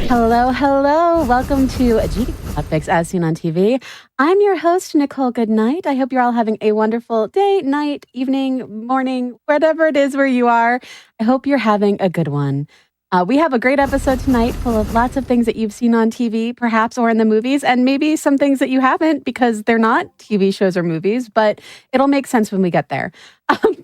Hello, hello. Welcome to GDQ Hotfix as seen on TV. I'm your host, Nichole Goodnight. I hope you're all having a wonderful day, night, evening, morning, whatever it is where you are. I hope you're having a good one. We have a great episode tonight full of lots of things that you've seen on TV, perhaps, or in the movies, and maybe some things that you haven't because they're not TV shows or movies, but it'll make sense when we get there.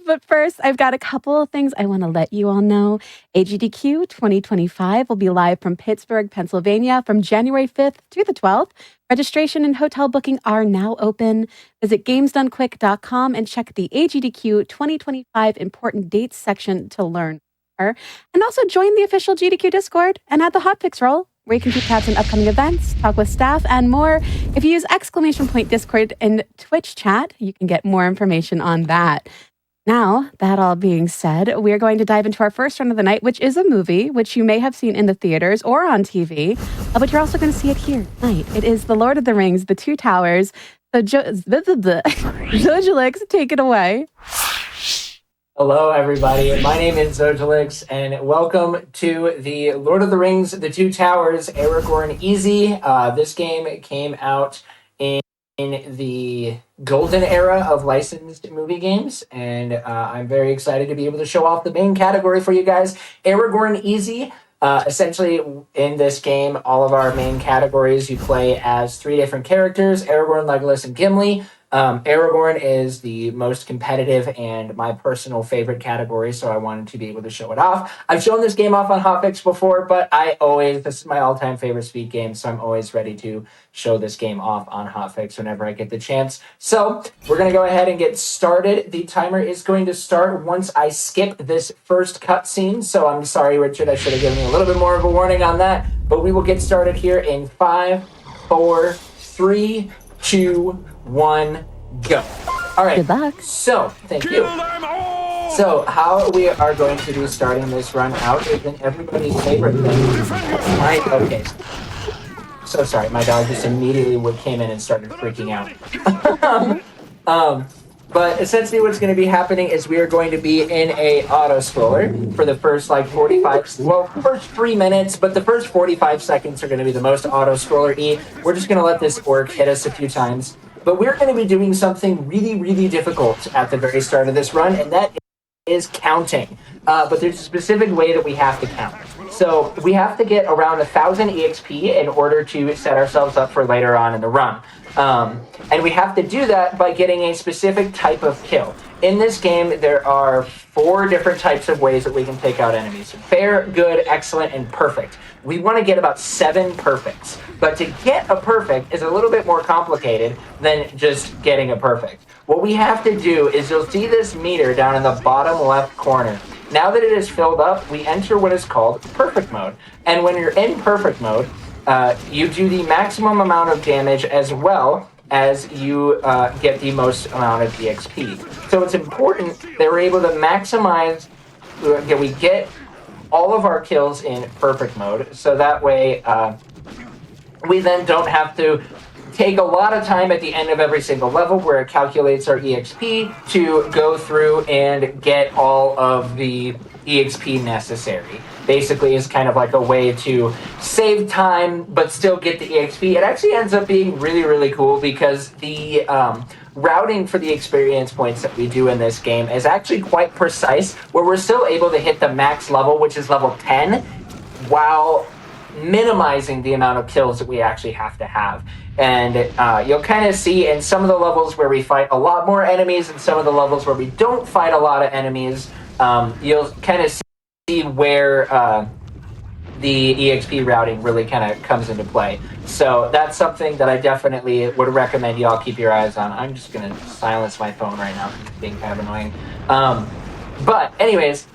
But first, I've got a couple of things I want to let you all know. GDQ 2025 will be live from Pittsburgh, Pennsylvania from January 5th through the 12th. Registration and hotel booking are now open. Visit gamesdonequick.com and check the GDQ 2025 important dates section to learn more. And also join the official GDQ Discord and add the Hotfix role, where you can keep tabs on upcoming events, talk with staff, and more. If you use !Discord in Twitch chat, you can get more information on that. Now, that all being said, we are going to dive into our first run of the night, which is a movie, which you may have seen in the theaters or on TV, but you're also going to see it here tonight. It is The Lord of the Rings, The Two Towers. So, Zojalix, take it away. Hello, everybody. My name is Zojalix, and welcome to The Lord of the Rings, The Two Towers, Aragorn Easy. This game came out in the golden era of licensed movie games, and I'm very excited to be able to show off the main category for you guys, Aragorn Easy. Essentially, in this game, all of our main categories, you play as three different characters, Aragorn, Legolas, and Gimli. Aragorn is the most competitive and my personal favorite category, so I wanted to be able to show it off. I've shown this game off on Hotfix before, but this is my all-time favorite speed game, so I'm always ready to show this game off on Hotfix whenever I get the chance. So, we're going to go ahead and get started. The timer is going to start once I skip this first cutscene, so I'm sorry, Richard, I should have given you a little bit more of a warning on that, but we will get started here in 5, 4, 3, 2, 1, go. All right. Good luck. So, thank you. So, how we are going to be starting this run out is in everybody's favorite thing. Right? Okay. So sorry, my dog just immediately came in and started freaking out. But essentially what's going to be happening is we are going to be in a auto-scroller for the first first 3 minutes, but the first 45 seconds are going to be the most auto-scroller-y. We're just going to let this orc hit us a few times. But we're going to be doing something really, really difficult at the very start of this run, and that is counting. But there's a specific way that we have to count. So we have to get around 1,000 EXP in order to set ourselves up for later on in the run. And we have to do that by getting a specific type of kill. In this game, there are 4 different types of ways that we can take out enemies. Fair, good, excellent, and perfect. We want to get about 7 perfects. But to get a perfect is a little bit more complicated than just getting a perfect. What we have to do is you'll see this meter down in the bottom left corner. Now that it is filled up, we enter what is called perfect mode. And when you're in perfect mode, you do the maximum amount of damage as well as you get the most amount of EXP. So it's important that we're able to maximize, we get all of our kills in perfect mode, so that way we then don't have to take a lot of time at the end of every single level where it calculates our EXP to go through and get all of the EXP necessary. Basically, is kind of like a way to save time but still get the EXP. It actually ends up being really, really cool because the routing for the experience points that we do in this game is actually quite precise, where we're still able to hit the max level, which is level 10, while minimizing the amount of kills that we actually have to have. And you'll kind of see in some of the levels where we fight a lot more enemies and some of the levels where we don't fight a lot of enemies, you'll kind of see where the EXP routing really kind of comes into play. So that's something that I definitely would recommend you all keep your eyes on. I'm just going to silence my phone right now because it's being kind of annoying. But anyways,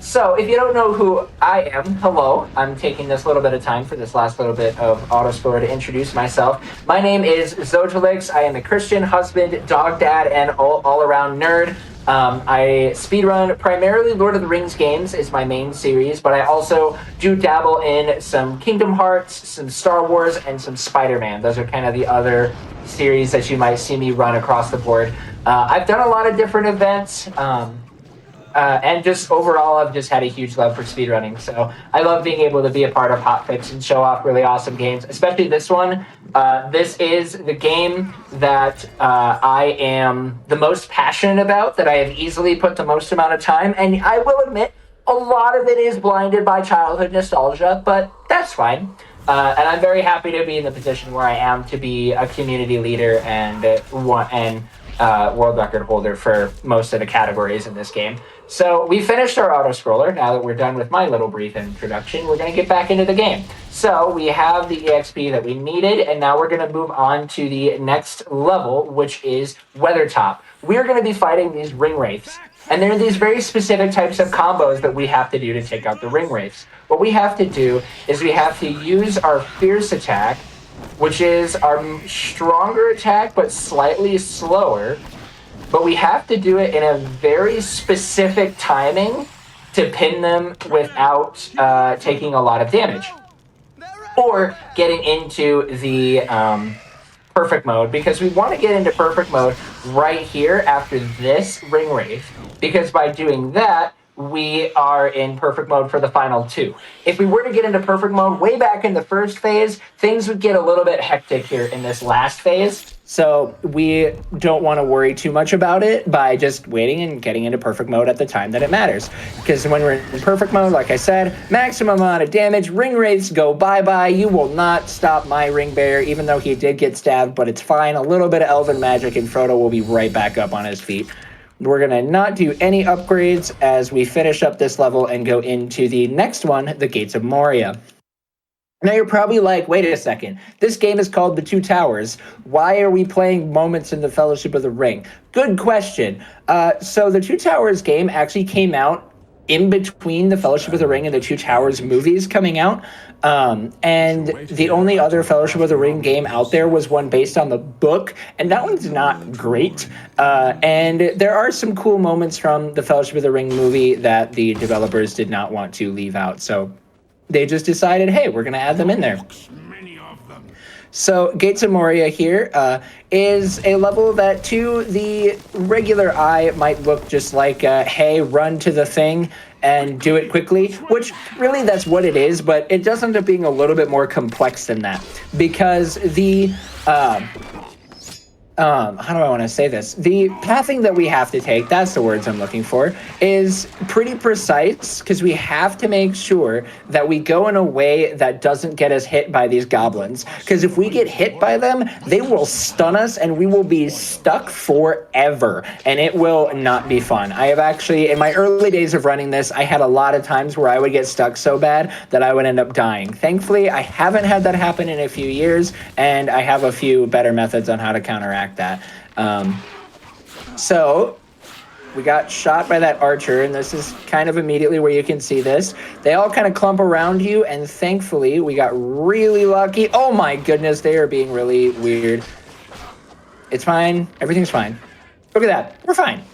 so if you don't know who I am, hello. I'm taking this little bit of time for this last little bit of autoscore to introduce myself. My name is Zojalix. I am a Christian husband, dog dad, and all-around nerd. I speedrun primarily Lord of the Rings games is my main series, but I also do dabble in some Kingdom Hearts, some Star Wars, and some Spider-Man. Those are kind of the other series that you might see me run across the board. I've done a lot of different events. and just overall, I've just had a huge love for speedrunning. So I love being able to be a part of Hotfix and show off really awesome games, especially this one. This is the game that I am the most passionate about, that I have easily put the most amount of time. And I will admit, a lot of it is blinded by childhood nostalgia, but that's fine. And I'm very happy to be in the position where I am to be a community leader and world record holder for most of the categories in this game. So we finished our auto scroller. Now that we're done with my little brief introduction, we're going to get back into the game. So we have the EXP that we needed, and now we're going to move on to the next level, which is Weathertop. We're going to be fighting these ring wraiths. And there are these very specific types of combos that we have to do to take out the ring wraiths. What we have to do is we have to use our fierce attack, which is our stronger attack but slightly slower. But we have to do it in a very specific timing to pin them without taking a lot of damage. Or getting into the perfect mode, because we want to get into perfect mode right here after this ring wraith, because by doing that, we are in perfect mode for the final two. If we were to get into perfect mode way back in the first phase, things would get a little bit hectic here in this last phase. So we don't want to worry too much about it by just waiting and getting into perfect mode at the time that it matters. Because when we're in perfect mode, like I said, maximum amount of damage, ring wraiths go bye-bye. You will not stop my ring bearer, even though he did get stabbed, but it's fine. A little bit of elven magic and Frodo will be right back up on his feet. We're going to not do any upgrades as we finish up this level and go into the next one, the Gates of Moria. Now you're probably like, wait a second, this game is called The Two Towers. Why are we playing moments in the Fellowship of the Ring? Good question. So the Two Towers game actually came out in between the Fellowship of the Ring and the Two Towers movies coming out. And the only other Fellowship of the Ring game out there was one based on the book, and that one's not great. And there are some cool moments from the Fellowship of the Ring movie that the developers did not want to leave out. So they just decided, hey, we're going to add them in there. So Gates of Moria here is a level that to the regular eye might look just like, hey, run to the thing and do it quickly, which really that's what it is, but it does end up being a little bit more complex than that, because the how do I want to say this? The pathing that we have to take, that's the words I'm looking for, is pretty precise, because we have to make sure that we go in a way that doesn't get us hit by these goblins. Because if we get hit by them, they will stun us and we will be stuck forever, and it will not be fun. I have actually, in my early days of running this, I had a lot of times where I would get stuck so bad that I would end up dying. Thankfully, I haven't had that happen in a few years, and I have a few better methods on how to counteract that. So we got shot by that archer, and this is kind of immediately where you can see this. They all kind of clump around you, and thankfully we got really lucky. Oh my goodness, they are being really weird. It's fine. Everything's fine. Look at that. We're fine.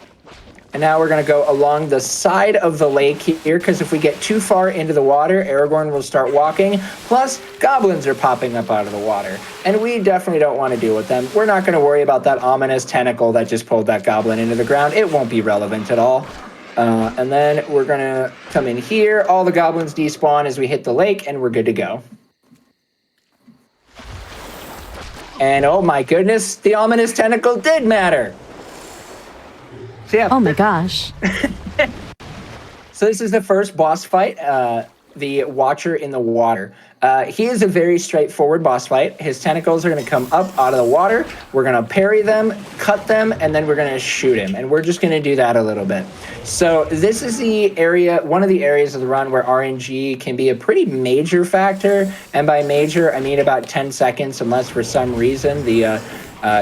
And now we're going to go along the side of the lake here, because if we get too far into the water, Aragorn will start walking. Plus, goblins are popping up out of the water, and we definitely don't want to deal with them. We're not going to worry about that ominous tentacle that just pulled that goblin into the ground. It won't be relevant at all. And then we're going to come in here. All the goblins despawn as we hit the lake, and we're good to go. And oh my goodness, the ominous tentacle did matter. So yeah. Oh my gosh. So this is the first boss fight, the Watcher in the Water. He is a very straightforward boss fight. His tentacles are going to come up out of the water. We're going to parry them, cut them, and then we're going to shoot him. And we're just going to do that a little bit. So this is the area, one of the areas of the run where RNG can be a pretty major factor. And by major, I mean about 10 seconds, unless for some reason the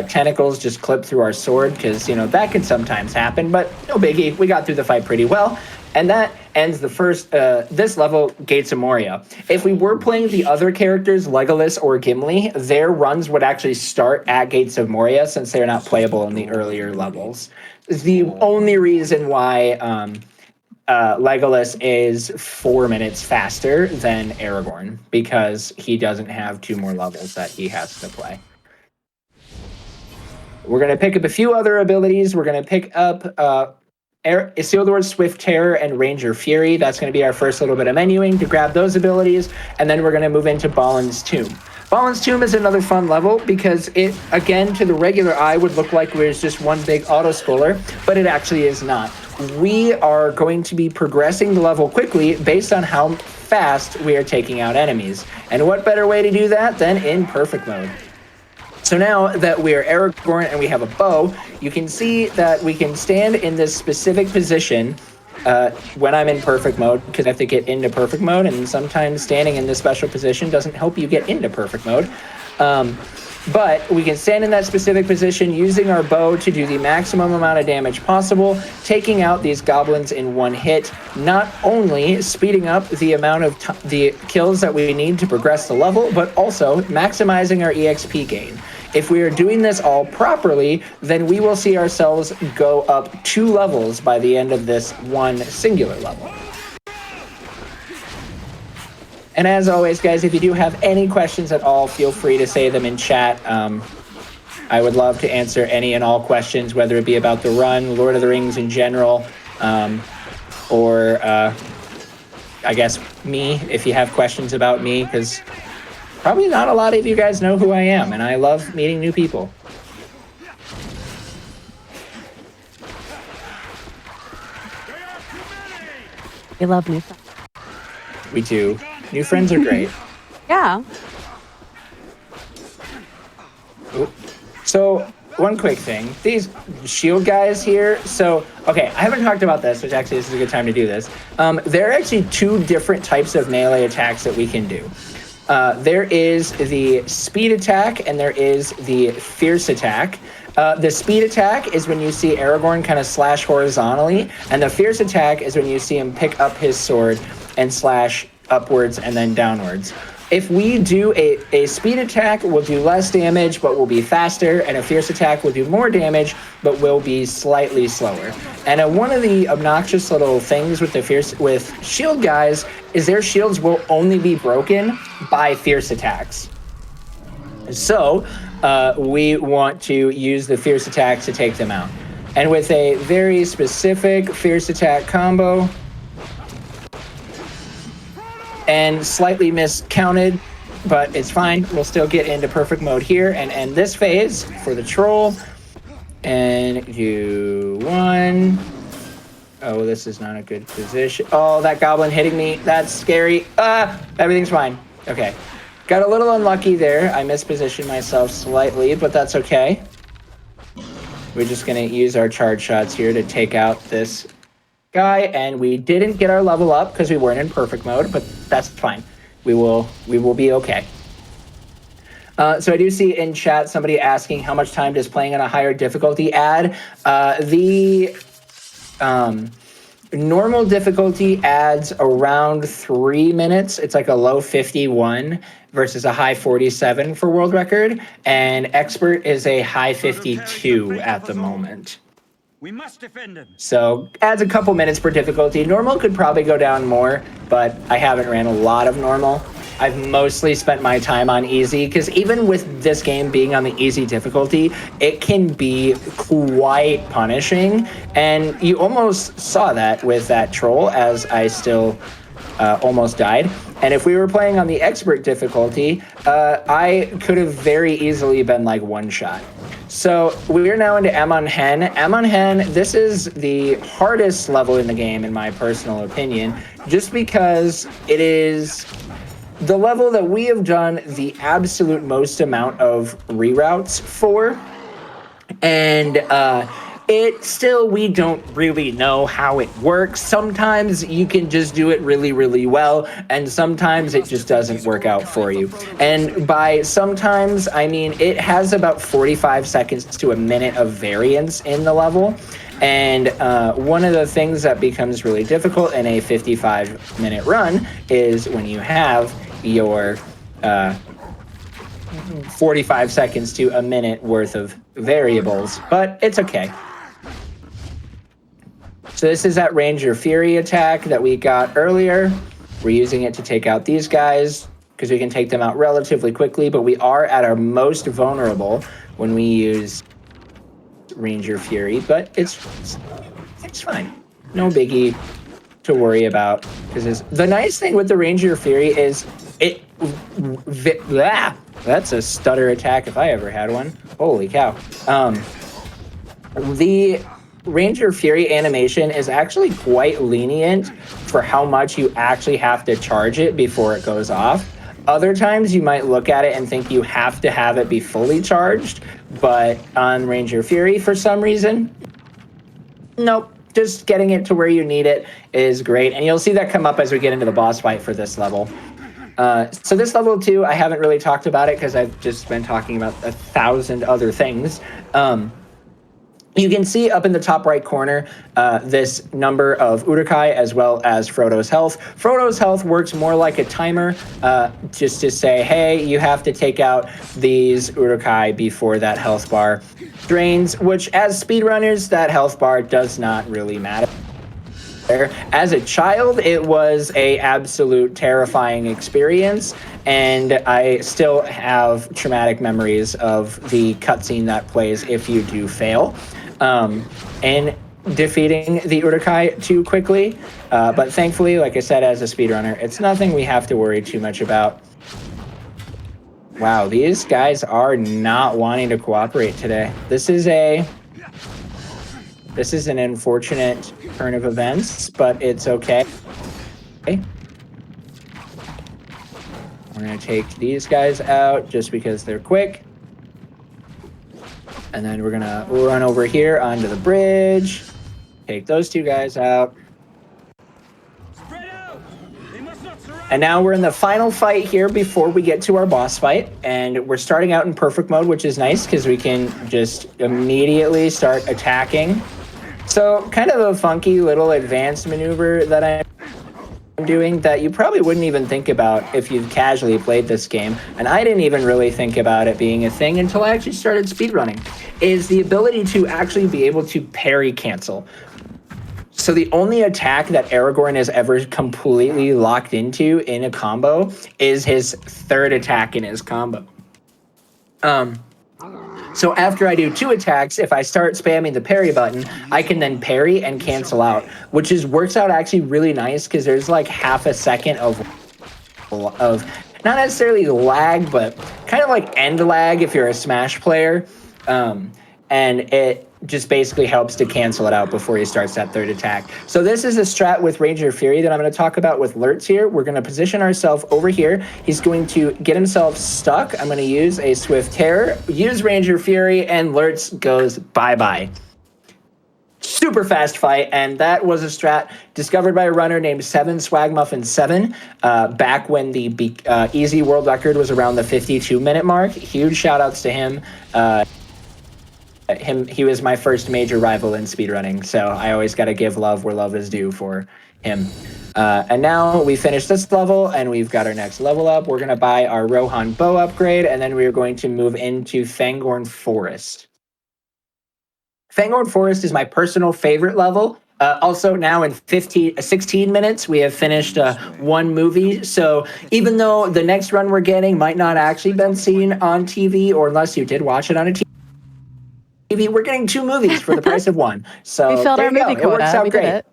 tentacles just clip through our sword, because, you know, that can sometimes happen, but no biggie. We got through the fight pretty well. And that ends the first, this level, Gates of Moria. If we were playing the other characters, Legolas or Gimli, their runs would actually start at Gates of Moria, since they're not playable in the earlier levels. The only reason why Legolas is 4 minutes faster than Aragorn, because he doesn't have 2 more levels that he has to play. We're going to pick up a few other abilities. We're going to pick up Seal the Word Swift Terror and Ranger Fury. That's going to be our first little bit of menuing to grab those abilities, and then we're going to move into Balin's Tomb. Balin's Tomb is another fun level because it, again, to the regular eye would look like there's just one big auto-scroller, but it actually is not. We are going to be progressing the level quickly based on how fast we are taking out enemies. And what better way to do that than in perfect mode? So now that we're Aragorn and we have a bow, you can see that we can stand in this specific position when I'm in perfect mode, because I have to get into perfect mode, and sometimes standing in this special position doesn't help you get into perfect mode. But we can stand in that specific position using our bow to do the maximum amount of damage possible, taking out these goblins in one hit, not only speeding up the amount of the kills that we need to progress the level, but also maximizing our EXP gain. If we are doing this all properly, then we will see ourselves go up 2 levels by the end of this one singular level. And as always, guys, if you do have any questions at all, feel free to say them in chat. I would love to answer any and all questions, whether it be about the run, Lord of the Rings in general, or I guess me, if you have questions about me, because probably not a lot of you guys know who I am, and I love meeting new people. We love new friends. We do. New friends are great. Yeah. Ooh. So, one quick thing. These shield guys here, so, okay, I haven't talked about this, which actually this is a good time to do this. There are actually 2 different types of melee attacks that we can do. There is the speed attack and there is the fierce attack. The speed attack is when you see Aragorn kind of slash horizontally, and the fierce attack is when you see him pick up his sword and slash upwards and then downwards. If we do a speed attack, we'll do less damage, but we'll be faster, and a fierce attack will do more damage, but will be slightly slower. And one of the obnoxious little things with shield guys is their shields will only be broken by fierce attacks. So we want to use the fierce attacks to take them out. And with a very specific fierce attack combo, and slightly miscounted, but it's fine. We'll still get into perfect mode here and end this phase for the troll. And do 1. Oh, this is not a good position. Oh, that goblin hitting me. That's scary. Everything's fine. Okay. Got a little unlucky there. I mispositioned myself slightly, but that's okay. We're just going to use our charge shots here to take out this guy, and we didn't get our level up because we weren't in perfect mode, but that's fine. We will be okay. So I do see in chat somebody asking how much time does playing on a higher difficulty add. The normal difficulty adds around 3 minutes. It's like a low 51 versus a high 47 for world record, and expert is a high 52 at the moment. We must defend him. So adds a couple minutes per difficulty. Normal could probably go down more, but I haven't ran a lot of normal. I've mostly spent my time on easy, because even with this game being on the easy difficulty, it can be quite punishing. And you almost saw that with that troll, as I still almost died. And if we were playing on the expert difficulty, I could have very easily been like one shot. So we're now into Amon Hen. Amon Hen, this is the hardest level in the game, in my personal opinion, just because it is the level that we have done the absolute most amount of reroutes for. And we don't really know how it works. Sometimes you can just do it really, really well, and sometimes it just doesn't work out for you. And by sometimes, I mean it has about 45 seconds to a minute of variance in the level. And one of the things that becomes really difficult in a 55-minute run is when you have your 45 seconds to a minute worth of variables, but it's okay. So this is that Ranger Fury attack that we got earlier. We're using it to take out these guys because we can take them out relatively quickly, but we are at our most vulnerable when we use Ranger Fury, but it's It's fine. No biggie to worry about. Because the nice thing with the Ranger Fury is that's a stutter attack if I ever had one. Holy cow. The Ranger Fury animation is actually quite lenient for how much you actually have to charge it before it goes off. Other times you might look at it and think you have to have it be fully charged, but on Ranger Fury, for some reason, nope. Just getting it to where you need it is great. And you'll see that come up as we get into the boss fight for this level. So this level 2, I haven't really talked about it because I've just been talking about 1,000 other things. You can see up in the top right corner this number of Urukai as well as Frodo's health. Frodo's health works more like a timer, just to say, hey, you have to take out these Urukai before that health bar drains, which as speedrunners, that health bar does not really matter. As a child, it was a absolute terrifying experience, and I still have traumatic memories of the cutscene that plays if you do fail. And defeating the Urukai too quickly. But thankfully, like I said, as a speedrunner, it's nothing we have to worry too much about. Wow, these guys are not wanting to cooperate today. This is an unfortunate turn of events, but it's okay. We're going to take these guys out just because they're quick. And then we're going to run over here onto the bridge, take those two guys out. And now we're in the final fight here before we get to our boss fight. And we're starting out in perfect mode, which is nice because we can just immediately start attacking. So kind of a funky little advanced maneuver that I'm doing that you probably wouldn't even think about if you've casually played this game, and I didn't even really think about it being a thing until I actually started speedrunning, is the ability to actually be able to parry cancel. So the only attack that Aragorn is ever completely locked into in a combo is his third attack in his combo. So after I do 2 attacks, if I start spamming the parry button, I can then parry and cancel out, which works out actually really nice because there's like half a second of not necessarily lag, but kind of like end lag if you're a Smash player. And it just basically helps to cancel it out before he starts that third attack. So this is a strat with Ranger Fury that I'm going to talk about with Lurtz here. We're going to position ourselves over here. He's going to get himself stuck. I'm going to use a Swift Terror, use Ranger Fury, and Lurtz goes bye-bye. Super fast fight, and that was a strat discovered by a runner named Swagmuffin7 back when the easy world record was around the 52-minute mark. Huge shout-outs to him. He was my first major rival in speedrunning, so I always got to give love where love is due for him. And now we finished this level, and we've got our next level up. We're going to buy our Rohan bow upgrade, and then we are going to move into Fangorn Forest. Fangorn Forest is my personal favorite level. Also, now in 16 minutes, we have finished one movie. So even though the next run we're getting might not actually been seen on TV, or unless you did watch it on a TV, we're getting 2 movies for the price of 1. So we filled our movie quota. It works out we great. Did it.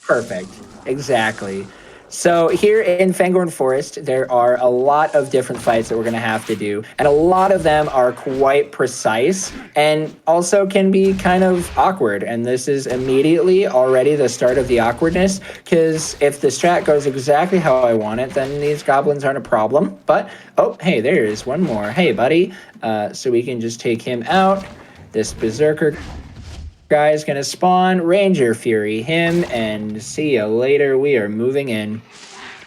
Perfect. Exactly. So here in Fangorn Forest, there are a lot of different fights that we're going to have to do. And a lot of them are quite precise and also can be kind of awkward. And this is immediately already the start of the awkwardness, because if the strat goes exactly how I want it, then these goblins aren't a problem. But, oh, hey, there's one more. Hey, buddy. So we can just take him out. This Berserker guy is going to spawn, Ranger Fury him, and see ya later. We are moving in.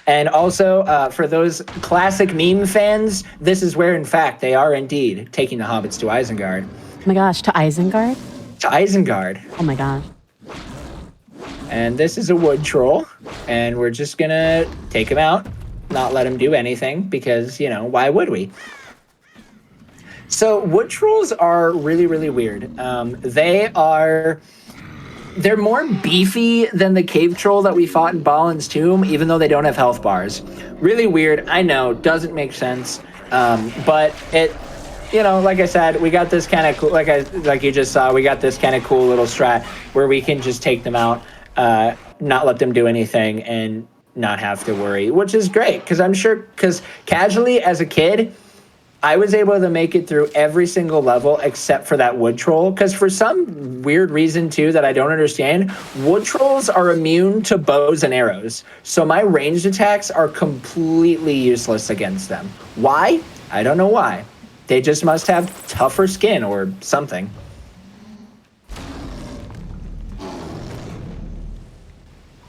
And also, for those classic meme fans, this is where, in fact, they are indeed taking the hobbits to Isengard. Oh my gosh, to Isengard? To Isengard. Oh my gosh. And this is a wood troll, and we're just going to take him out, not let him do anything, because, you know, why would we? So wood trolls are really, really weird. They're more beefy than the cave troll that we fought in Balin's Tomb, even though they don't have health bars. Really weird. I know, doesn't make sense. But you know, like I said, we got this kind of cool, like you just saw, we got this kind of cool little strat where we can just take them out, not let them do anything, and not have to worry, which is great, because I'm sure, because casually as a kid, I was able to make it through every single level except for that wood troll, because for some weird reason, too, that I don't understand, wood trolls are immune to bows and arrows. So my ranged attacks are completely useless against them. Why? I don't know why. They just must have tougher skin or something. I'm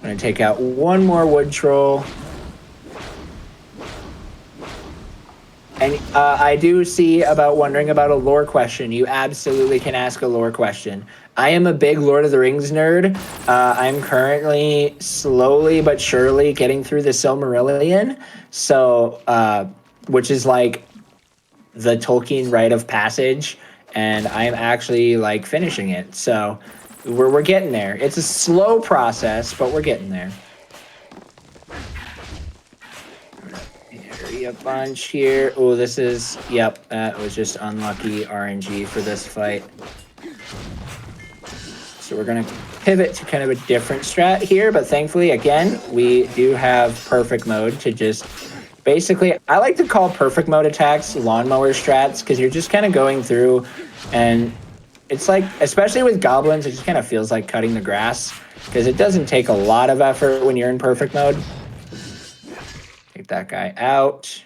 going to take out one more wood troll. And I do see about wondering about a lore question. You absolutely can ask a lore question. I am a big Lord of the Rings nerd. I'm currently slowly but surely getting through the Silmarillion, so which is like the Tolkien rite of passage, and I'm actually like finishing it. So we're getting there. It's a slow process, but we're getting there. A bunch here. Oh, this is, yep, that was just unlucky RNG for this fight. So we're going to pivot to kind of a different strat here, but thankfully, again, we do have perfect mode to just basically, I like to call perfect mode attacks lawnmower strats, because you're just kind of going through, and it's like, especially with goblins, it just kind of feels like cutting the grass, because it doesn't take a lot of effort when you're in perfect mode. Take that guy out.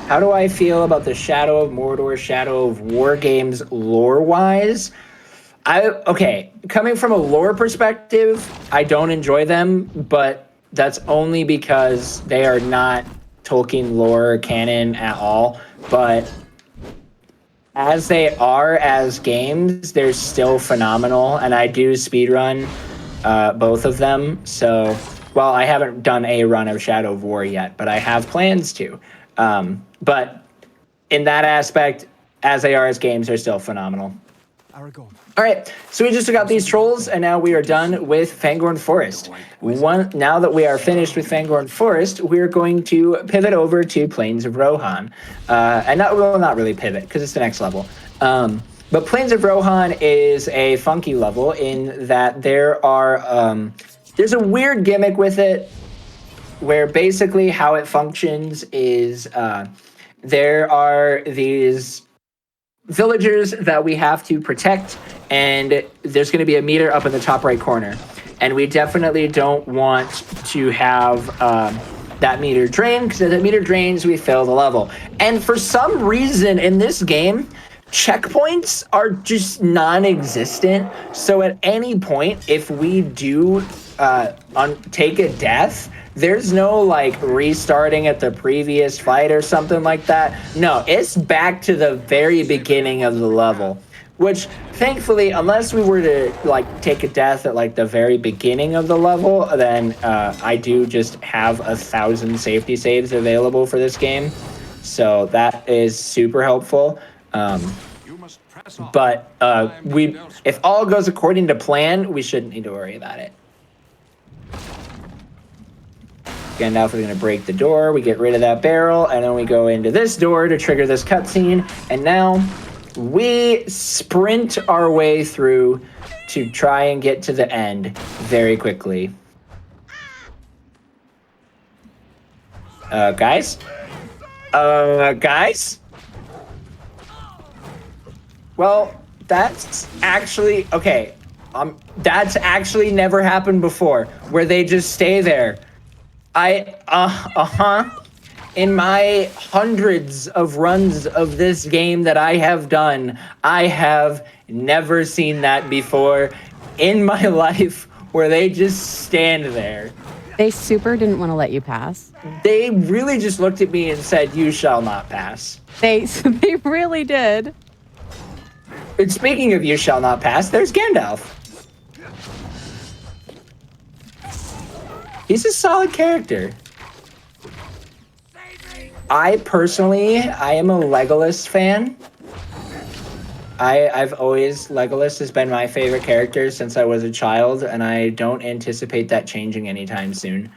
How do I feel about the Shadow of Mordor, Shadow of War games lore-wise? Okay, coming from a lore perspective, I don't enjoy them, but that's only because they are not Tolkien lore canon at all. But as they are as games, they're still phenomenal, and I do speedrun both of them. So, well, I haven't done a run of Shadow of War yet, but I have plans to. But in that aspect, as they are as games, they're still phenomenal. All right, so we just took out these trolls, and now we are done with Fangorn Forest. Now that we are finished with Fangorn Forest, we're going to pivot over to Plains of Rohan. And not really pivot, because it's the next level. But Plains of Rohan is a funky level in that there's a weird gimmick with it, where basically how it functions is there are these villagers that we have to protect, and there's going to be a meter up in the top right corner, and we definitely don't want to have that meter drain, because if that meter drains, we fail the level. And for some reason in this game, checkpoints are just non-existent. So at any point, if we do take a death, there's no like restarting at the previous fight or something like that. No, it's back to the very beginning of the level, which thankfully, unless we were to like take a death at like the very beginning of the level, then I do just have 1,000 safety saves available for this game. So that is super helpful. But if all goes according to plan, we shouldn't need to worry about it. Gandalf is going to break the door. We get rid of that barrel, and then we go into this door to trigger this cutscene. And now we sprint our way through to try and get to the end very quickly. Guys? Guys? Well, that's actually... Okay. That's actually never happened before, where they just stay there. In my hundreds of runs of this game that I have done, I have never seen that before in my life, where they just stand there. They super didn't want to let you pass. They really just looked at me and said, "You shall not pass." They really did. And speaking of "you shall not pass," there's Gandalf. He's a solid character. I am a Legolas fan. I've always Legolas has been my favorite character since I was a child, and I don't anticipate that changing anytime soon.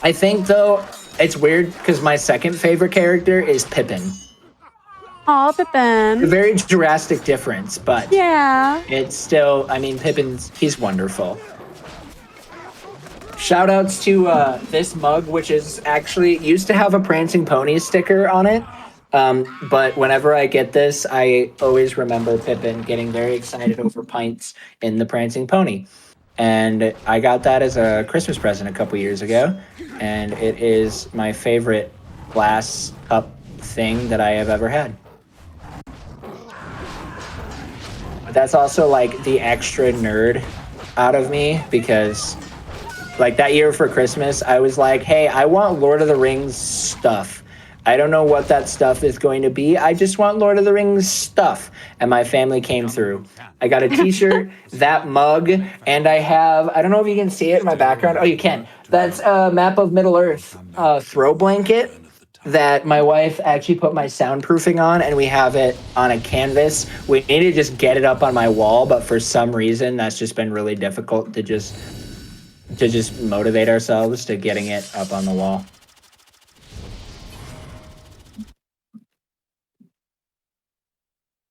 I think though it's weird because my second favorite character is Pippin. Aw, A Pippin. very drastic difference, but Yeah. it's still, I mean, he's wonderful. Shout outs to this mug, which is actually used to have a Prancing Pony sticker on it. But whenever I get this, I always remember Pippin getting very excited over pints in the Prancing Pony. And I got that as a Christmas present a couple years ago. And it is my favorite glass cup thing that I have ever had. But that's also like the extra nerd out of me because like that year for Christmas, I was like, hey, I want Lord of the Rings stuff. I don't know what that stuff is going to be. I just want Lord of the Rings stuff. And my family came through. I got a t-shirt, that mug, and I have, I don't know if you can see it in my background. Oh, you can. That's a map of Middle-earth throw blanket that my wife actually put my soundproofing on, and we have it on a canvas. We need to just get it up on my wall, but for some reason, that's just been really difficult to just motivate ourselves to getting it up on the wall.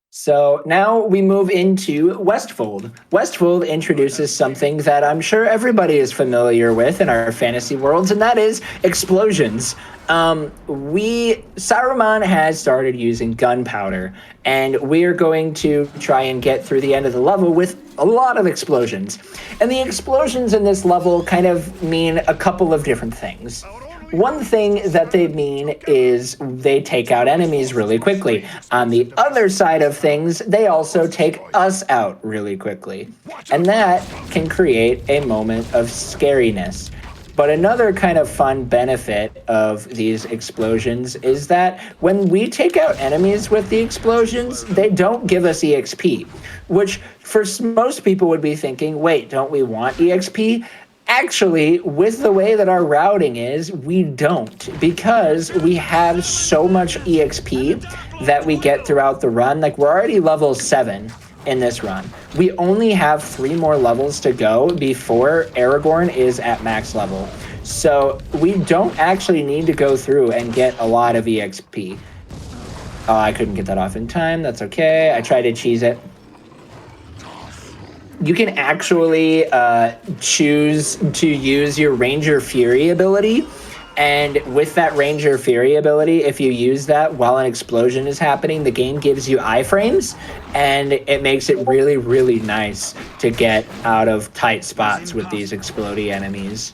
So now we move into Westfold. Westfold introduces something that I'm sure everybody is familiar with in our fantasy worlds, and that is explosions. Saruman has started using gunpowder, and we are going to try and get through the end of the level with a lot of explosions. And the explosions in this level kind of mean a couple of different things. One thing that they mean is they take out enemies really quickly. On the other side of things, they also take us out really quickly. And that can create a moment of scariness. But another kind of fun benefit of these explosions is that when we take out enemies with the explosions, they don't give us EXP, which for most people would be thinking, wait, don't we want EXP? Actually, with the way that our routing is, we don't, because we have so much EXP that we get throughout the run. Like, we're already level 7 in this run. We only have 3 more levels to go before Aragorn is at max level. So we don't actually need to go through and get a lot of EXP. Oh, I couldn't get that off in time. That's okay. I tried to cheese it. You can actually choose to use your Ranger Fury ability. And with that Ranger Fury ability, if you use that while an explosion is happening, the game gives you iframes, and it makes it really, really nice to get out of tight spots with these explodey enemies.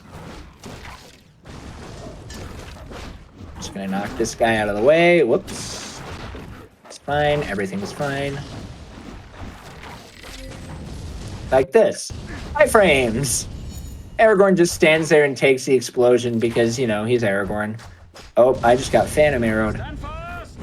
Just gonna knock this guy out of the way. Whoops. It's fine. Everything's fine. Like this. Iframes! Aragorn just stands there and takes the explosion because, you know, he's Aragorn. Oh, I just got Phantom arrowed.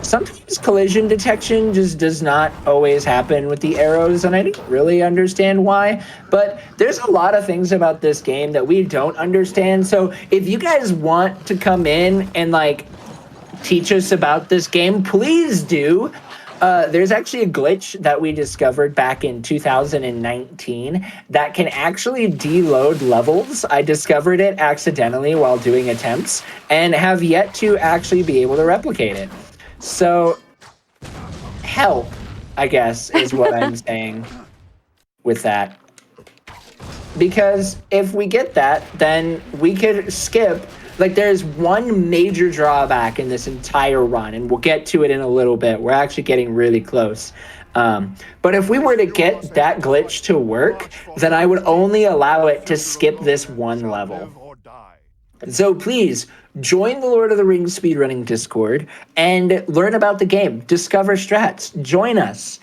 Sometimes collision detection just does not always happen with the arrows, and I didn't really understand why. But there's a lot of things about this game that we don't understand. So if you guys want to come in and, like, teach us about this game, please do. There's actually a glitch that we discovered back in 2019 that can actually deload levels. I discovered it accidentally while doing attempts and have yet to actually be able to replicate it. So, help, I guess, is what I'm saying with that. Because if we get that, then we could skip. Like, there's one major drawback in this entire run, and we'll get to it in a little bit. We're actually getting really close. But if we were to get that glitch to work, then I would only allow it to skip this one level. So please, join the Lord of the Rings speedrunning Discord and learn about the game. Discover strats. Join us.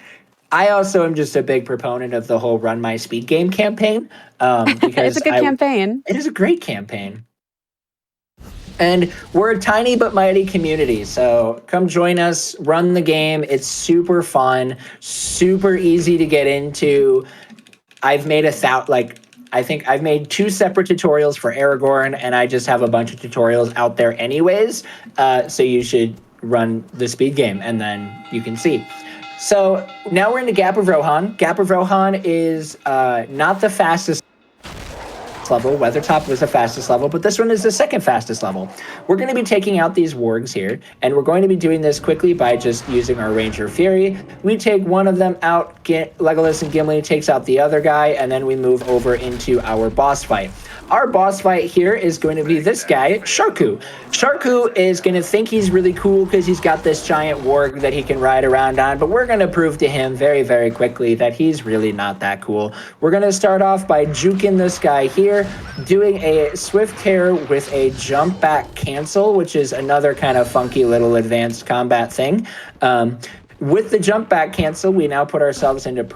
I also am just a big proponent of the whole Run My Speed Game campaign. Because it's a good campaign. It is a great campaign. And we're a tiny but mighty community, so come join us, run the game. It's super fun, super easy to get into. I've made I think I've made 2 separate tutorials for Aragorn, and I just have a bunch of tutorials out there anyways. So you should run the speed game, and then you can see. So now we're in the Gap of Rohan. Gap of Rohan is not the fastest level. Weathertop was the fastest level, but this one is the second fastest level. We're going to be taking out these wargs here, and we're going to be doing this quickly by just using our Ranger Fury. We take one of them out, Legolas and Gimli takes out the other guy, and then we move over into our boss fight. Our boss fight here is going to be this guy, Sharku. Sharku is going to think he's really cool because he's got this giant warg that he can ride around on, but we're going to prove to him very, very quickly that he's really not that cool. We're going to start off by juking this guy here, doing a swift tear with a jump back cancel, which is another kind of funky little advanced combat thing. With the jump back cancel, we now put ourselves into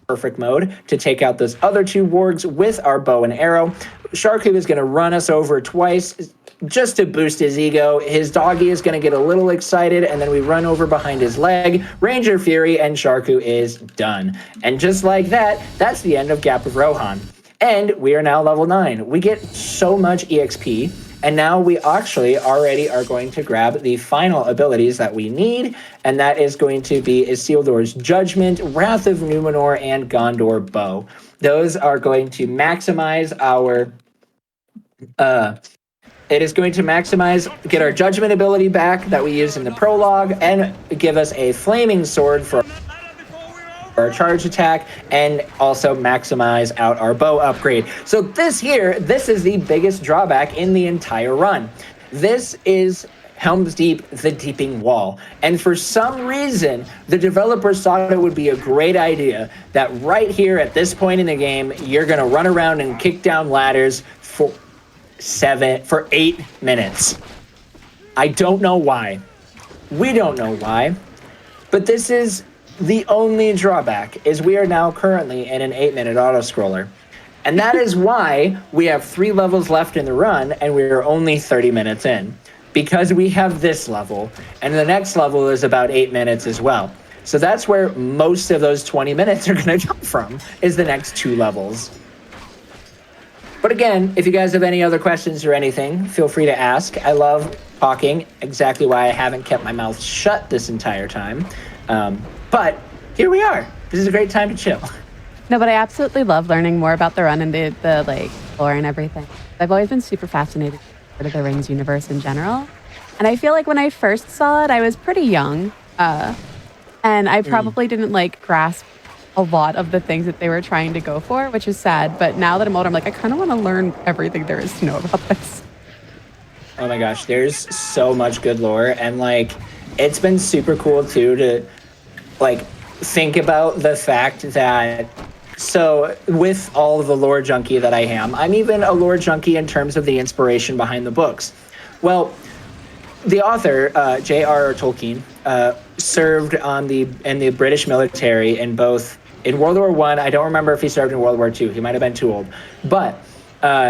perfect mode to take out those other two wargs with our bow and arrow. Sharku is going to run us over twice just to boost his ego. His doggy is going to get a little excited, and then we run over behind his leg, Ranger Fury, and Sharku is done. And just like that, that's the end of Gap of Rohan. And we are now level 9. We get so much EXP, and now we actually already are going to grab the final abilities that we need, and that is going to be Isildur's Judgment, Wrath of Numenor, and Gondor Bow. Those are going to maximize our... It is going to get our Judgment ability back that we used in the prologue, and give us a Flaming Sword for our charge attack, and also maximize out our bow upgrade. So this is the biggest drawback in the entire run. This is Helm's Deep, the Deeping Wall. And for some reason, the developers thought it would be a great idea that right here at this point in the game, you're going to run around and kick down ladders for 8 minutes. I don't know why. We don't know why. But this is the only drawback, is we are now currently in an 8-minute auto-scroller. And that is why we have 3 levels left in the run, and we are only 30 minutes in. Because we have this level, and the next level is about 8 minutes as well. So that's where most of those 20 minutes are going to come from, is the next 2 levels. But again, if you guys have any other questions or anything, feel free to ask. I love talking, exactly why I haven't kept my mouth shut this entire time. But here we are. This is a great time to chill. No, but I absolutely love learning more about the run and the like lore and everything. I've always been super fascinated with the Rings universe in general. And I feel like when I first saw it, I was pretty young. And I probably didn't like grasp a lot of the things that they were trying to go for, which is sad. But now that I'm older, I'm like, I kind of want to learn everything there is to know about this. Oh my gosh, there's so much good lore. And like, it's been super cool too to like think about the fact that, so with all of the lore junkie that I am, I'm even a lore junkie in terms of the inspiration behind the books. Well, the author, J.R.R. Tolkien, served in the British military in World War I. I don't remember if he served in World War II. He might have been too old. But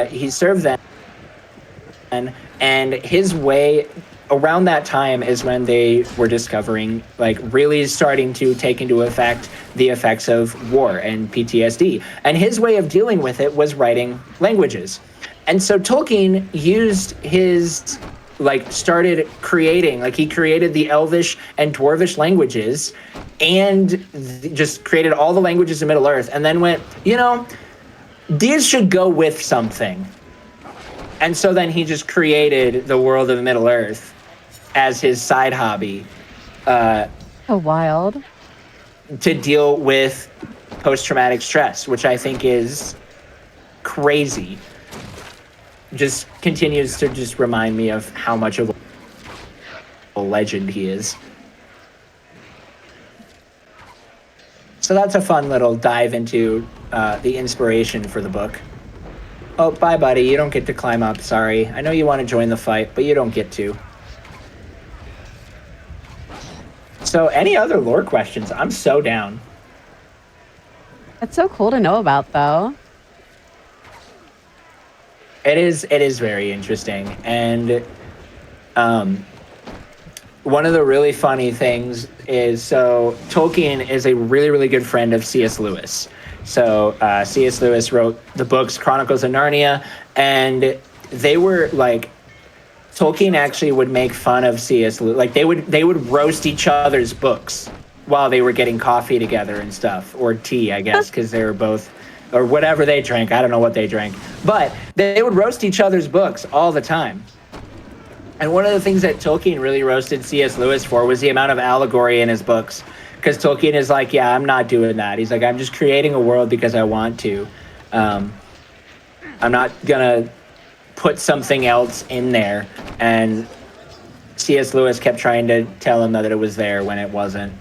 he served then, and his way around that time is when they were discovering, like, really starting to take into effect the effects of war and PTSD. And his way of dealing with it was writing languages. And so Tolkien used his, started creating, he created the Elvish and Dwarvish languages and just created all the languages in Middle-earth, and then went, these should go with something. And so then he just created the world of Middle-earth as his side hobby. Wild. To deal with post-traumatic stress, which I think is crazy. Just continues to just remind me of how much of a legend he is. So that's a fun little dive into the inspiration for the book. Oh, bye, buddy. You don't get to climb up. Sorry. I know you want to join the fight, but you don't get to. So any other lore questions? I'm so down. That's so cool to know about, though. It is very interesting. And one of the really funny things is, so Tolkien is a really, really good friend of C.S. Lewis. So C.S. Lewis wrote the books Chronicles of Narnia, and they were Tolkien actually would make fun of C.S. Lewis. Like they would roast each other's books while they were getting coffee together and stuff, or tea, I guess, because they were both, or whatever they drank. I don't know what they drank, but they would roast each other's books all the time. And one of the things that Tolkien really roasted C.S. Lewis for was the amount of allegory in his books. Because Tolkien is like, yeah, I'm not doing that. He's like, I'm just creating a world because I want to. I'm not going to put something else in there. And C.S. Lewis kept trying to tell him that it was there when it wasn't.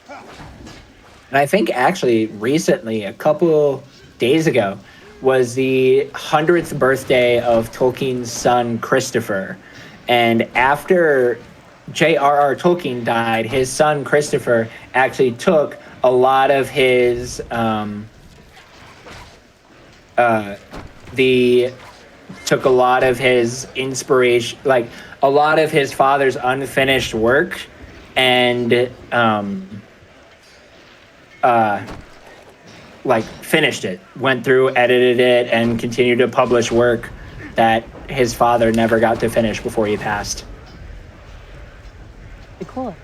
And I think actually recently, a couple days ago, was the 100th birthday of Tolkien's son, Christopher. And after J.R.R. Tolkien died, his son, Christopher, actually took a lot of his, took a lot of his inspiration, like a lot of his father's unfinished work, and, like finished it, went through, edited it, and continued to publish work that his father never got to finish before he passed. Pretty cool.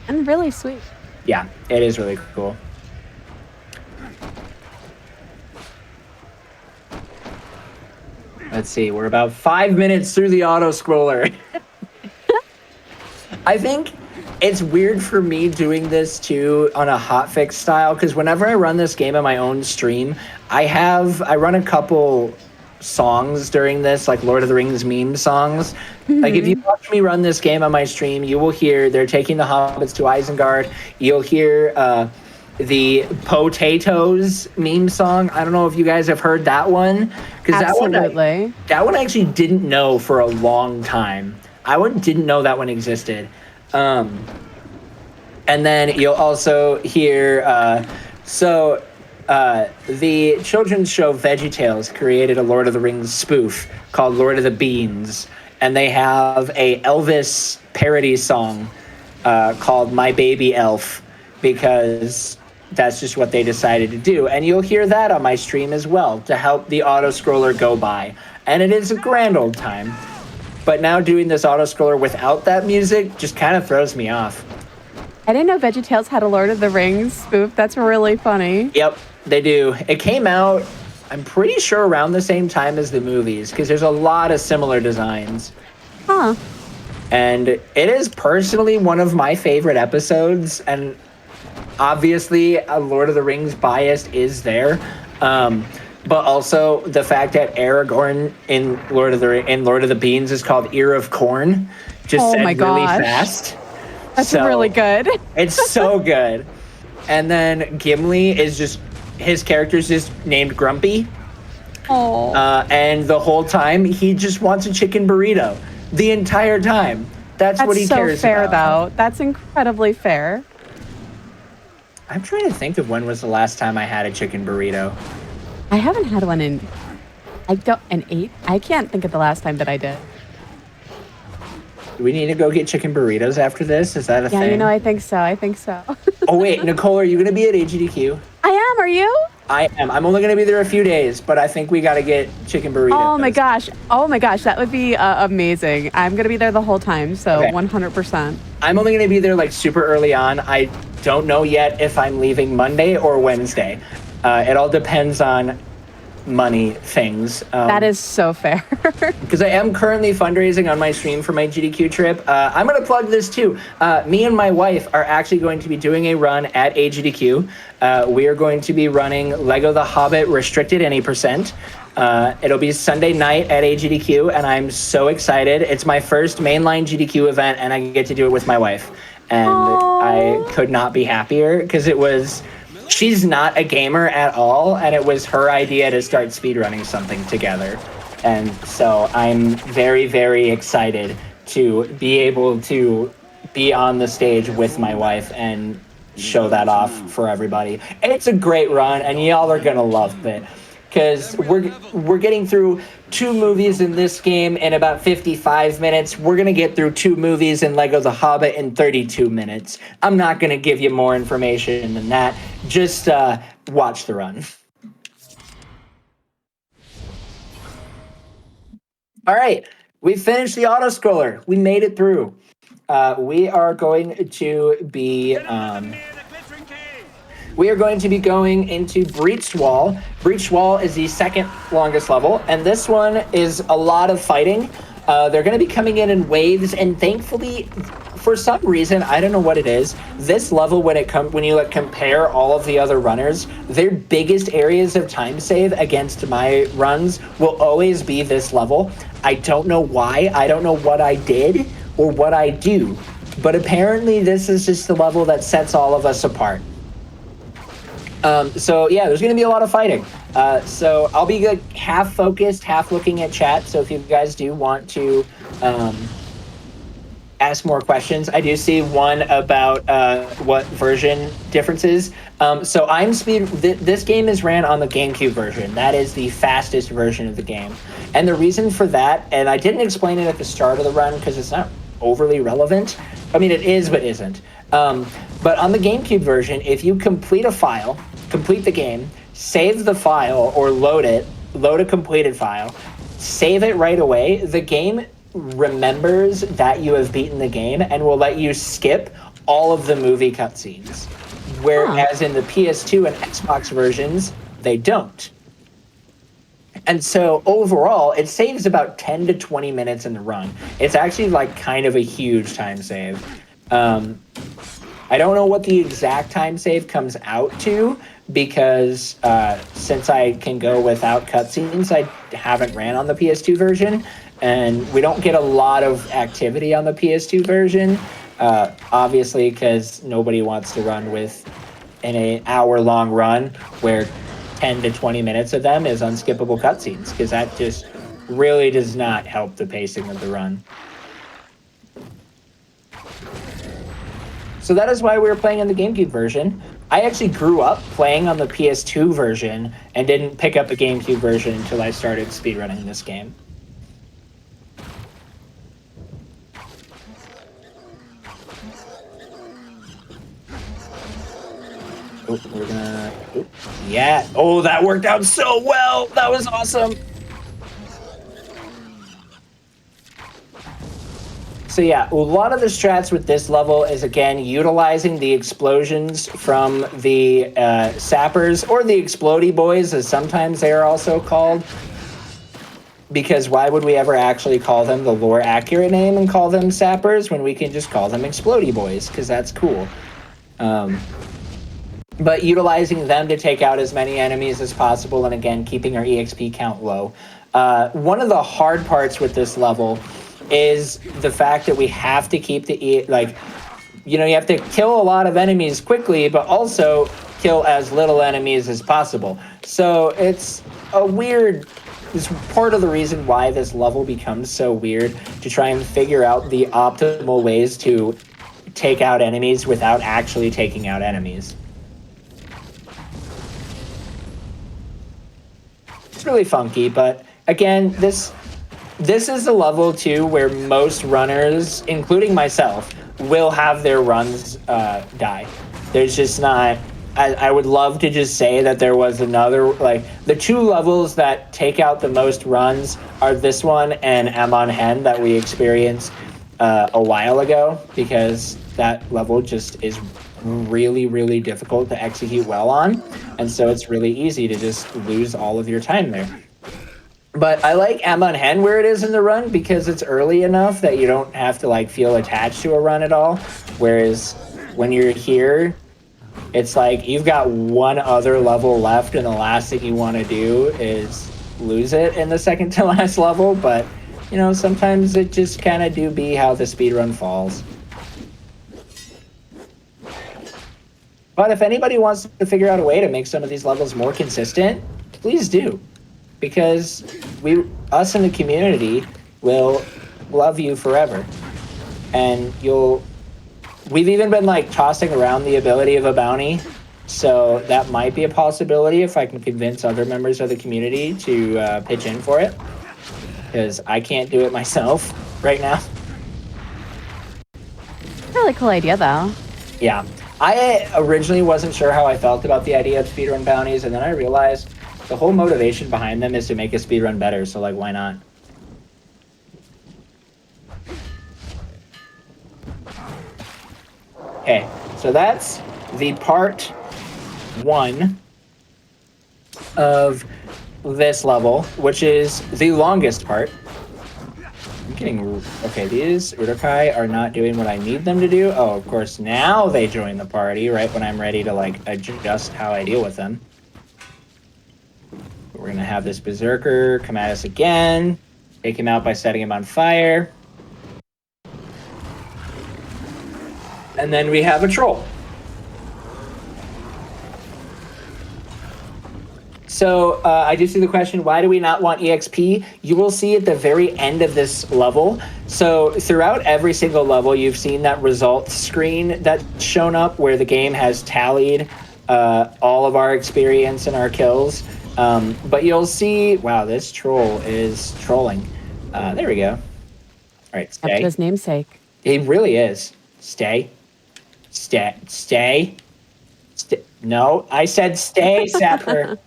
And really sweet. Yeah, it is really cool. Let's see, we're about 5 minutes through the auto scroller. I think it's weird for me doing this too on a hotfix style, because whenever I run this game on my own stream, I run a couple songs during this, like Lord of the Rings meme songs. Mm-hmm. Like if you watch me run this game on my stream, you will hear they're taking the hobbits to Isengard. You'll hear the potatoes meme song. I don't know if you guys have heard that one, because that one I actually didn't know for a long time. Didn't know that one existed. And then you'll also hear, the children's show VeggieTales created a Lord of the Rings spoof called Lord of the Beans, and they have a Elvis parody song called My Baby Elf, because that's just what they decided to do. And you'll hear that on my stream as well to help the auto-scroller go by. And it is a grand old time. But now doing this auto-scroller without that music just kind of throws me off. I didn't know VeggieTales had a Lord of the Rings spoof. That's really funny. Yep, they do. It came out, I'm pretty sure, around the same time as the movies, because there's a lot of similar designs. Huh. And it is personally one of my favorite episodes, and obviously a Lord of the Rings bias is there. But also the fact that Aragorn in Lord of the Beans is called Ear of Corn, just said really fast. That's really good. It's so good. And then Gimli is his character's just named Grumpy. Oh. And the whole time he just wants a chicken burrito. The entire time. That's what he cares so fair, about. though. That's incredibly fair. I'm trying to think of when was the last time I had a chicken burrito. I haven't had one in 8. I can't think of the last time that I did. Do we need to go get chicken burritos after this? Is that a thing? Yeah, I think so. Oh, wait, Nichole, are you going to be at AGDQ? I am. Are you? I am. I'm only going to be there a few days, but I think we got to get chicken burritos. Oh my gosh. That would be amazing. I'm going to be there the whole time, so okay. 100%. I'm only going to be there like super early on. I don't know yet if I'm leaving Monday or Wednesday. It all depends on money things. That is so fair. Because I am currently fundraising on my stream for my GDQ trip. I'm going to plug this too. Me and my wife are actually going to be doing a run at AGDQ. We are going to be running Lego The Hobbit Restricted Any %. It'll be Sunday night at AGDQ, and I'm so excited. It's my first mainline GDQ event, and I get to do it with my wife. And I could not be happier, because she's not a gamer at all, and it was her idea to start speedrunning something together. And so I'm very, very excited to be able to be on the stage with my wife and show that off for everybody. And it's a great run, and y'all are gonna love it. Because we're getting through 2 movies in this game in about 55 minutes. We're going to get through 2 movies in Lego The Hobbit in 32 minutes. I'm not going to give you more information than that. Just watch the run. All right, we finished the auto scroller. We made it through. We are going to be going into Breached Wall. Breached Wall is the second longest level, and this one is a lot of fighting. They're going to be coming in waves, and thankfully, for some reason, I don't know what it is. This level, when you like compare all of the other runners, their biggest areas of time save against my runs will always be this level. I don't know why. I don't know what I did or what I do, but apparently this is just the level that sets all of us apart. So yeah, there's going to be a lot of fighting. So I'll be like half focused, half looking at chat. So if you guys do want to ask more questions, I do see one about what version differences. So this game is ran on the GameCube version. That is the fastest version of the game. And the reason for that, and I didn't explain it at the start of the run because it's not overly relevant. I mean, it is, but isn't. But on the GameCube version, if you complete the game, save the file or load a completed file, save it right away, the game remembers that you have beaten the game and will let you skip all of the movie cutscenes. Whereas in the PS2 and Xbox versions, they don't. And so overall, it saves about 10 to 20 minutes in the run. It's actually like kind of a huge time save. I don't know what the exact time save comes out to because since I can go without cutscenes, I haven't ran on the PS2 version, and we don't get a lot of activity on the PS2 version, obviously because nobody wants to run with an hour-long run where 10 to 20 minutes of them is unskippable cutscenes, because that just really does not help the pacing of the run. So that is why we were playing on the GameCube version. I actually grew up playing on the PS2 version and didn't pick up the GameCube version until I started speedrunning this game. Yeah. Oh, that worked out so well. That was awesome. So yeah, a lot of the strats with this level is, again, utilizing the explosions from the sappers, or the explodey boys, as sometimes they are also called. Because why would we ever actually call them the lore accurate name and call them sappers when we can just call them explodey boys, because that's cool. But utilizing them to take out as many enemies as possible, and again, keeping our EXP count low. One of the hard parts with this level is the fact that we have to keep you have to kill a lot of enemies quickly, but also kill as little enemies as possible. So it's part of the reason why this level becomes so weird, to try and figure out the optimal ways to take out enemies without actually taking out enemies. It's really funky, but again, this is a level too where most runners, including myself, will have their runs die. There's just not. I would love to just say that there was another, like, the two levels that take out the most runs are this one and Amon Hen that we experienced a while ago, because that level just is really, really difficult to execute well on, and so it's really easy to just lose all of your time there. But I like Amon Hen where it is in the run, because it's early enough that you don't have to feel attached to a run at all. Whereas when you're here, it's like you've got one other level left, and the last thing you want to do is lose it in the second to last level. But sometimes it just kind of do be how the speedrun falls. But if anybody wants to figure out a way to make some of these levels more consistent, please do. Because us in the community will love you forever. And we've even been tossing around the ability of a bounty. So that might be a possibility if I can convince other members of the community to pitch in for it. Because I can't do it myself right now. Really cool idea, though. Yeah. I originally wasn't sure how I felt about the idea of speedrun bounties, and then I realized the whole motivation behind them is to make a speedrun better, so why not? Okay, so that's the part 1 of this level, which is the longest part. I'm getting... Okay, these Urukai are not doing what I need them to do. Oh, of course, now they join the party right when I'm ready to, like, adjust how I deal with them. We're going to have this Berserker come at us again. Take him out by setting him on fire. And then we have a troll. So I do see the question, why do we not want EXP? You will see at the very end of this level. So throughout every single level, you've seen that results screen that's shown up where the game has tallied all of our experience and our kills. But you'll see, wow, this troll is trolling. There we go. All right, stay. Up to his namesake. He really is. Stay. Stay. Stay. No, I said stay, Sapper.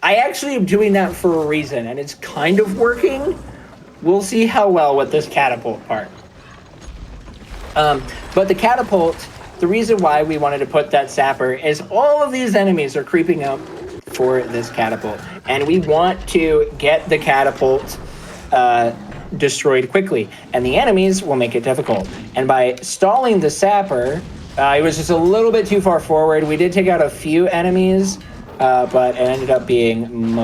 I actually am doing that for a reason, and it's kind of working. We'll see how well with this catapult part. But the catapult, the reason why we wanted to put that sapper is all of these enemies are creeping up for this catapult, and we want to get the catapult destroyed quickly, and the enemies will make it difficult. And by stalling the sapper, it was just a little bit too far forward. We did take out a few enemies, but it ended up being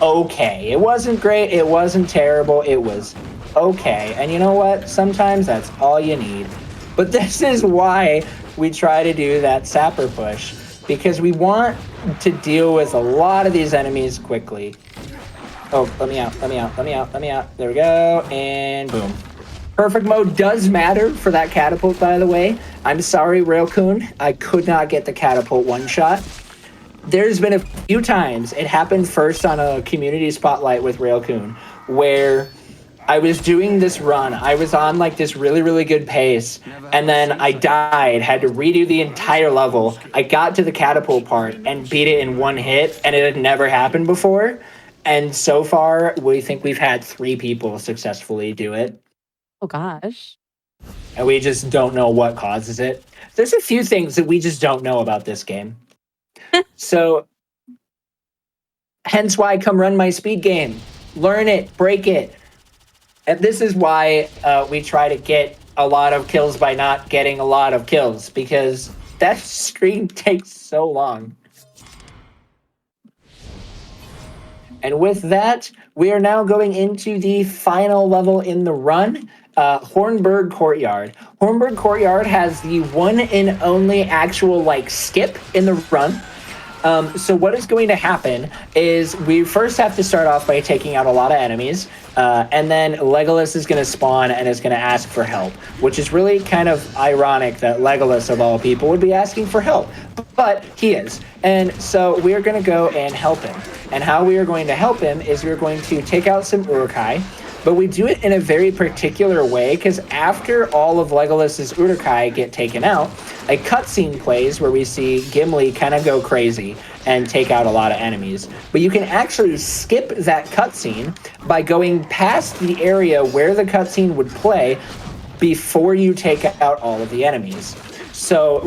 okay. It wasn't great. It wasn't terrible. It was okay. And you know what? Sometimes that's all you need. But this is why we try to do that sapper push, because we want to deal with a lot of these enemies quickly. Oh, let me out. There we go. And boom. Perfect mode does matter for that catapult, by the way. I'm sorry, Railcoon. I could not get the catapult one-shot. There's been a few times, it happened first on a community spotlight with Railcoon, where I was doing this run. I was on like this really, really good pace, and then I died, had to redo the entire level. I got to the catapult part and beat it in one hit, and it had never happened before. And so far, we think we've had 3 people successfully do it. Oh, gosh. And we just don't know what causes it. There's a few things that we just don't know about this game. So, hence why I come run my speed game. Learn it, break it. And this is why we try to get a lot of kills by not getting a lot of kills, because that screen takes so long. And with that, we are now going into the final level in the run, Hornburg Courtyard. Hornburg Courtyard has the one and only actual skip in the run. So what is going to happen is we first have to start off by taking out a lot of enemies, and then Legolas is going to spawn and is going to ask for help, which is really kind of ironic that Legolas, of all people, would be asking for help, but he is. And so we're going to go and help him. And how we are going to help him is we're going to take out some Urukai, but we do it in a very particular way, because after all of Legolas's Urukai get taken out, a cutscene plays where we see Gimli kind of go crazy and take out a lot of enemies. But you can actually skip that cutscene by going past the area where the cutscene would play before you take out all of the enemies. So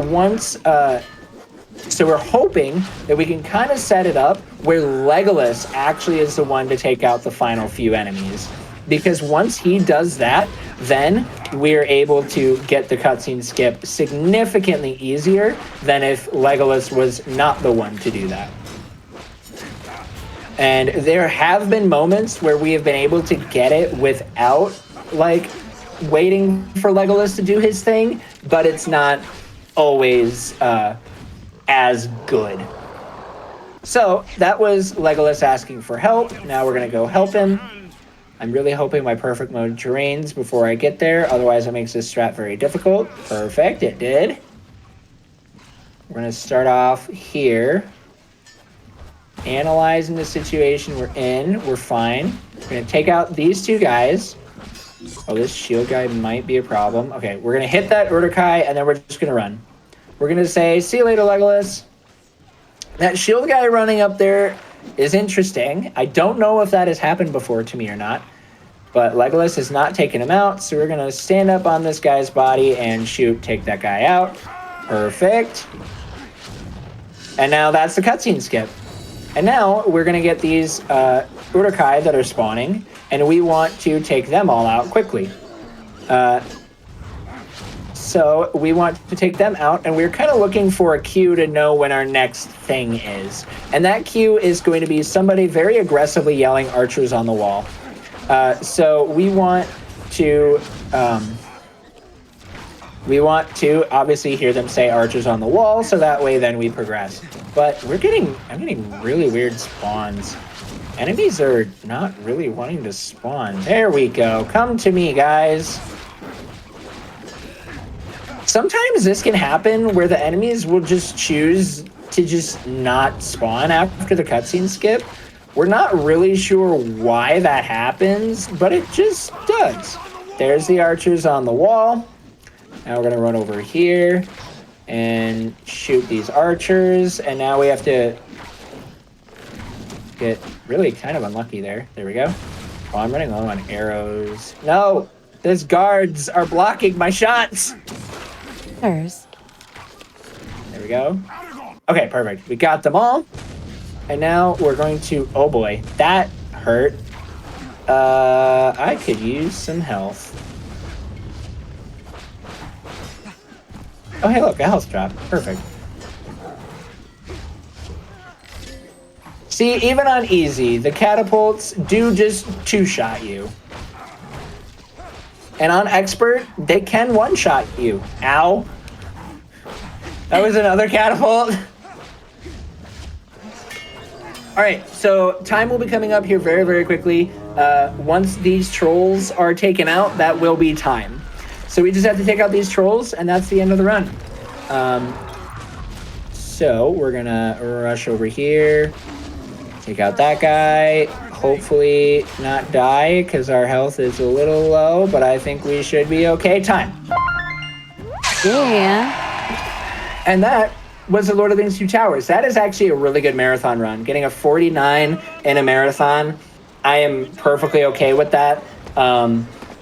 so we're hoping that we can kind of set it up where Legolas actually is the one to take out the final few enemies. Because once he does that, then we're able to get the cutscene skip significantly easier than if Legolas was not the one to do that. And there have been moments where we have been able to get it without waiting for Legolas to do his thing, but it's not always as good. So that was Legolas asking for help. Now we're going to go help him. I'm really hoping my perfect mode drains before I get there. Otherwise, it makes this strat very difficult. Perfect, it did. We're going to start off here. Analyzing the situation we're in. We're fine. We're going to take out these 2 guys. Oh, this shield guy might be a problem. Okay, we're going to hit that Uruk-hai, and then we're just going to run. We're going to say, see you later, Legolas. That shield guy running up there is interesting. I don't know if that has happened before to me or not, But Legolas is not taking him out, so we're going to stand up on this guy's body and shoot, take that guy out. Perfect. And now that's the cutscene skip. And now we're going to get these Uruk-hai that are spawning, and we want to take them all out quickly. So we want to take them out, and we're kind of looking for a cue to know when our next thing is. And that cue is going to be somebody very aggressively yelling archers on the wall. So we want to obviously hear them say archers on the wall, so that way then we progress. But I'm getting really weird spawns. Enemies are not really wanting to spawn. There we go. Come to me, guys. Sometimes this can happen where the enemies will just choose to just not spawn after the cutscene skip. We're not really sure why that happens, but it just does. There's the archers on the wall. Now we're going to run over here and shoot these archers. And now we have to get really kind of unlucky there. There we go. Oh, I'm running low on arrows. No, these guards are blocking my shots. There we go. Okay, perfect. We got them all. And now we're going to... Oh boy, that hurt. I could use some health. Oh, hey, look, a health drop. Perfect. See, even on easy, the catapults do just two-shot you. And on expert, they can one-shot you. Ow. That was another catapult. All right, so time will be coming up here very, very quickly. Once these trolls are taken out, that will be time. So we just have to take out these trolls, and that's the end of the run. So we're going to rush over here, take out that guy, hopefully not die, because our health is a little low, but I think we should be okay. Time. Yeah. And that was the Lord of the Rings 2 Towers. That is actually a really good marathon run. Getting a 49 in a marathon, I am perfectly okay with that.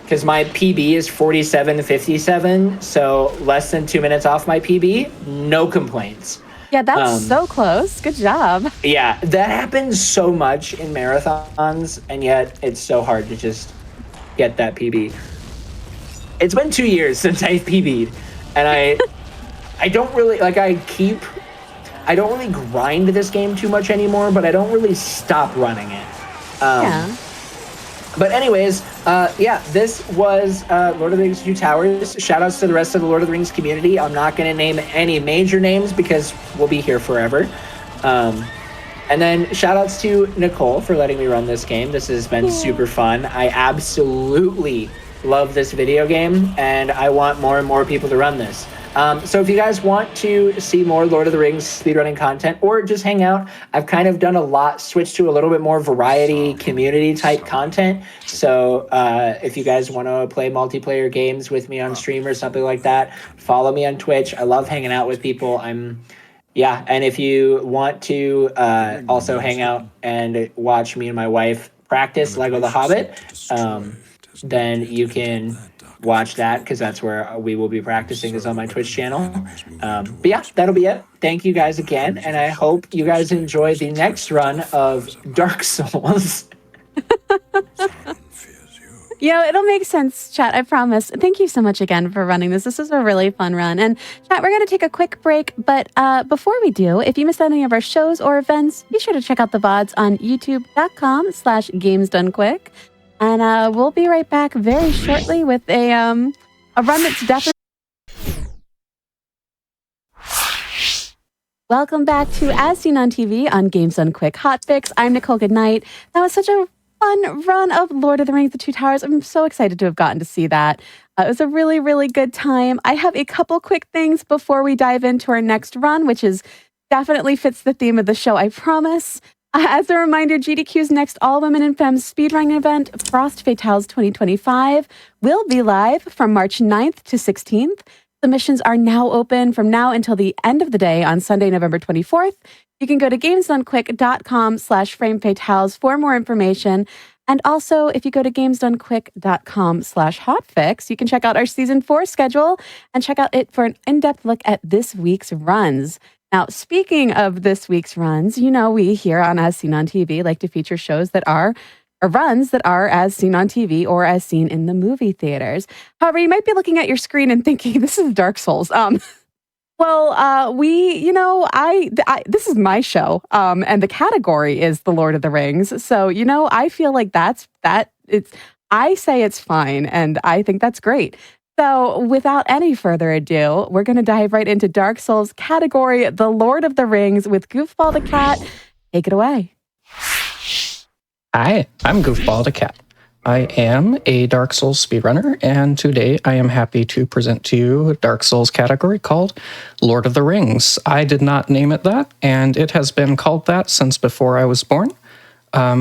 Because my PB is 47:57, so less than 2 minutes off my PB, no complaints. Yeah, that's so close. Good job. Yeah, that happens so much in marathons, and yet it's so hard to just get that PB. It's been 2 years since I've PB'd, and I don't really, I don't really grind this game too much anymore, but I don't really stop running it. Yeah. But anyways, this was Lord of the Rings 2 Towers. Shout outs to the rest of the Lord of the Rings community. I'm not going to name any major names because we'll be here forever. And then shout outs to Nichole for letting me run this game. This has been super fun. I absolutely love this video game, and I want more and more people to run this. So if you guys want to see more Lord of the Rings speedrunning content or just hang out, I've kind of done a lot, switched to a little bit more variety community type content. So if you guys want to play multiplayer games with me on stream or something like that, follow me on Twitch. I love hanging out with people. And if you want to also hang out and watch me and my wife practice Lego the Hobbit, then you can watch that, because that's where we will be practicing, is on my Twitch channel. But yeah, that'll be it. Thank you guys again, and I hope you guys enjoy the next run of Dark Souls. It'll make sense, chat, I promise. Thank you so much again for running this. This is a really fun run. And chat, we're going to take a quick break, but before we do, if you missed any of our shows or events, be sure to check out the VODs on youtube.com/gamesdonequick. And we'll be right back very shortly with a run that's definitely... Welcome back to As Seen on TV on Games Done Quick Hotfix. I'm Nichole Goodnight. That was such a fun run of Lord of the Rings: The Two Towers. I'm so excited to have gotten to see that. It was a really, really good time. I have a couple quick things before we dive into our next run, which is definitely fits the theme of the show, I promise. As a reminder, GDQ's next All Women in Femmes speedrunning event, Frost Fatales 2025, will be live from March 9th to 16th. Submissions are now open from now until the end of the day on Sunday, November 24th. You can go to gamesdonequick.com/framefatales for more information. And also, if you go to gamesdonequick.com/hotfix, you can check out our season 4 schedule and check out it for an in-depth look at this week's runs. Now, speaking of this week's runs, we here on As Seen on TV like to feature shows that are or runs that are as seen on TV or as seen in the movie theaters. However, you might be looking at your screen and thinking, this is Dark Souls. This is my show, and the category is The Lord of the Rings. So, I feel like I say it's fine, and I think that's great. So, without any further ado, we're going to dive right into Dark Souls category, The Lord of the Rings, with Goofball the Cat. Take it away. Hi, I'm Goofball the Cat. I am a Dark Souls speedrunner, and today I am happy to present to you a Dark Souls category called Lord of the Rings. I did not name it that, and it has been called that since before I was born.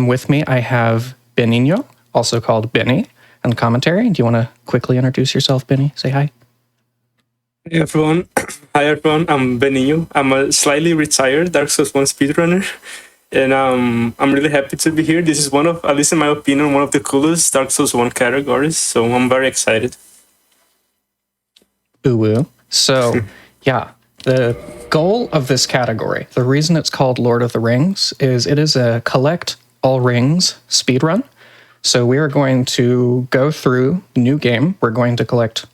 With me, I have Benigno, also called Benny, and commentary. Do you want to quickly introduce yourself, Benny? Say hi. Hey everyone. Hi everyone, I'm Benigno. I'm a slightly retired Dark Souls 1 speedrunner. And I'm really happy to be here. This is one of, at least in my opinion, one of the coolest Dark Souls 1 categories. So I'm very excited. Ooh-woo. So, yeah, the goal of this category, the reason it's called Lord of the Rings, is it is a collect all rings speedrun. So we are going to go through the new game. We're going to collect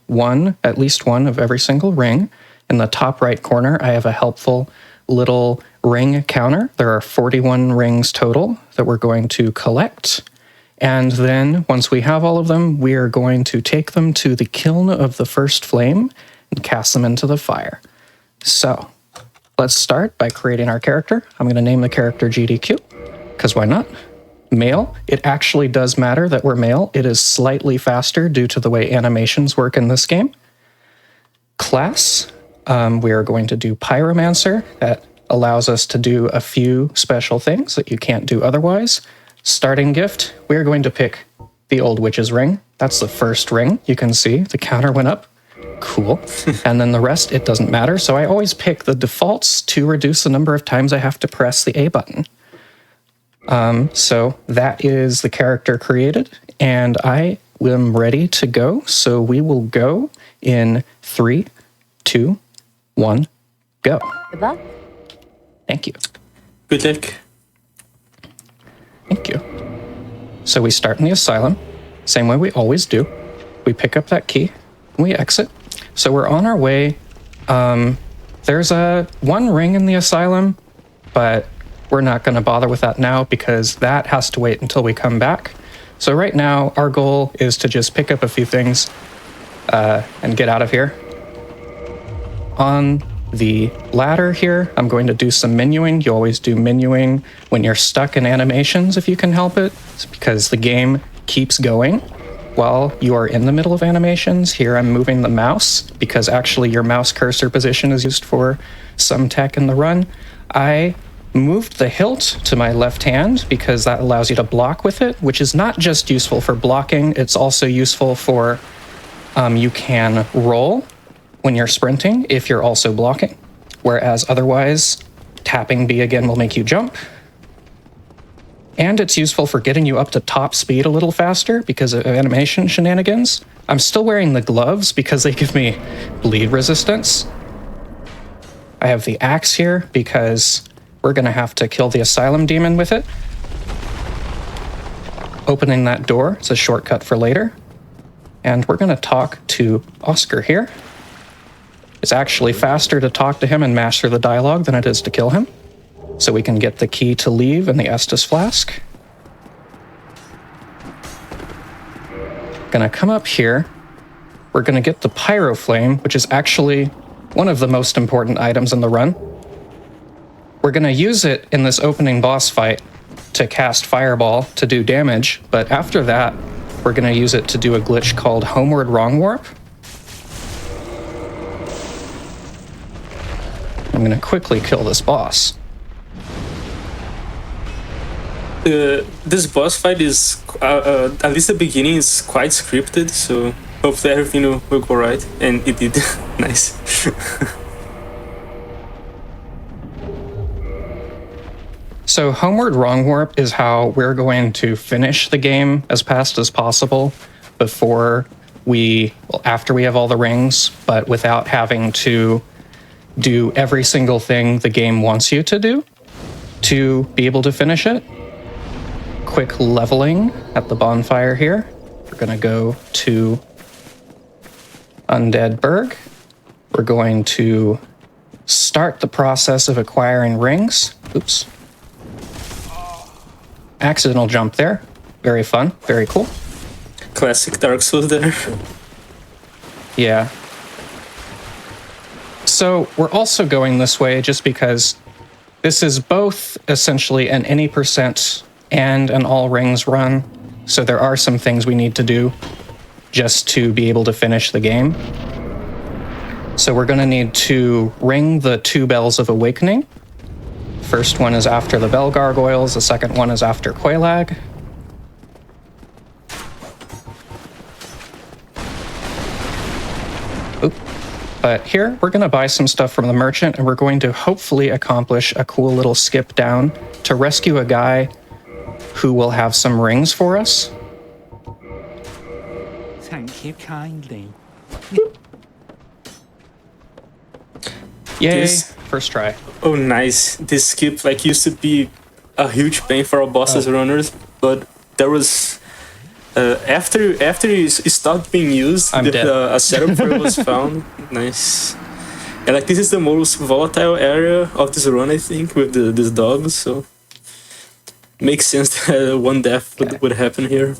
at least one of every single ring. In the top right corner, I have a helpful little ring counter. There are 41 rings total that we're going to collect. And then once we have all of them, we are going to take them to the kiln of the first flame and cast them into the fire. So let's start by creating our character. I'm going to name the character GDQ, because why not? Male. It actually does matter that we're male. It is slightly faster due to the way animations work in this game. Class. We are going to do Pyromancer. That allows us to do a few special things that you can't do otherwise. Starting gift, we are going to pick the Old Witch's Ring. That's the first ring. You can see the counter went up. Cool. And then the rest, it doesn't matter. So I always pick the defaults to reduce the number of times I have to press the A button. So that is the character created, and I am ready to go. So we will go in 3, 2, 1, go. Good luck. Thank you. Good luck. Thank you. So we start in the asylum, same way we always do. We pick up that key, and we exit. So we're on our way. There's one ring in the asylum, but we're not going to bother with that now because that has to wait until we come back. So right now, our goal is to just pick up a few things and get out of here. On the ladder here, I'm going to do some menuing. You always do menuing when you're stuck in animations if you can help it. It's because the game keeps going while you are in the middle of animations. Here I'm moving the mouse because actually your mouse cursor position is used for some tech in the run. I moved the hilt to my left hand because that allows you to block with it, which is not just useful for blocking, it's also useful for you can roll when you're sprinting if you're also blocking, whereas otherwise tapping B again will make you jump. And it's useful for getting you up to top speed a little faster because of animation shenanigans. I'm still wearing the gloves because they give me bleed resistance. I have the axe here because we're gonna have to kill the asylum demon with it. Opening that door is a shortcut for later. And we're gonna talk to Oscar here. It's actually faster to talk to him and master the dialogue than it is to kill him. So we can get the key to leave and the Estus flask. Gonna come up here. We're gonna get the pyro flame, which is actually one of the most important items in the run. We're gonna use it in this opening boss fight to cast Fireball to do damage, but after that, we're gonna use it to do a glitch called Homeward Wrong Warp. I'm gonna quickly kill this boss. This boss fight is, at least the beginning, is quite scripted, so hopefully everything will go right, and it did. Nice. So homeward wrong warp is how we're going to finish the game as fast as possible after we have all the rings, but without having to do every single thing the game wants you to do to be able to finish it. Quick leveling at the bonfire here. We're going to go to Undead Burg. We're going to start the process of acquiring rings. Oops. Accidental jump there. Very fun. Very cool. Classic Dark Souls there. Yeah. So we're also going this way just because this is both essentially an any percent and an all rings run. So there are some things we need to do just to be able to finish the game. So we're going to need to ring the 2 bells of awakening. First one is after the bell gargoyles. The second one is after Quelaag. Oop. But here, we're going to buy some stuff from the merchant, and we're going to hopefully accomplish a cool little skip down to rescue a guy who will have some rings for us. Thank you kindly. Yay, This- first try. Oh, nice. This skip like used to be a huge pain for our bosses runners, but there was after it stopped being used, I'm dead. A setup for it was found. Nice. And like this is the most volatile area of this run, I think, with these dogs. So makes sense that one death would happen here.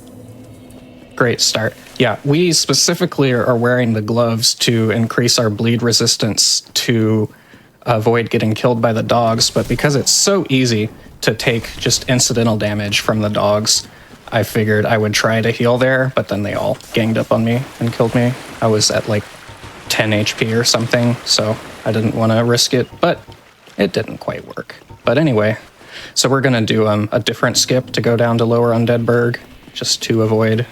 Great start. Yeah, we specifically are wearing the gloves to increase our bleed resistance to avoid getting killed by the dogs, but because it's so easy to take just incidental damage from the dogs, I figured I would try to heal there, but then they all ganged up on me and killed me. I was at like 10 HP or something, so I didn't want to risk it, but it didn't quite work. But anyway, so we're going to do a different skip to go down to Lower Undead Burg, just to avoid.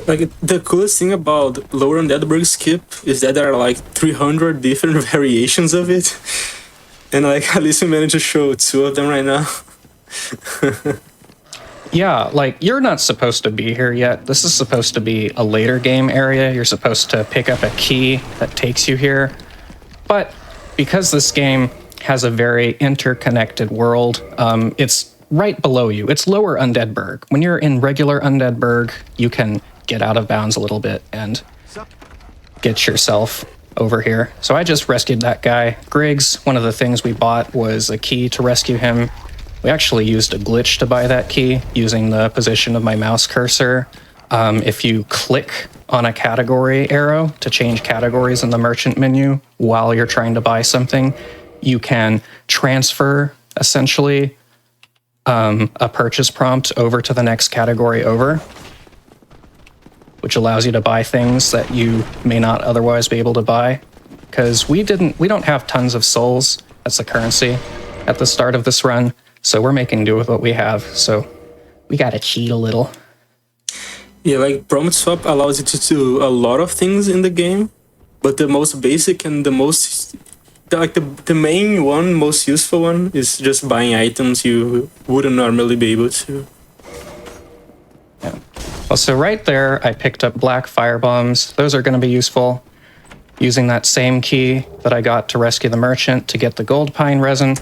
Like the coolest thing about Lower Undead Burg skip is that there are like 300 different variations of it, and like at least we managed to show 2 of them right now. Yeah, like, you're not supposed to be here yet. This is supposed to be a later game area. You're supposed to pick up a key that takes you here. But because this game has a very interconnected world, it's right below you. It's Lower Undead Burg. When you're in regular Undead Burg, you can get out of bounds a little bit and get yourself over here. So I just rescued that guy. Griggs, one of the things we bought was a key to rescue him. We actually used a glitch to buy that key using the position of my mouse cursor. If you click on a category arrow to change categories in the merchant menu while you're trying to buy something, you can transfer, essentially, a purchase prompt over to the next category over, which allows you to buy things that you may not otherwise be able to buy. Because we don't have tons of souls as the currency at the start of this run. So we're making do with what we have. So we gotta cheat a little. Yeah, like prompt swap allows you to do a lot of things in the game, but the most basic and the main one, most useful one is just buying items you wouldn't normally be able to. Yeah. Well, so right there, I picked up black fire bombs. Those are going to be useful. Using that same key that I got to rescue the merchant to get the gold pine resin.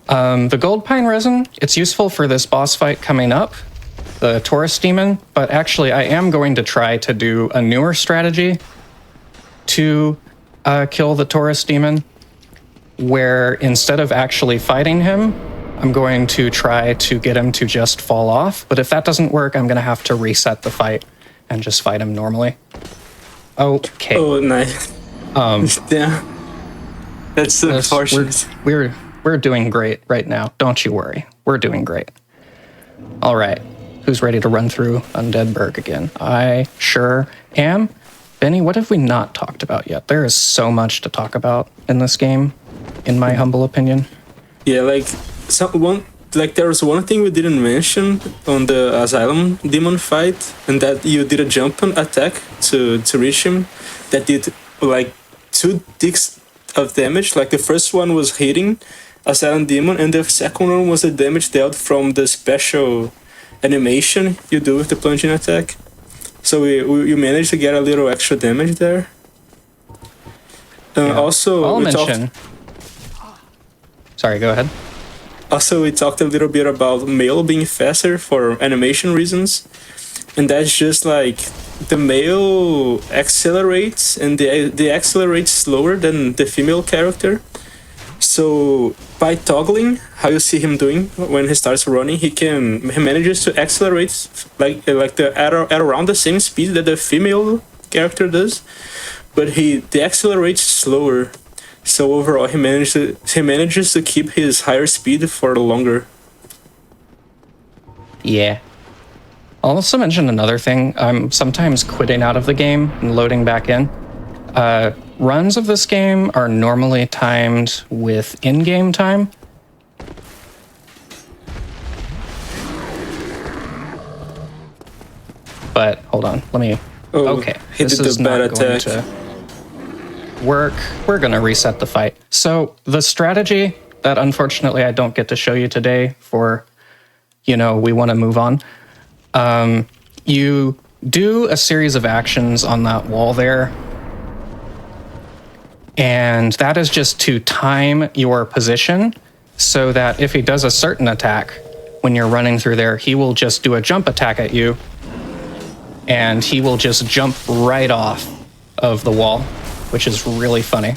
The gold pine resin, it's useful for this boss fight coming up, the Taurus demon, but actually I am going to try to do a newer strategy to kill the Taurus demon, where instead of actually fighting him, I'm going to try to get him to just fall off. But if that doesn't work, I'm going to have to reset the fight and just fight him normally. Okay. Oh, nice. Yeah. That's unfortunate. We're doing great right now. Don't you worry. We're doing great. All right. Who's ready to run through Undead Burg again? I sure am. Benny, what have we not talked about yet? There is so much to talk about in this game, in my humble opinion. Yeah, there was one thing we didn't mention on the Asylum demon fight, and that you did a jump and attack to reach him that did like 2 ticks of damage. Like the first one was hitting a silent demon, and the second one was the damage dealt from the special animation you do with the plunging attack. So you managed to get a little extra damage there. Also, I'll mention. Sorry, go ahead. Also, we talked a little bit about male being faster for animation reasons, and that's just like the male accelerates, and they accelerate slower than the female character. So by toggling, how you see him doing when he starts running, he manages to accelerate at around the same speed that the female character does, but he deaccelerates slower. So overall, he manages to keep his higher speed for longer. Yeah. I'll also mention another thing. I'm sometimes quitting out of the game and loading back in. Runs of this game are normally timed with in-game time. But hold on, let me. Okay, this is not going to work. We're going to reset the fight. So the strategy that unfortunately I don't get to show you today for, we want to move on. You do a series of actions on that wall there. And that is just to time your position so that if he does a certain attack when you're running through there, he will just do a jump attack at you. And he will just jump right off of the wall, which is really funny.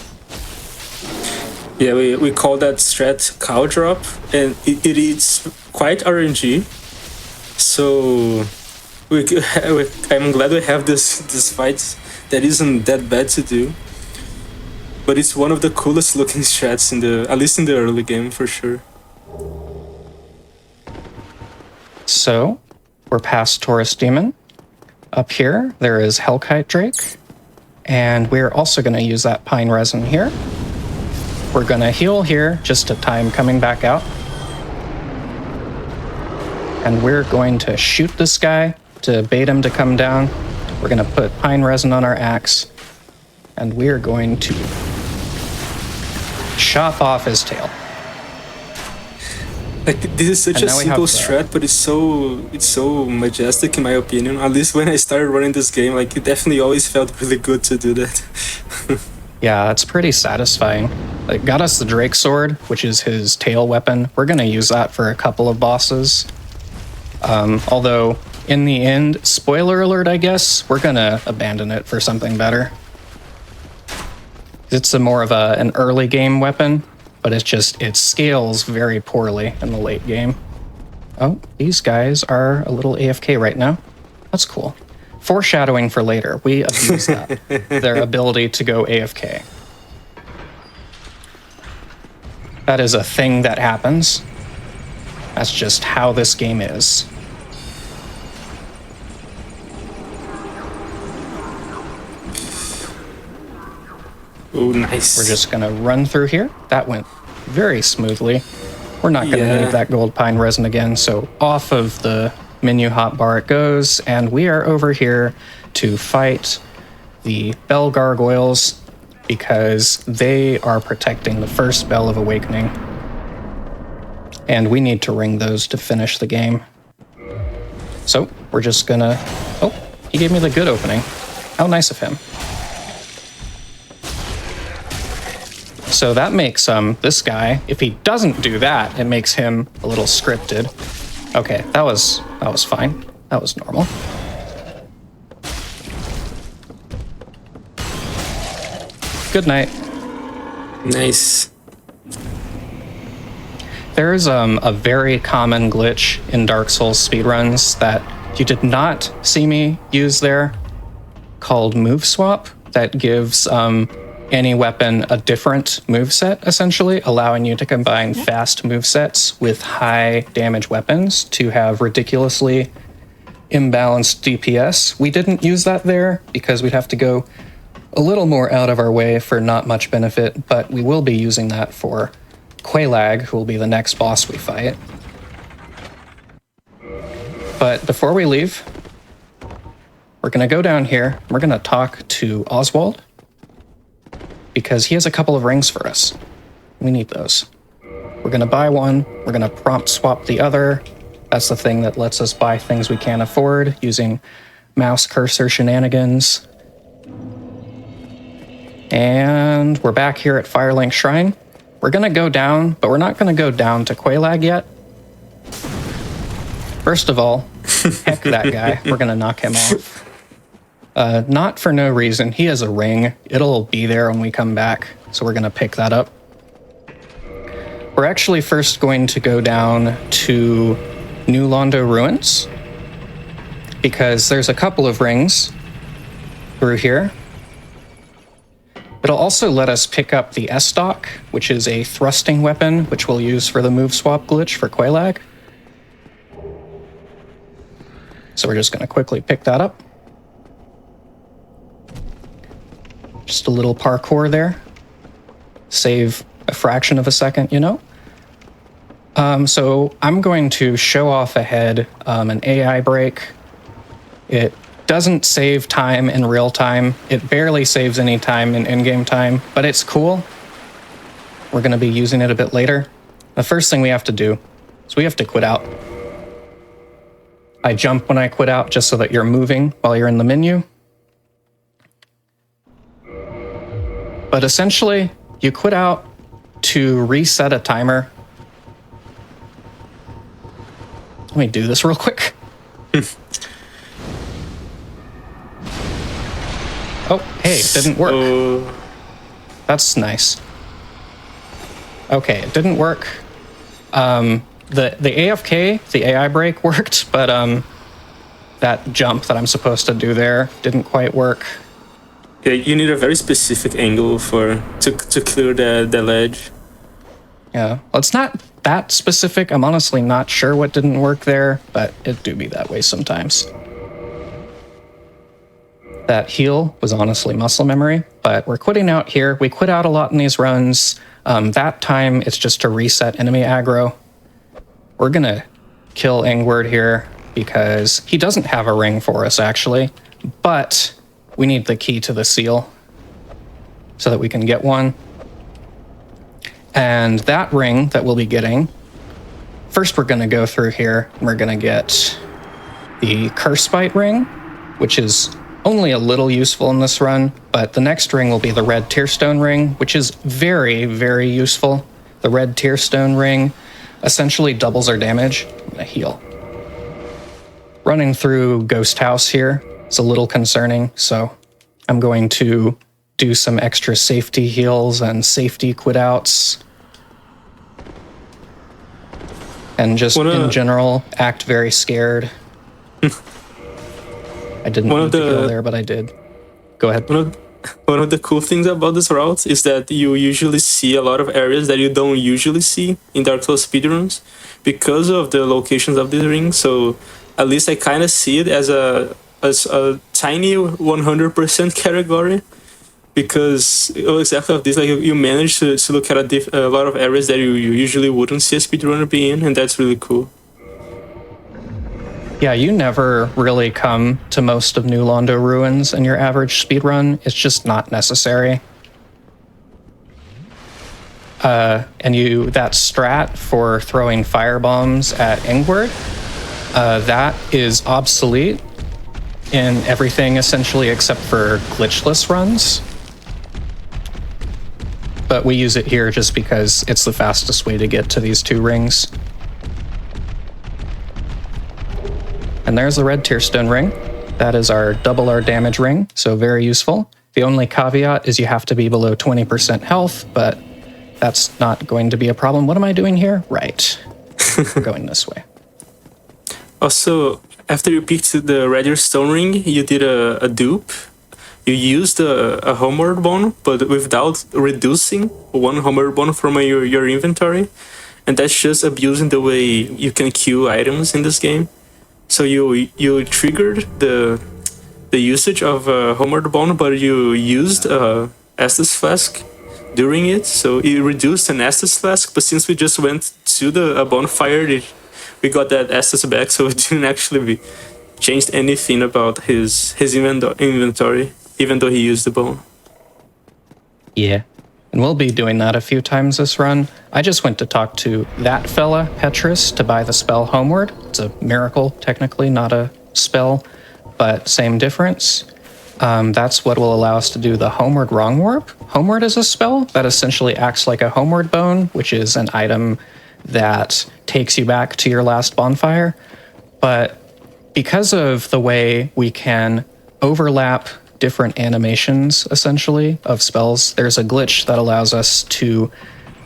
Yeah, we call that strat cow drop, and it is quite RNG. So I'm glad we have this fight that isn't that bad to do. But it's one of the coolest looking strats at least in the early game for sure. So we're past Taurus Demon. Up here, there is Hellkite Drake. And we're also going to use that pine resin here. We're going to heal here just to time coming back out. And we're going to shoot this guy to bait him to come down. We're going to put pine resin on our axe. And we're going to chop off his tail. Like, this is such a simple strat, but it's so majestic in my opinion. At least when I started running this game, like, it definitely always felt really good to do that. Yeah, it's pretty satisfying. It got us the Drake Sword, which is his tail weapon. We're gonna use that for a couple of bosses. Although, in the end, spoiler alert, I guess, we're gonna abandon it for something better. It's more of an early game weapon, but it scales very poorly in the late game. Oh, these guys are a little AFK right now. That's cool. Foreshadowing for later. We abuse that. Their ability to go AFK. That is a thing that happens. That's just how this game is. Oh, nice. We're just gonna run through here. That went very smoothly. We're not gonna need that gold pine resin again, so off of the menu hotbar it goes, and we are over here to fight the bell gargoyles because they are protecting the first bell of awakening. And we need to ring those to finish the game. So we're just gonna... Oh, he gave me the good opening. How nice of him. So that makes this guy, if he doesn't do that, it makes him a little scripted. Okay, that was fine. That was normal. Good night. Nice. There's a very common glitch in Dark Souls speedruns that you did not see me use there, called move swap, that gives any weapon a different moveset, essentially, allowing you to combine fast movesets with high damage weapons to have ridiculously imbalanced DPS. We didn't use that there because we'd have to go a little more out of our way for not much benefit, but we will be using that for Quelaag, who will be the next boss we fight. But before we leave, we're going to go down here. We're going to talk to Oswald, because he has a couple of rings for us. We need those. We're going to buy one. We're going to prompt swap the other. That's the thing that lets us buy things we can't afford using mouse cursor shenanigans. And we're back here at Firelink Shrine. We're going to go down, but we're not going to go down to Quelaag yet. First of all, heck that guy. We're going to knock him off. Not for no reason. He has a ring. It'll be there when we come back, so we're going to pick that up. We're actually first going to go down to New Londo Ruins, because there's a couple of rings through here. It'll also let us pick up the S-Stock, which is a thrusting weapon, which we'll use for the move swap glitch for Quelaag. So we're just going to quickly pick that up. Just a little parkour there. Save a fraction of a second, you know? So I'm going to show off ahead an AI break. It doesn't save time in real time. It barely saves any time in in-game time, but it's cool. We're going to be using it a bit later. The first thing we have to do is we have to quit out. I jump when I quit out just so that you're moving while you're in the menu. But essentially, you quit out to reset a timer. Let me do this real quick. Oh, hey, it didn't work. That's nice. Okay, it didn't work. The AFK, the AI break worked, but that jump that I'm supposed to do there didn't quite work. Yeah, you need a very specific angle to clear the ledge. Yeah, well, it's not that specific. I'm honestly not sure what didn't work there, but it do be that way sometimes. That heal was honestly muscle memory, but we're quitting out here. We quit out a lot in these runs. That time, it's just to reset enemy aggro. We're going to kill Ingward here because he doesn't have a ring for us, actually, but we need the key to the seal so that we can get one. And that ring that we'll be getting, first we're going to go through here and we're going to get the Curse Bite ring, which is only a little useful in this run, but the next ring will be the Red Tearstone ring, which is very, very useful. The Red Tearstone ring essentially doubles our damage. I'm going to heal. Running through Ghost House here is a little concerning, so I'm going to do some extra safety heals and safety quit outs. And just in general, act very scared. I didn't need to go there, but I did. Go ahead. One of the cool things about this route is that you usually see a lot of areas that you don't usually see in Dark Souls speedruns because of the locations of the ring. So at least I kind of see it as a tiny 100% category, because exactly of this, like you manage to look at a lot of areas that you usually wouldn't see a speedrunner be in, and that's really cool. Yeah, you never really come to most of New Londo Ruins in your average speedrun. It's just not necessary. And that strat for throwing firebombs at Ingward, that is obsolete in everything essentially except for glitchless runs. But we use it here just because it's the fastest way to get to these two rings. And there's the Red Tearstone ring. That is our double our damage ring, so very useful. The only caveat is you have to be below 20% health, but that's not going to be a problem. What am I doing here? Right. We're going this way. Also, after you picked the Red Tearstone ring, you did a dupe. You used a homeward bone, but without reducing one homeward bone from your inventory. And that's just abusing the way you can queue items in this game. So you triggered the usage of homeward bone, but you used Estus Flask during it. So it reduced an Estus Flask, but since we just went to the bonfire, we got that Estus back, so it didn't actually changed anything about his inventory, even though he used the bone. Yeah. And we'll be doing that a few times this run. I just went to talk to that fella, Petrus, to buy the spell Homeward. It's a miracle, technically, not a spell, but same difference. That's what will allow us to do the Homeward Wrong Warp. Homeward is a spell that essentially acts like a Homeward Bone, which is an item that takes you back to your last bonfire. But because of the way we can overlap different animations, essentially, of spells, there's a glitch that allows us to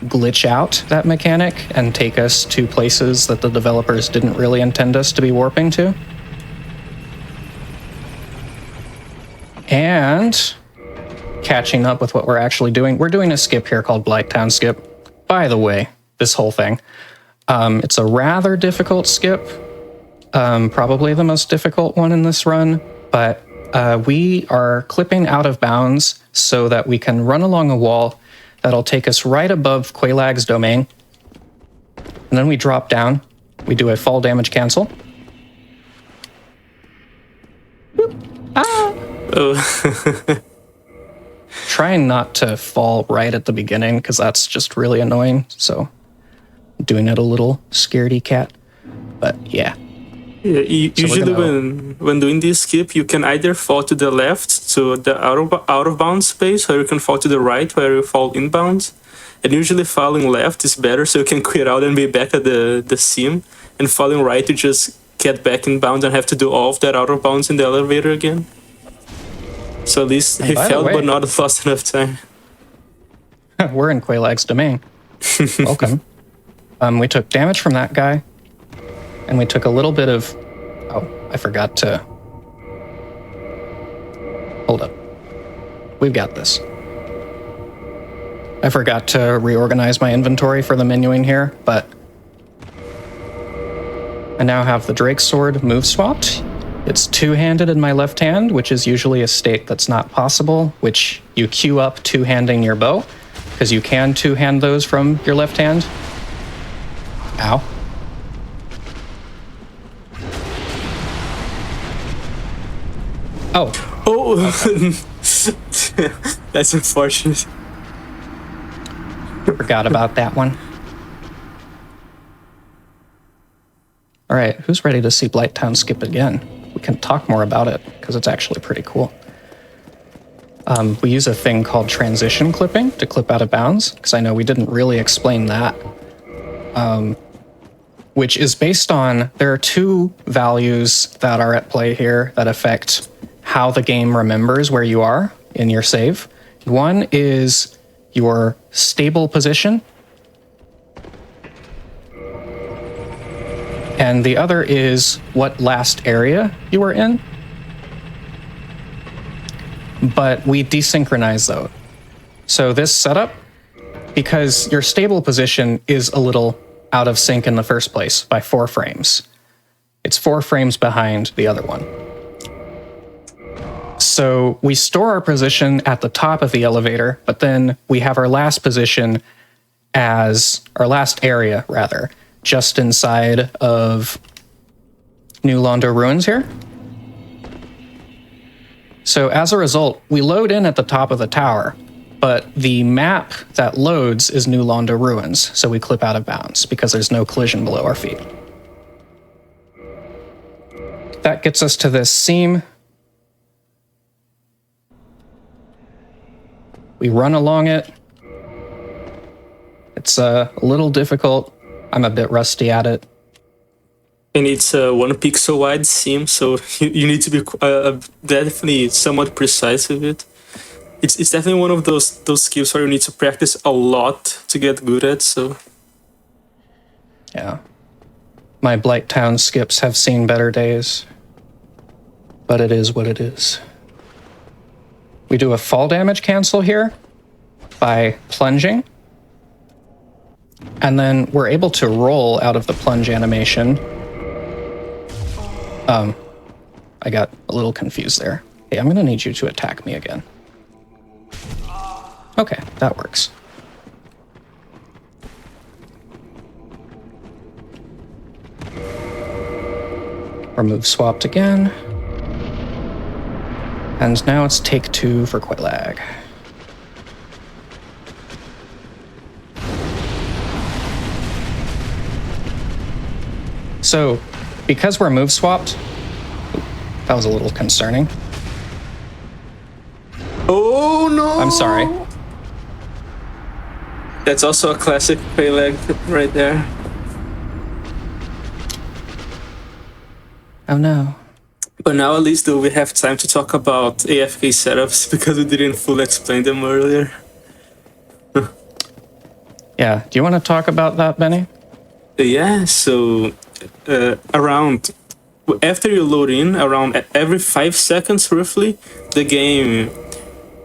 glitch out that mechanic and take us to places that the developers didn't really intend us to be warping to. And catching up with what we're actually doing, we're doing a skip here called Blighttown Skip. By the way, this whole thing. It's a rather difficult skip, probably the most difficult one in this run, but we are clipping out of bounds so that we can run along a wall that'll take us right above Quailag's domain. And then we drop down. We do a fall damage cancel. Oh. Trying not to fall right at the beginning because that's just really annoying. So doing it a little scaredy cat. But yeah. Yeah, usually when doing this skip, you can either fall to the left to the out of bounds space, or you can fall to the right where you fall inbounds. And usually falling left is better, so you can quit out and be back at the seam. And falling right, you just get back in bounds and have to do all of that out of bounds in the elevator again. So at least he failed, but not lost enough time. We're in Quailag's domain. Welcome. We took damage from that guy. And we took a little bit of... Oh, I forgot to... Hold up. We've got this. I forgot to reorganize my inventory for the menuing here, but... I now have the Drake's Sword move swapped. It's two-handed in my left hand, which is usually a state that's not possible, which you queue up two-handing your bow, because you can two-hand those from your left hand. Ow. Oh. Oh, okay. That's unfortunate. Forgot about that one. All right, who's ready to see Blighttown Skip again? We can talk more about it because it's actually pretty cool. We use a thing called transition clipping to clip out of bounds, because I know we didn't really explain that. Which is based on, there are two values that are at play here that affect how the game remembers where you are in your save. One is your stable position, and the other is what last area you were in. But we desynchronize those. So this setup, because your stable position is a little out of sync in the first place by 4 frames. It's 4 frames behind the other one. So we store our position at the top of the elevator, but then we have our last position as, our last area rather, just inside of New Londo Ruins here. So as a result, we load in at the top of the tower, but the map that loads is New Londo Ruins, so we clip out of bounds because there's no collision below our feet. That gets us to this seam. We run along it. It's a little difficult. I'm a bit rusty at it. And it's a 1 pixel wide seam, so you need to be definitely somewhat precise with it. It's definitely one of those skills where you need to practice a lot to get good at, so... Yeah. My Blighttown skips have seen better days. But it is what it is. We do a fall damage cancel here by plunging. And then we're able to roll out of the plunge animation. I got a little confused there. Hey, I'm gonna need you to attack me again. Okay, that works. Remove swapped again. And now it's take 2 for Qualag. So, because we're move swapped, that was a little concerning. Oh no! I'm sorry. That's also a classic Quelaag right there. Oh no. But now at least though we have time to talk about AFK setups because we didn't fully explain them earlier. Yeah, do you want to talk about that, Benny? Yeah, so around after you load in, around every 5 seconds roughly, the game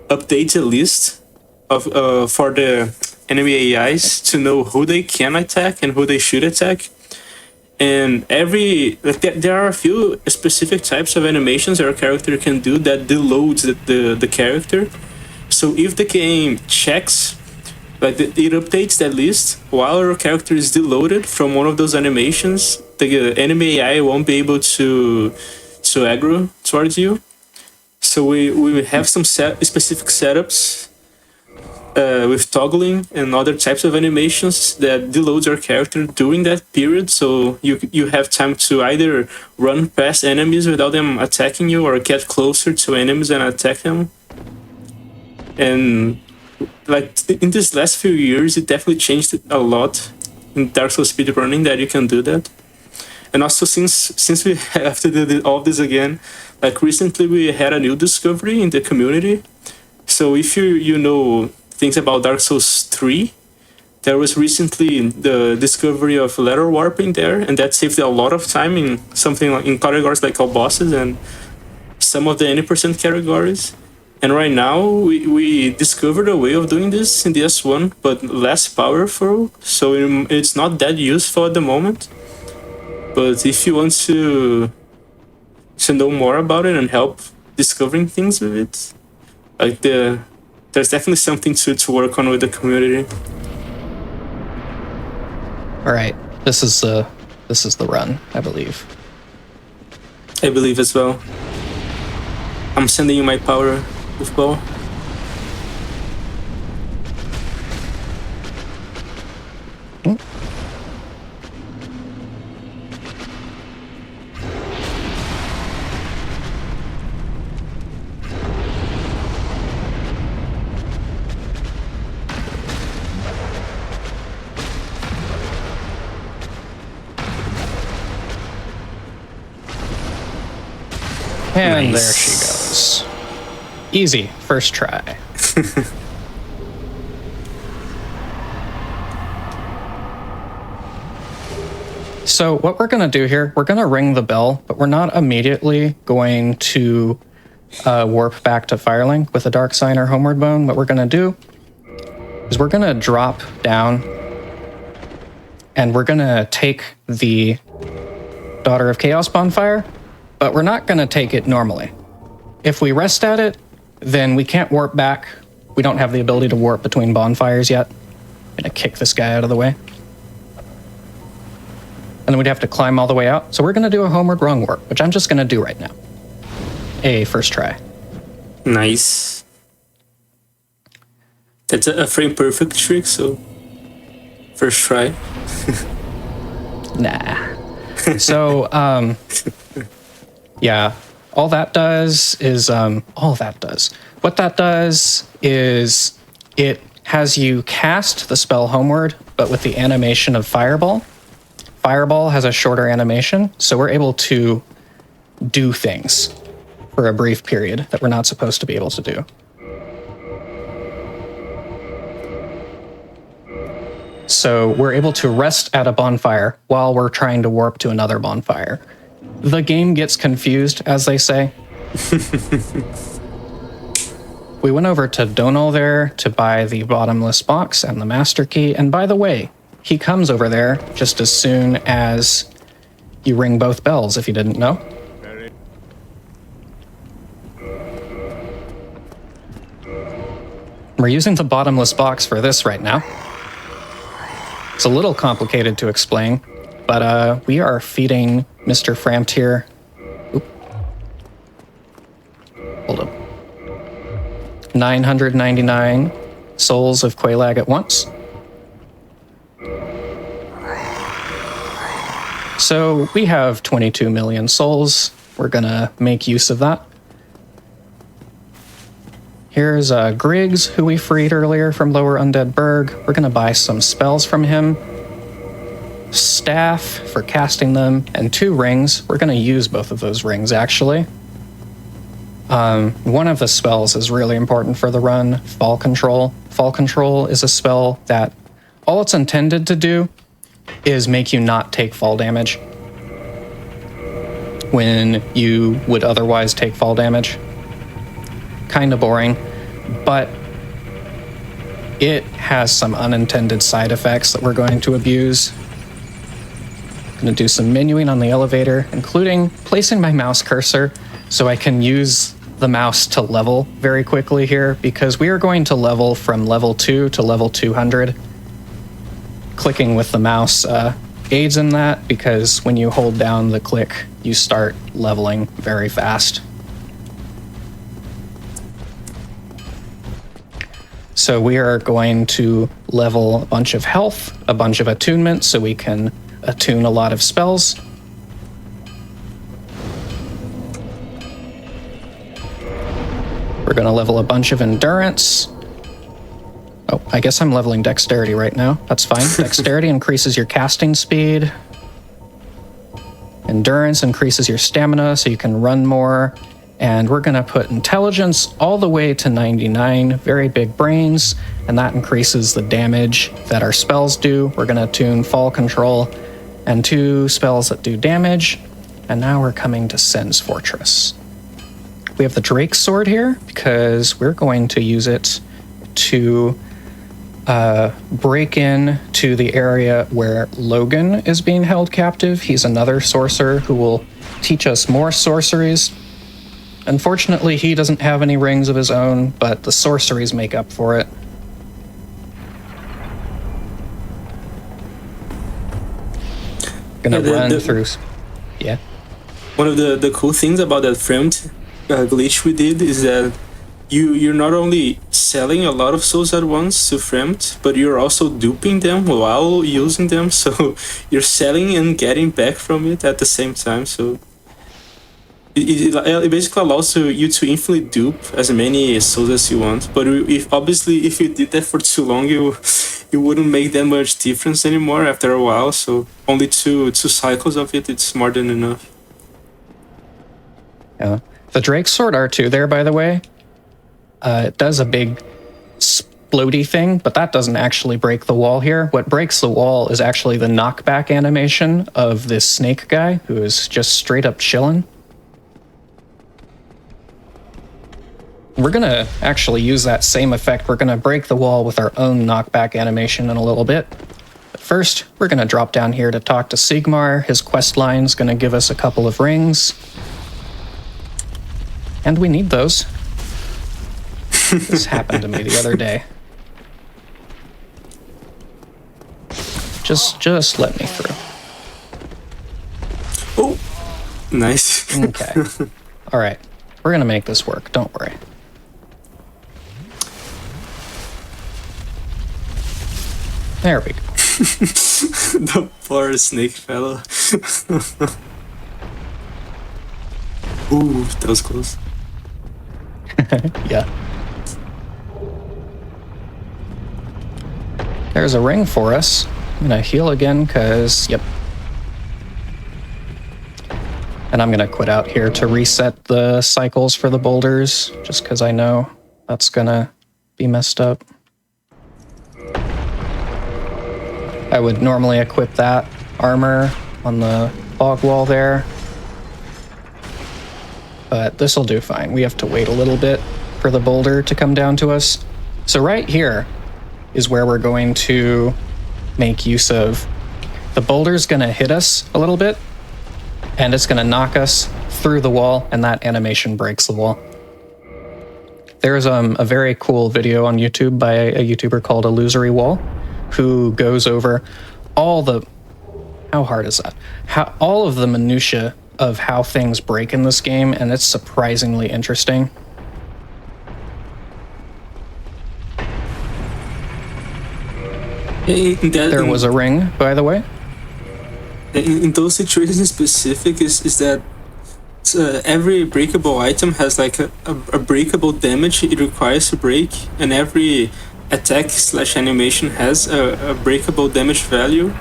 updates a list of for the enemy AIs to know who they can attack and who they should attack. And there are a few specific types of animations that a character can do that deloads the character. So if the game checks, it updates that list while your character is deloaded from one of those animations, the enemy AI won't be able to aggro towards you. So we have some specific setups with toggling and other types of animations that deloads your character during that period. So you have time to either run past enemies without them attacking you or get closer to enemies and attack them. And in these last few years, it definitely changed a lot in Dark Souls speedrunning that you can do that. And also since we have to do all this again, recently we had a new discovery in the community. So if you know things about Dark Souls 3, there was recently the discovery of letter warping there, and that saved a lot of time in in categories like all bosses and some of the 80% categories. And right now we discovered a way of doing this in the S1, but less powerful, so it's not that useful at the moment. But if you want to know more about it and help discovering things with it, there's definitely something to work on with the community. All right, this is the run, I believe. I believe as well. I'm sending you my power with bow. And Nice. there she goes. Easy, first try. So what we're going to do here, we're going to ring the bell, but we're not immediately going to warp back to Firelink with a Dark Sign or Homeward Bone. What we're going to do is we're going to drop down and we're going to take the Daughter of Chaos bonfire, but we're not going to take it normally. If we rest at it, then we can't warp back. We don't have the ability to warp between bonfires yet. I'm going to kick this guy out of the way. And then we'd have to climb all the way out. So we're going to do a homeward wrong warp, which I'm just going to do right now. First try. Nice. That's a frame perfect trick, so first try. Nah. So, yeah, what that does is it has you cast the spell homeward, but with the animation of Fireball. Fireball has a shorter animation, so we're able to do things for a brief period that we're not supposed to be able to do. So we're able to rest at a bonfire while we're trying to warp to another bonfire. The game gets confused, as they say. We went over to Donal there to buy the bottomless box and the master key. And by the way, he comes over there just as soon as you ring both bells, if you didn't know. We're using the bottomless box for this right now. It's a little complicated to explain, but we are feeding Mr. Framtier. Hold up. 999 souls of Quelaag at once. So we have 22 million souls. We're gonna make use of that. Here's Griggs, who we freed earlier from Lower Undead Burg. We're gonna buy some spells from him. Staff for casting them, and 2 rings. We're gonna use both of those rings, actually. One of the spells is really important for the run, Fall Control. Fall Control is a spell that all it's intended to do is make you not take fall damage when you would otherwise take fall damage. Kind of boring, but it has some unintended side effects that we're going to abuse. I'm going to do some menuing on the elevator, including placing my mouse cursor so I can use the mouse to level very quickly here, because we are going to level from level 2 to level 200. Clicking with the mouse aids in that, because when you hold down the click, you start leveling very fast. So we are going to level a bunch of health, a bunch of attunement, so we can attune a lot of spells. We're going to level a bunch of endurance. Oh, I guess I'm leveling dexterity right now. That's fine. Dexterity increases your casting speed. Endurance increases your stamina so you can run more. And we're going to put intelligence all the way to 99, very big brains, and that increases the damage that our spells do. We're going to tune Fall Control and 2 spells that do damage. And now we're coming to Sen's Fortress. We have the Drake's Sword here because we're going to use it to break in to the area where Logan is being held captive. He's another sorcerer who will teach us more sorceries. Unfortunately, he doesn't have any rings of his own, but the sorceries make up for it. Gonna run through. Yeah. One of the cool things about that framed glitch we did is that you're not only selling a lot of souls at once to framed, but you're also duping them while using them. So you're selling and getting back from it at the same time. So it basically allows you to infinitely dupe as many souls as you want. But if you did that for too long, it wouldn't make that much difference anymore after a while. So only two cycles of it's more than enough. Yeah. The Drake's Sword R2 there, by the way, it does a big splody thing, but that doesn't actually break the wall here. What breaks the wall is actually the knockback animation of this snake guy who is just straight up chilling. We're going to actually use that same effect. We're going to break the wall with our own knockback animation in a little bit. But first, we're going to drop down here to talk to Sigmar. His quest line is going to give us a couple of rings. And we need those. This happened to me the other day. Just let me through. Oh, nice. Okay. All right. We're going to make this work. Don't worry. There we go. The poor snake fellow. Ooh, that was close. Yeah. There's a ring for us. I'm gonna heal again, cause, yep. And I'm gonna quit out here to reset the cycles for the boulders, just cause I know that's gonna be messed up. I would normally equip that armor on the fog wall there, but this will do fine. We have to wait a little bit for the boulder to come down to us. So right here is where we're going to make use of. The boulder's gonna hit us a little bit, and it's gonna knock us through the wall, and that animation breaks the wall. There's a very cool video on YouTube by a YouTuber called Illusory Wall, who goes over all the, how hard is that? All of the minutia of how things break in this game, and it's surprisingly interesting. Hey, There was a ring, by the way. in those situations in specific is that every breakable item has like a breakable damage it requires to break, and every attack slash animation has a breakable damage value.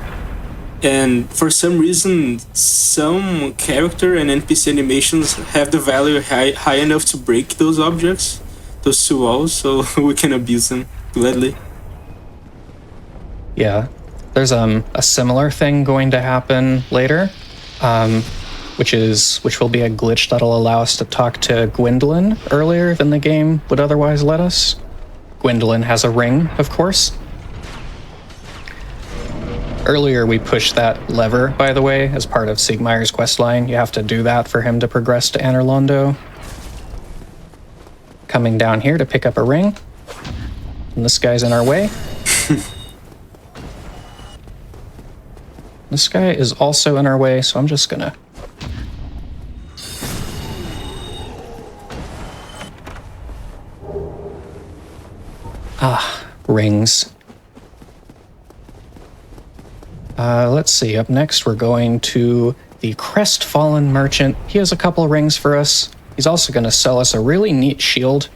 And for some reason, some character and NPC animations have the value high enough to break those objects, those two walls, so we can abuse them gladly. Yeah, there's a similar thing going to happen later, which will be a glitch that'll allow us to talk to Gwendolyn earlier than the game would otherwise let us. Gwendolyn has a ring, of course. Earlier we pushed that lever, by the way, as part of Siegmeyer's questline. You have to do that for him to progress to Anorlando. Coming down here to pick up a ring. And this guy's in our way. This guy is also in our way, so I'm just gonna... rings. Let's see, up next we're going to the Crestfallen Merchant. He has a couple rings for us. He's also gonna sell us a really neat shield,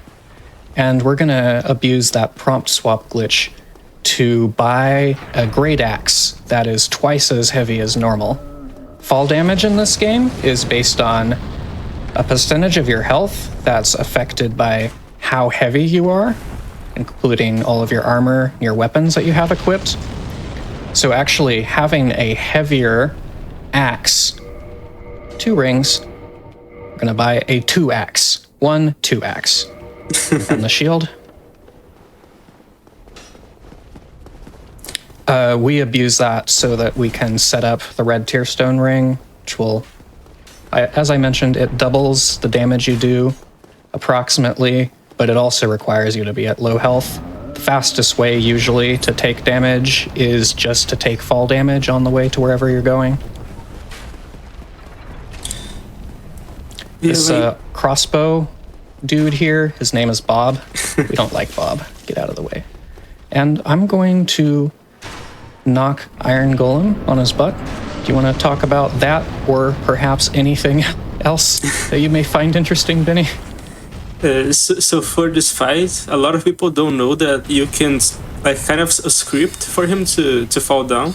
and we're gonna abuse that prompt swap glitch to buy a great axe that is twice as heavy as normal. Fall damage in this game is based on a percentage of your health that's affected by how heavy you are, including all of your armor, your weapons that you have equipped. So actually having a heavier axe, 2 rings, we're gonna buy a 2-axe, 1 2-axe. And the shield. We abuse that so that we can set up the red tearstone ring, which will, as I mentioned, it doubles the damage you do approximately, but it also requires you to be at low health. The fastest way usually to take damage is just to take fall damage on the way to wherever you're going. This crossbow dude here, his name is Bob. We don't like Bob. Get out of the way. And I'm going to knock Iron Golem on his butt. Do you want to talk about that, or perhaps anything else that you may find interesting, Benny? So for this fight, a lot of people don't know that you can like kind of a script for him to fall down.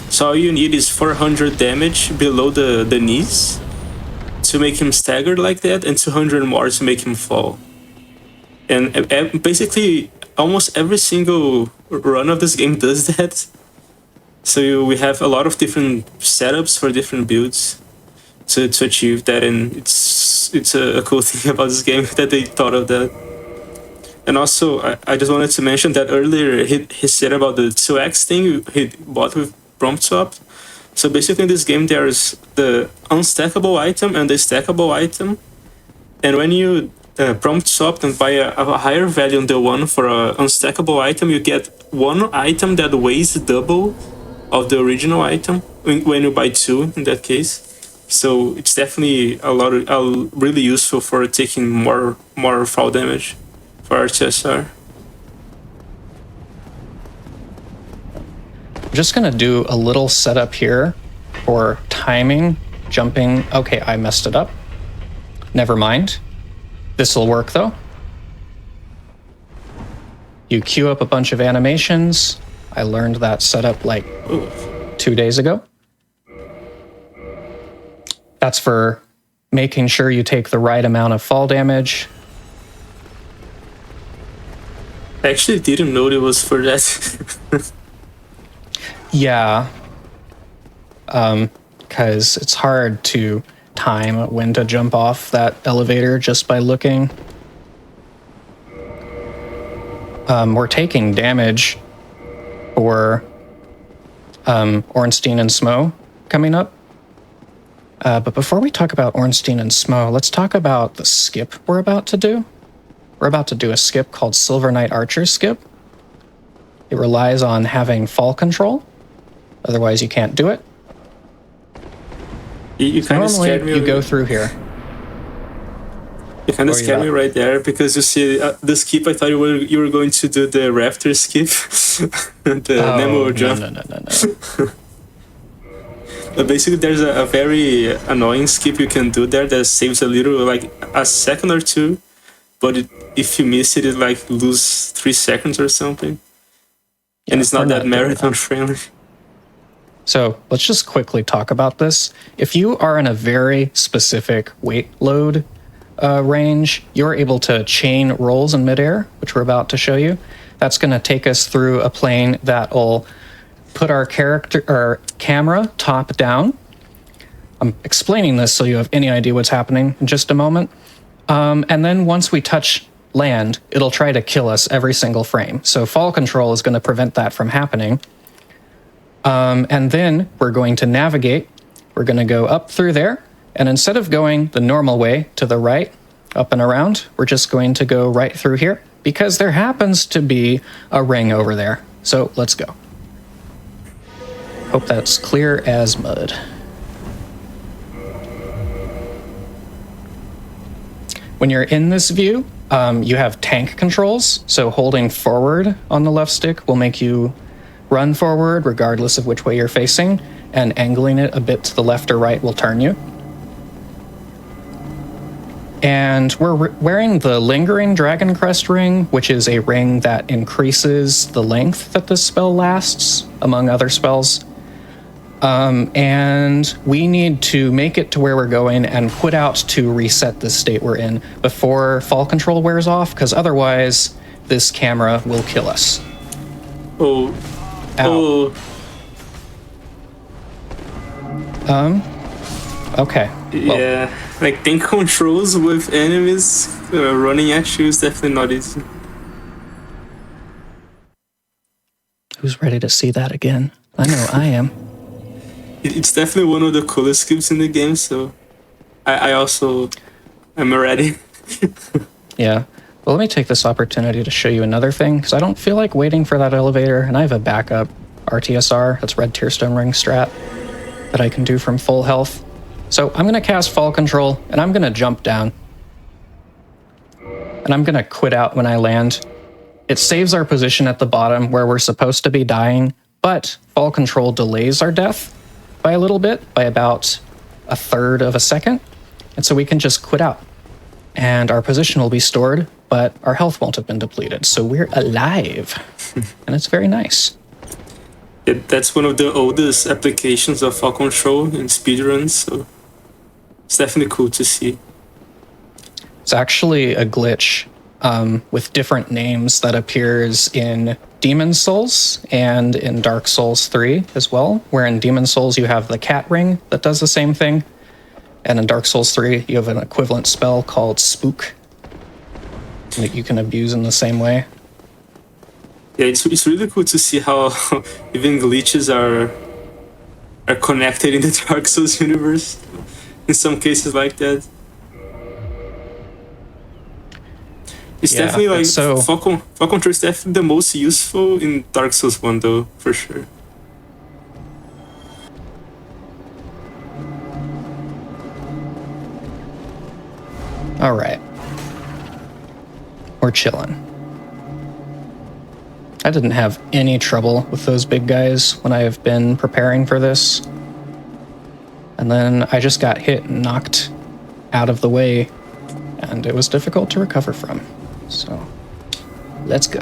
So all you need is 400 damage below the knees to make him stagger like that, and 200 more to make him fall. And basically, almost every single run of this game does that. So we have a lot of different setups for different builds to achieve that, and it's a cool thing about this game that they thought of that. And also, I just wanted to mention that earlier he said about the 2x thing he bought with prompt swap. So basically in this game there's the unstackable item and the stackable item, and when you prompt swap and buy a higher value than the one for an unstackable item, you get one item that weighs double of the original item when you buy 2 in that case. So it's definitely really useful for taking more fall damage for RTSR. I'm just gonna do a little setup here for timing, jumping. Okay, I messed it up. Never mind. This'll work though. You queue up a bunch of animations. I learned that setup like 2 days ago. That's for making sure you take the right amount of fall damage. I actually didn't know it was for that. Yeah. Because it's hard to time when to jump off that elevator just by looking. We're taking damage for Ornstein and Smo coming up. But before we talk about Ornstein and Smo, let's talk about the skip we're about to do. We're about to do a skip called Silver Knight Archer skip. It relies on having fall control. Otherwise, you can't do it. You kind of scared me. You go through here. You kind of scared me right there, because you see the skip. I thought you were going to do the rafter skip, the Nemo jump. No. Basically, there's a very annoying skip you can do there that saves a little, like a second or two, but if you miss it, it like lose 3 seconds or something. Yeah, and it's not we're that doing marathon friendly. So let's just quickly talk about this. If you are in a very specific weight load range, you're able to chain rolls in midair, which we're about to show you. That's going to take us through a plane that will put our camera top down. I'm explaining this so you have any idea what's happening in just a moment. And then once we touch land, it'll try to kill us every single frame. So fall control is going to prevent that from happening. And then we're going to navigate. We're going to go up through there. And instead of going the normal way to the right, up and around, we're just going to go right through here because there happens to be a ring over there. So let's go. Hope that's clear as mud. When you're in this view, you have tank controls. So holding forward on the left stick will make you run forward regardless of which way you're facing, and angling it a bit to the left or right will turn you. And we're wearing the Lingering Dragon Crest ring, which is a ring that increases the length that this spell lasts, among other spells. And we need to make it to where we're going and put out to reset the state we're in before fall control wears off, because otherwise this camera will kill us. Oh. Ow. Okay. Well, Yeah, like tank controls with enemies running at you is definitely not easy. who's ready to see that again? I know I am. It's definitely one of the coolest skips in the game, so I also am ready. Yeah. Well, let me take this opportunity to show you another thing, because I don't feel like waiting for that elevator, and I have a backup RTSR, that's Red Tearstone Ring strat, that I can do from full health. So I'm going to cast Fall Control, and I'm going to jump down. And I'm going to quit out when I land. It saves our position at the bottom where we're supposed to be dying, but Fall Control delays our death by a little bit, by about a third of a second. And so we can just quit out. And our position will be stored, but our health won't have been depleted. So we're alive. And it's very nice. That's one of the oldest applications of Fall Control in speedruns, so it's definitely cool to see. It's actually a glitch with different names that appears in Demon's Souls and in Dark Souls 3 as well, where in Demon's Souls you have the cat ring that does the same thing, and in Dark Souls 3 you have an equivalent spell called Spook that you can abuse in the same way. Yeah, it's really cool to see how even glitches are connected in the Dark Souls universe in some cases like that. It's definitely like Fall Control is definitely the most useful in Dark Souls 1 though, for sure. All right. We're chilling. I didn't have any trouble with those big guys when I have been preparing for this. And then I just got hit and knocked out of the way, and it was difficult to recover from. So, let's go.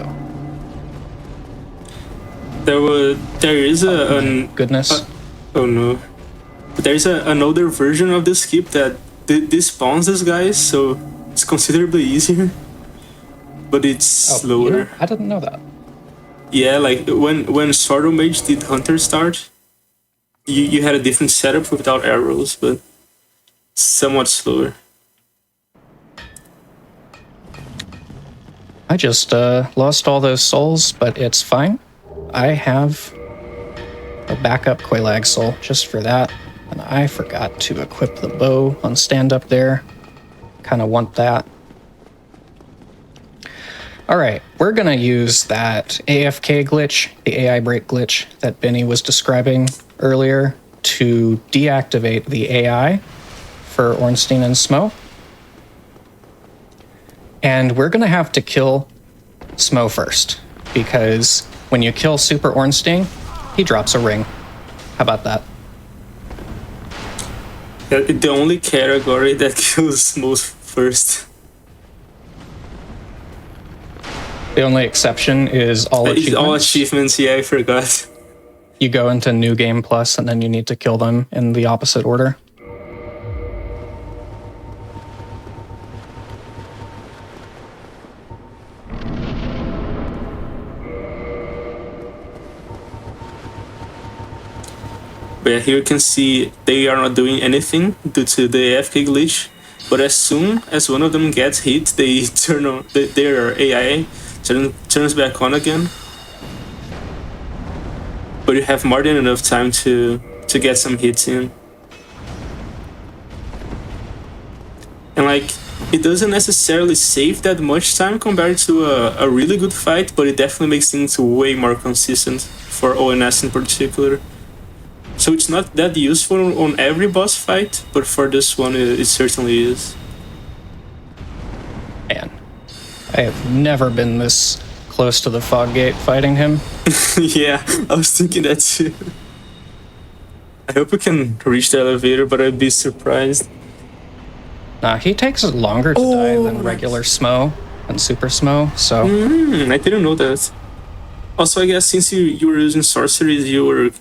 There is Goodness. Oh no. There's an older version of the skip that despawns these guys, so it's considerably easier. But it's slower. You know, I didn't know that. Yeah, like when Sword Mage did Hunter Start, you had a different setup without arrows, but somewhat slower. I just lost all those souls, but it's fine. I have a backup Quelaag soul just for that, and I forgot to equip the bow on stand up there. Kind of want that. All right, we're going to use that AFK glitch, the AI break glitch that Benny was describing earlier, to deactivate the AI for Ornstein and Smo. And we're going to have to kill Smo first, because when you kill Super Ornstein, he drops a ring. How about that? The only category that kills most first. The only exception is all It's achievements. all achievements, yeah, I forgot. You go into New Game Plus, and then you need to kill them in the opposite order. But yeah, here you can see they are not doing anything due to the AFK glitch. But as soon as one of them gets hit, they turn on their AI turns back on again. But you have more than enough time to get some hits in. And like, it doesn't necessarily save that much time compared to a really good fight, but it definitely makes things way more consistent for ONS in particular. So it's not that useful on every boss fight, but for this one it certainly is. Man, I have never been this close to the fog gate fighting him. Yeah, I was thinking that too. I hope we can reach the elevator, but I'd be surprised. Nah, he takes longer to die than regular Smo and Super Smo, so... I didn't know that. Also, I guess since you were using sorceries, you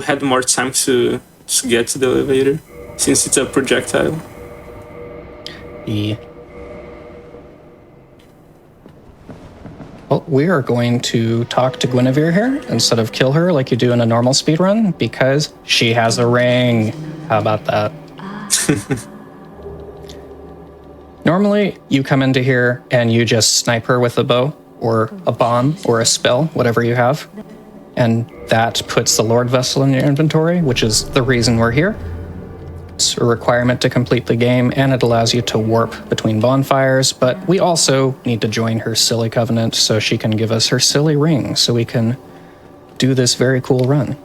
had more time to get to the elevator, since it's a projectile. Yeah. Well, we are going to talk to Guinevere here instead of kill her like you do in a normal speedrun, because she has a ring. How about that? Normally, you come into here and you just snipe her with a bow, or a bomb, or a spell, whatever you have. And that puts the Lord Vessel in your inventory, which is the reason we're here. It's a requirement to complete the game, and it allows you to warp between bonfires, but we also need to join her silly covenant so she can give us her silly ring so we can do this very cool run.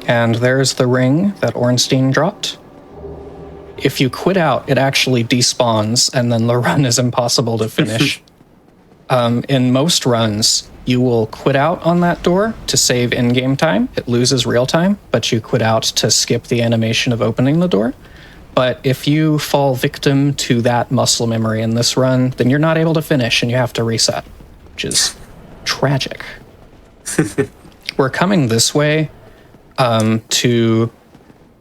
And there's the ring that Ornstein dropped. If you quit out, it actually despawns, and then the run is impossible to finish. In most runs, you will quit out on that door to save in-game time. It loses real time, but you quit out to skip the animation of opening the door. But if you fall victim to that muscle memory in this run, then you're not able to finish and you have to reset, which is tragic. We're coming this way to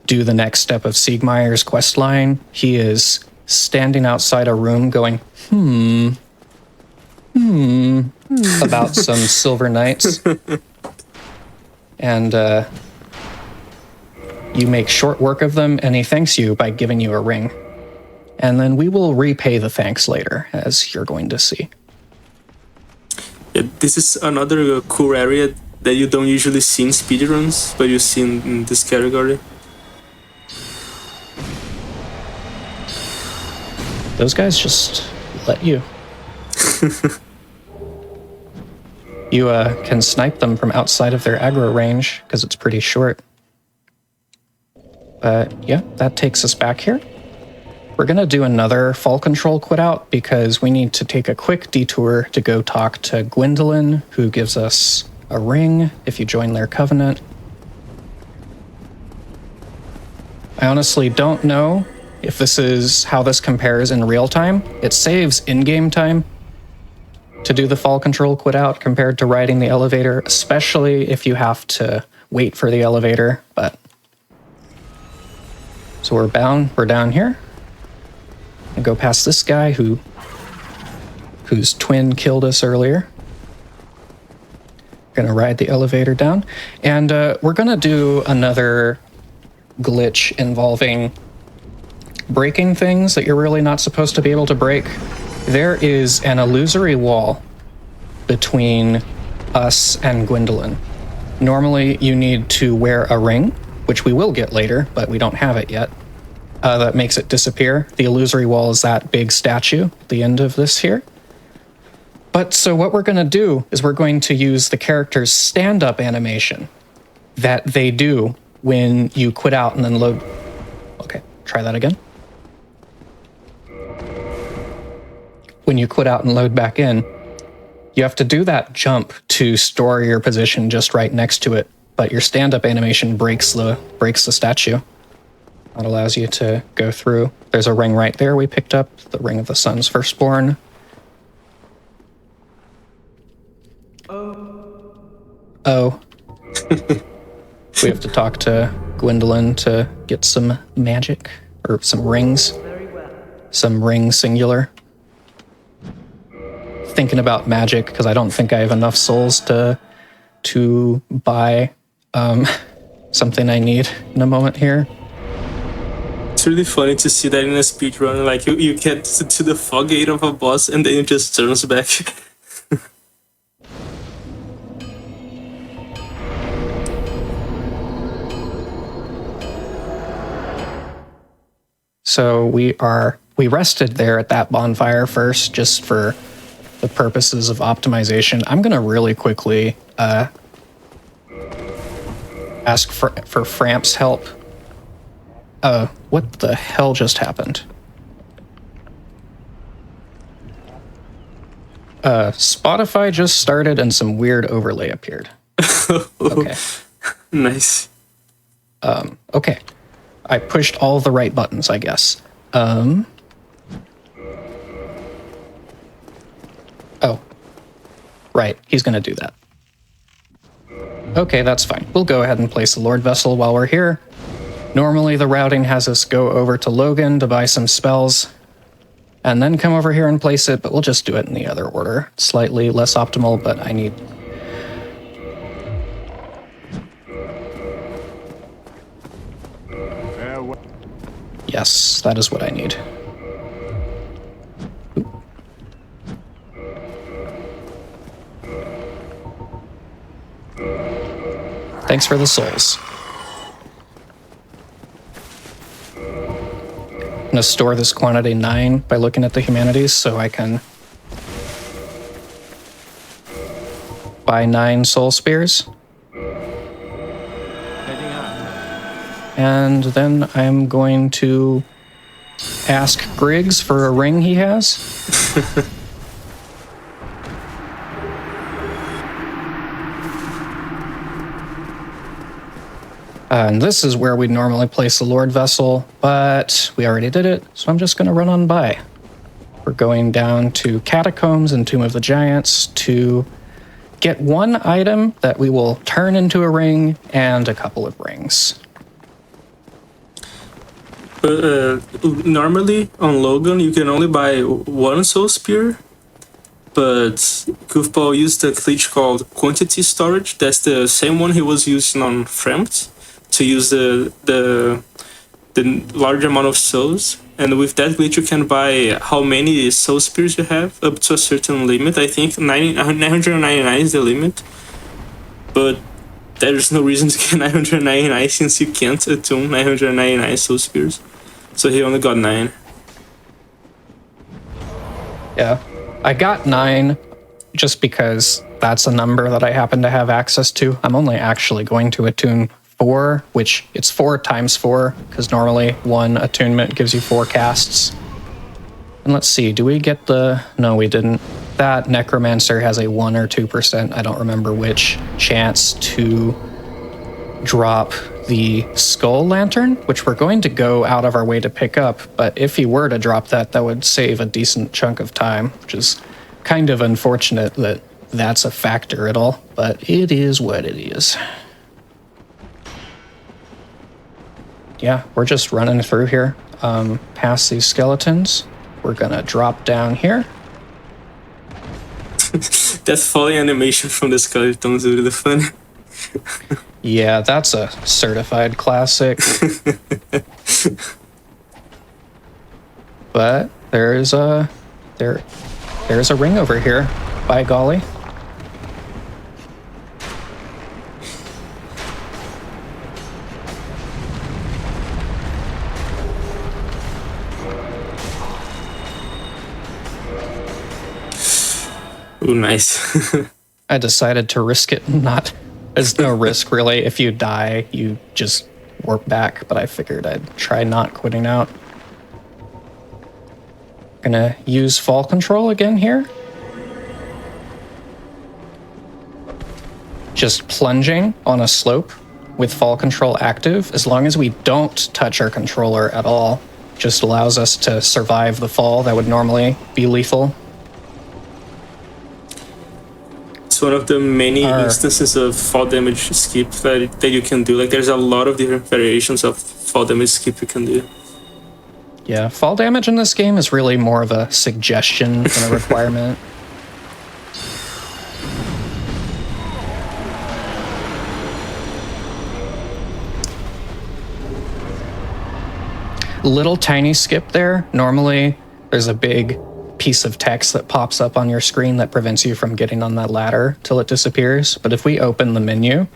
do the next step of Siegmeyer's quest line. He is standing outside a room going, about some silver knights. And you make short work of them, and he thanks you by giving you a ring. And then we will repay the thanks later, as you're going to see. Yeah, this is another cool area that you don't usually see in speedruns, but you see in this category. Those guys just let you. You can snipe them from outside of their aggro range, because it's pretty short. But yeah, that takes us back here. We're going to do another fall control quit out, because we need to take a quick detour to go talk to Gwendolyn, who gives us a ring if you join their covenant. I honestly don't know if this is how this compares in real time. It saves in-game time to do the fall control quit out compared to riding the elevator, especially if you have to wait for the elevator. But so we're down here. And go past this guy whose twin killed us earlier. Gonna ride the elevator down, and we're gonna do another glitch involving breaking things that you're really not supposed to be able to break. There is an illusory wall between us and Gwendolyn. Normally, you need to wear a ring, which we will get later, but we don't have it yet. That makes it disappear. The illusory wall is that big statue at the end of this here. But so what we're going to do is we're going to use the character's stand-up animation that they do when you quit out and then load. Okay, try that again. When you quit out and load back in, You have to do that jump to store your position just right next to it, but your stand-up animation breaks the statue. That allows you to go through. There's a ring right there we picked up, the Ring of the Sun's Firstborn. Oh. We have to talk to Gwendolyn to get some magic, or some rings. Some ring singular. Thinking about magic, because I don't think I have enough souls to buy something I need in a moment here. It's really funny to see that in a speedrun. Like, you get to the fog gate of a boss and then it just turns back. So we rested there at that bonfire first, just for the purposes of optimization. I'm gonna really quickly ask for Framp's help. What the hell just happened? Spotify just started and some weird overlay appeared. Okay. Nice. Okay. I pushed all the right buttons, I guess. Oh. Right, he's gonna do that. Okay, that's fine. We'll go ahead and place the Lord Vessel while we're here. Normally the routing has us go over to Logan to buy some spells, and then come over here and place it, but we'll just do it in the other order. Slightly less optimal, but I need... Yes, that is what I need. Thanks for the souls. I'm gonna store this quantity 9 by looking at the humanities so I can buy 9 soul spears. And then I'm going to ask Griggs for a ring he has. And this is where we'd normally place the Lord Vessel, but we already did it, so I'm just going to run on by. We're going down to Catacombs and Tomb of the Giants to get one item that we will turn into a ring and a couple of rings. Normally on Logan you can only buy 1 soul spear, but Goofball used a glitch called quantity storage. That's the same one he was using on Fremd to use the large amount of souls. And with that glitch you can buy how many soul spears you have up to a certain limit. I think 999 is the limit, but there's no reason to get 999 since you can't attune 999 soul spears. So he only got 9. Yeah, I got 9 just because that's a number that I happen to have access to. I'm only actually going to attune 4, which it's 4 times 4, because normally 1 attunement gives you 4 casts. And let's see, do we get the... No, we didn't. That Necromancer has a 1 or 2%, I don't remember which, chance to drop the Skull Lantern, which we're going to go out of our way to pick up, but if he were to drop that, that would save a decent chunk of time, which is kind of unfortunate that that's a factor at all, but it is what it is. Yeah, we're just running through here, past these skeletons. We're gonna drop down here. That falling animation from the skeletons is really funny. Yeah, that's a certified classic. But there's a ring over here, by golly. Ooh, nice. I decided to risk it and not... There's no risk, really. If you die, you just warp back, but I figured I'd try not quitting out. Gonna use fall control again here. just plunging on a slope with fall control active, as long as we don't touch our controller at all, just allows us to survive the fall that would normally be lethal. It's one of the many instances of fall damage skip that you can do. Like, there's a lot of different variations of fall damage skip you can do. Yeah, fall damage in this game is really more of a suggestion than a requirement. Little tiny skip there. Normally, there's a big piece of text that pops up on your screen that prevents you from getting on that ladder till it disappears. But if we open the menu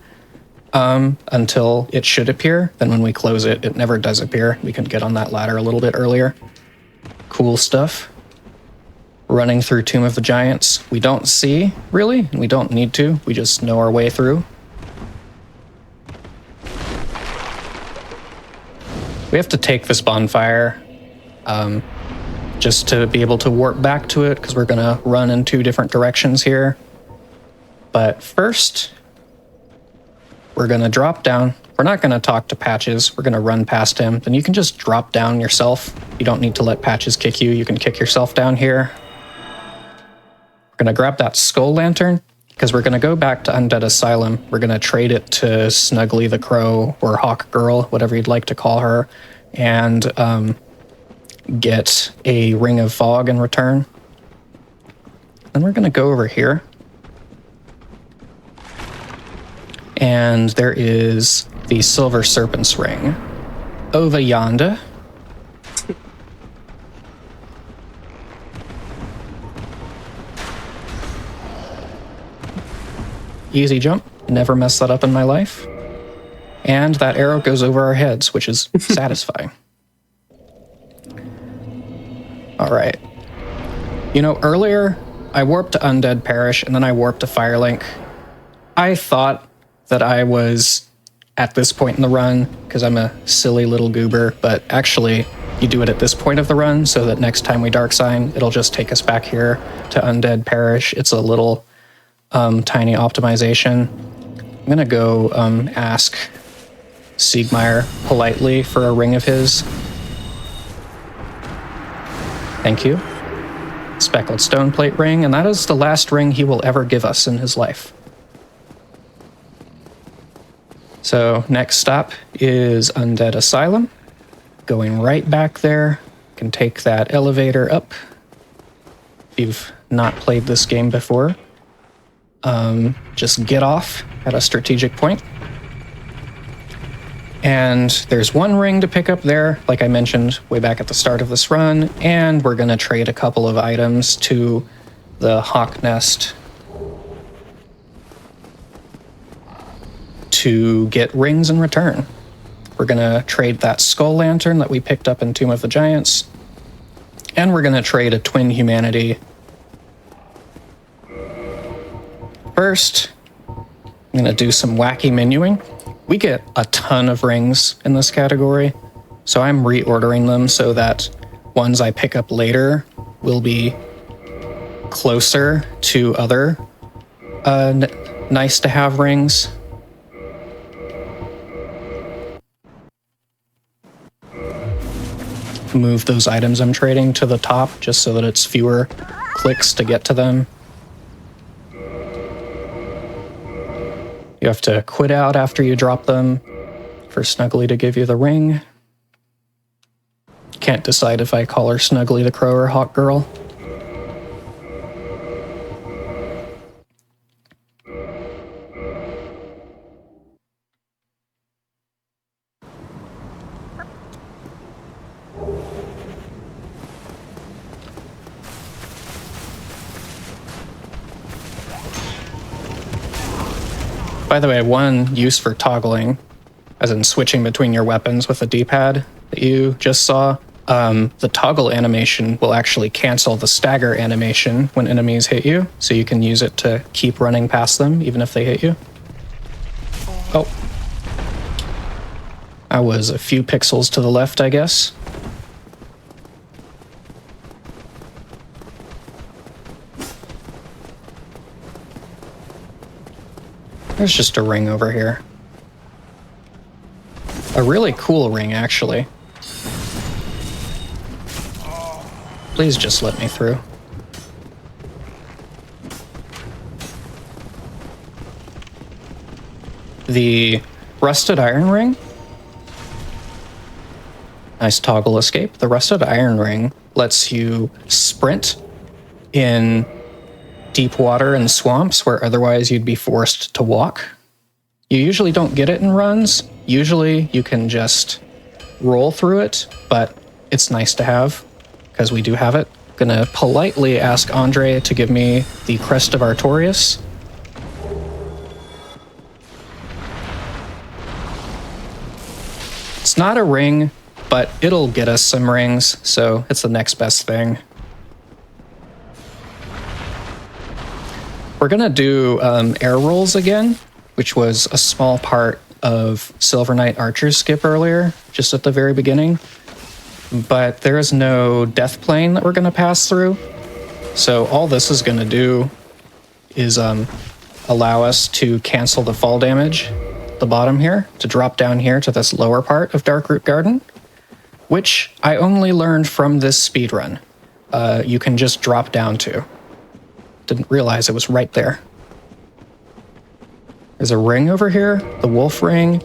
until it should appear, then when we close it, it never does appear. We can get on that ladder a little bit earlier. Cool stuff. Running through Tomb of the Giants. We don't see, really, and we don't need to. We just know our way through. We have to take this bonfire just to be able to warp back to it, because we're going to run in 2 different directions here. But first, we're going to drop down. We're not going to talk to Patches. We're going to run past him. Then you can just drop down yourself. You don't need to let Patches kick you. You can kick yourself down here. We're going to grab that skull lantern, because we're going to go back to Undead Asylum. We're going to trade it to Snuggly the Crow, or Hawk Girl, whatever you'd like to call her, and get a Ring of Fog in return. Then we're going to go over here. And there is the Silver Serpent's Ring over yonder. Easy jump. Never messed that up in my life. And that arrow goes over our heads, which is satisfying. All right. You know, earlier I warped to Undead Parish and then I warped to Firelink. I thought that I was at this point in the run because I'm a silly little goober, but actually you do it at this point of the run so that next time we Dark Sign, it'll just take us back here to Undead Parish. It's a little tiny optimization. I'm gonna go ask Siegmeyer politely for a ring of his. Thank you. Speckled stone plate ring, and that is the last ring he will ever give us in his life. So next stop is Undead Asylum. Going right back there. Can take that elevator up. If you've not played this game before, just get off at a strategic point. And there's 1 ring to pick up there, like I mentioned way back at the start of this run, and we're going to trade a couple of items to the Hawk Nest to get rings in return. We're going to trade that skull lantern that we picked up in Tomb of the Giants, and we're going to trade a Twin Humanity. First, I'm going to do some wacky menuing. We get a ton of rings in this category, so I'm reordering them so that ones I pick up later will be closer to other nice-to-have rings. Move those items I'm trading to the top just so that it's fewer clicks to get to them. You have to quit out after you drop them for Snuggly to give you the ring. Can't decide if I call her Snuggly the Crow or Hawk Girl. By the way, one use for toggling, as in switching between your weapons with the D-pad that you just saw, the toggle animation will actually cancel the stagger animation when enemies hit you, so you can use it to keep running past them even if they hit you. Oh. I was a few pixels to the left, I guess. There's just a ring over here. A really cool ring, actually. Please just let me through. The rusted iron ring. Nice toggle escape. The rusted iron ring lets you sprint in deep water and swamps where otherwise you'd be forced to walk. You usually don't get it in runs. Usually you can just roll through it, but it's nice to have because we do have it. Gonna politely ask Andre to give me the Crest of Artorias. It's not a ring, but it'll get us some rings, so it's the next best thing. We're gonna do air rolls again, which was a small part of Silver Knight Archer's skip earlier, just at the very beginning. But there is no death plane that we're gonna pass through. So all this is gonna do is allow us to cancel the fall damage at the bottom here, to drop down here to this lower part of Darkroot Garden, which I only learned from this speedrun. You can just drop down to. Didn't realize it was right there. There's a ring over here, the wolf ring.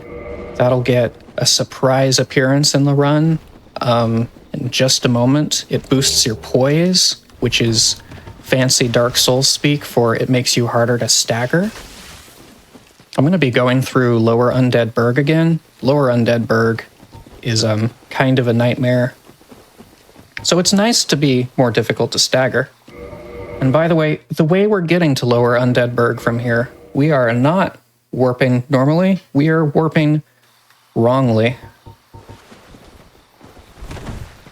That'll get a surprise appearance in the run. In just a moment, it boosts your poise, which is fancy Dark Souls speak for it makes you harder to stagger. I'm going to be going through Lower Undead Burg again. Lower Undead Burg is kind of a nightmare. So it's nice to be more difficult to stagger. And by the way we're getting to Lower Undead Burg from here, we are not warping normally, we are warping wrongly.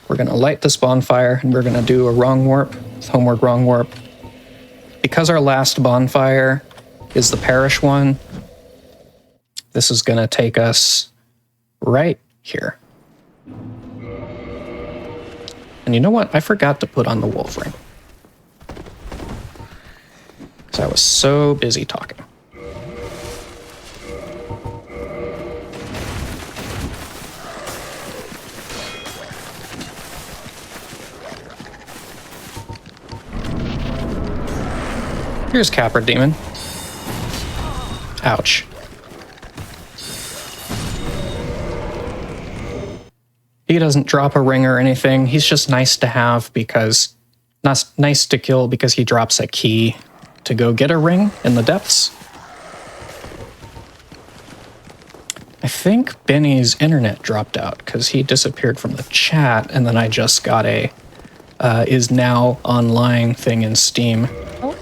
We're going to light this bonfire, and we're going to do a wrong warp, homeward wrong warp. Because our last bonfire is the parish one, this is going to take us right here. And you know what? I forgot to put on the wolf ring. Because I was so busy talking. Here's Capra Demon. Ouch. He doesn't drop a ring or anything. He's just nice to have because... nice to kill because he drops a key to go get a ring in the depths. I think Benny's internet dropped out because he disappeared from the chat, and then I just got a is now online thing in Steam. Oh.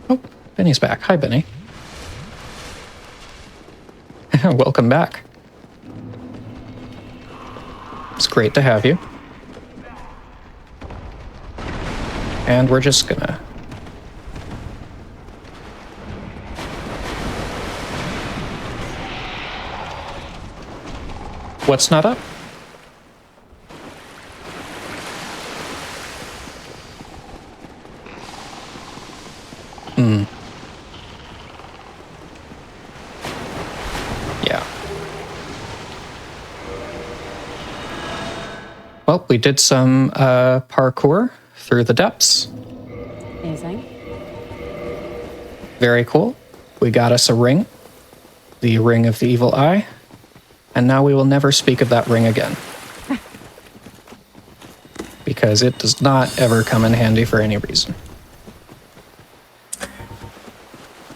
Oh, Benny's back. Hi, Benny. Welcome back. It's great to have you. And we're just gonna... What's not up? Yeah. Well, we did some parkour through the depths. Amazing. Very cool. We got us a ring. The Ring of the Evil Eye. And now we will never speak of that ring again. Because it does not ever come in handy for any reason.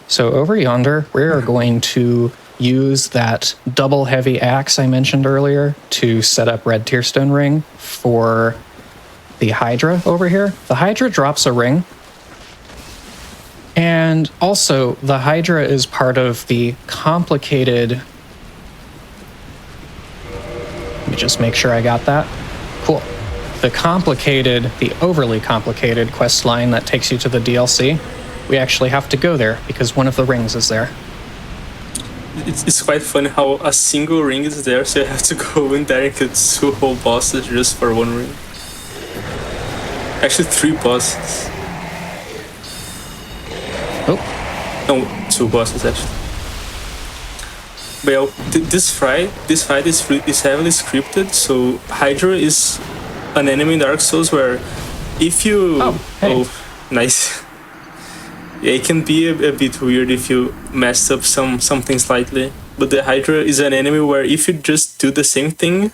So over yonder, we are going to use that double heavy axe I mentioned earlier to set up Red Tearstone Ring for the Hydra over here. The Hydra drops a ring. And also, the Hydra is part of the complicated... Let me just make sure I got that. Cool. The overly complicated quest line that takes you to the DLC. We actually have to go there because one of the rings is there. It's quite funny how a single ring is there, so you have to go in there and kill 2 whole bosses just for 1 ring. Actually 3 bosses. No, 2 bosses actually. But yeah, this fight is heavily scripted. So Hydra is an enemy in Dark Souls where if you nice. Yeah, it can be a bit weird if you mess up something slightly. But the Hydra is an enemy where if you just do the same thing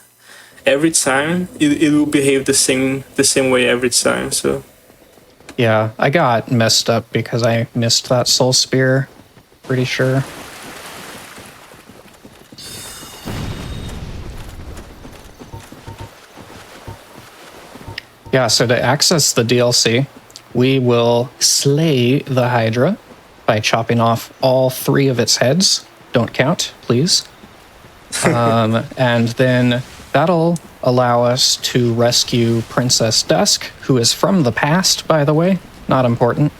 every time, it will behave the same way every time. So Yeah, I got messed up because I missed that soul spear. Pretty sure. Yeah, so to access the DLC, we will slay the Hydra by chopping off all 3 of its heads. Don't count, please. And then that'll allow us to rescue Princess Dusk, who is from the past, by the way. Not important.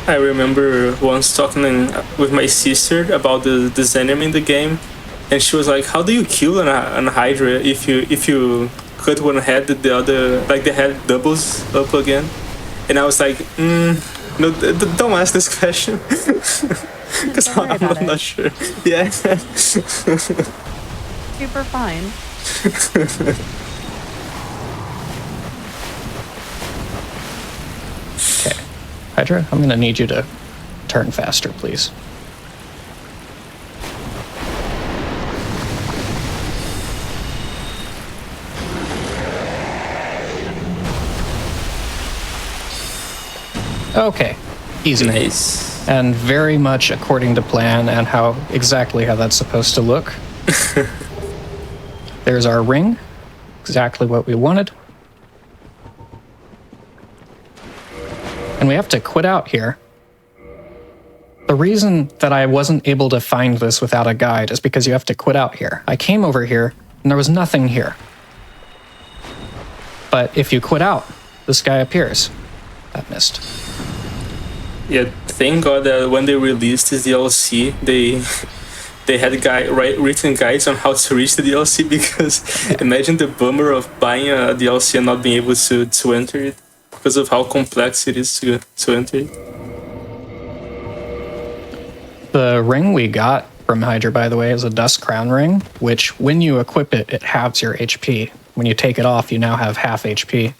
I remember once talking with my sister about this enemy in the game, and she was like, "How do you kill an Hydra if you cut one head, the other like the head doubles up again?" And I was like, "No, don't ask this question, because I'm not sure." Yeah. Super fine. Okay. Hydra, I'm gonna need you to turn faster, please. Okay, easy. Nice. And very much according to plan and exactly how that's supposed to look. There's our ring, exactly what we wanted. And we have to quit out here. The reason that I wasn't able to find this without a guide is because you have to quit out here. I came over here and there was nothing here. But if you quit out, this guy appears. That missed. Yeah, thank God that when they released this DLC, they had written guides on how to reach the DLC, because imagine the bummer of buying a DLC and not being able to enter it because of how complex it is to enter it. The ring we got from Hydra, by the way, is a Dust Crown ring, which when you equip it, it halves your HP. When you take it off, you now have half HP.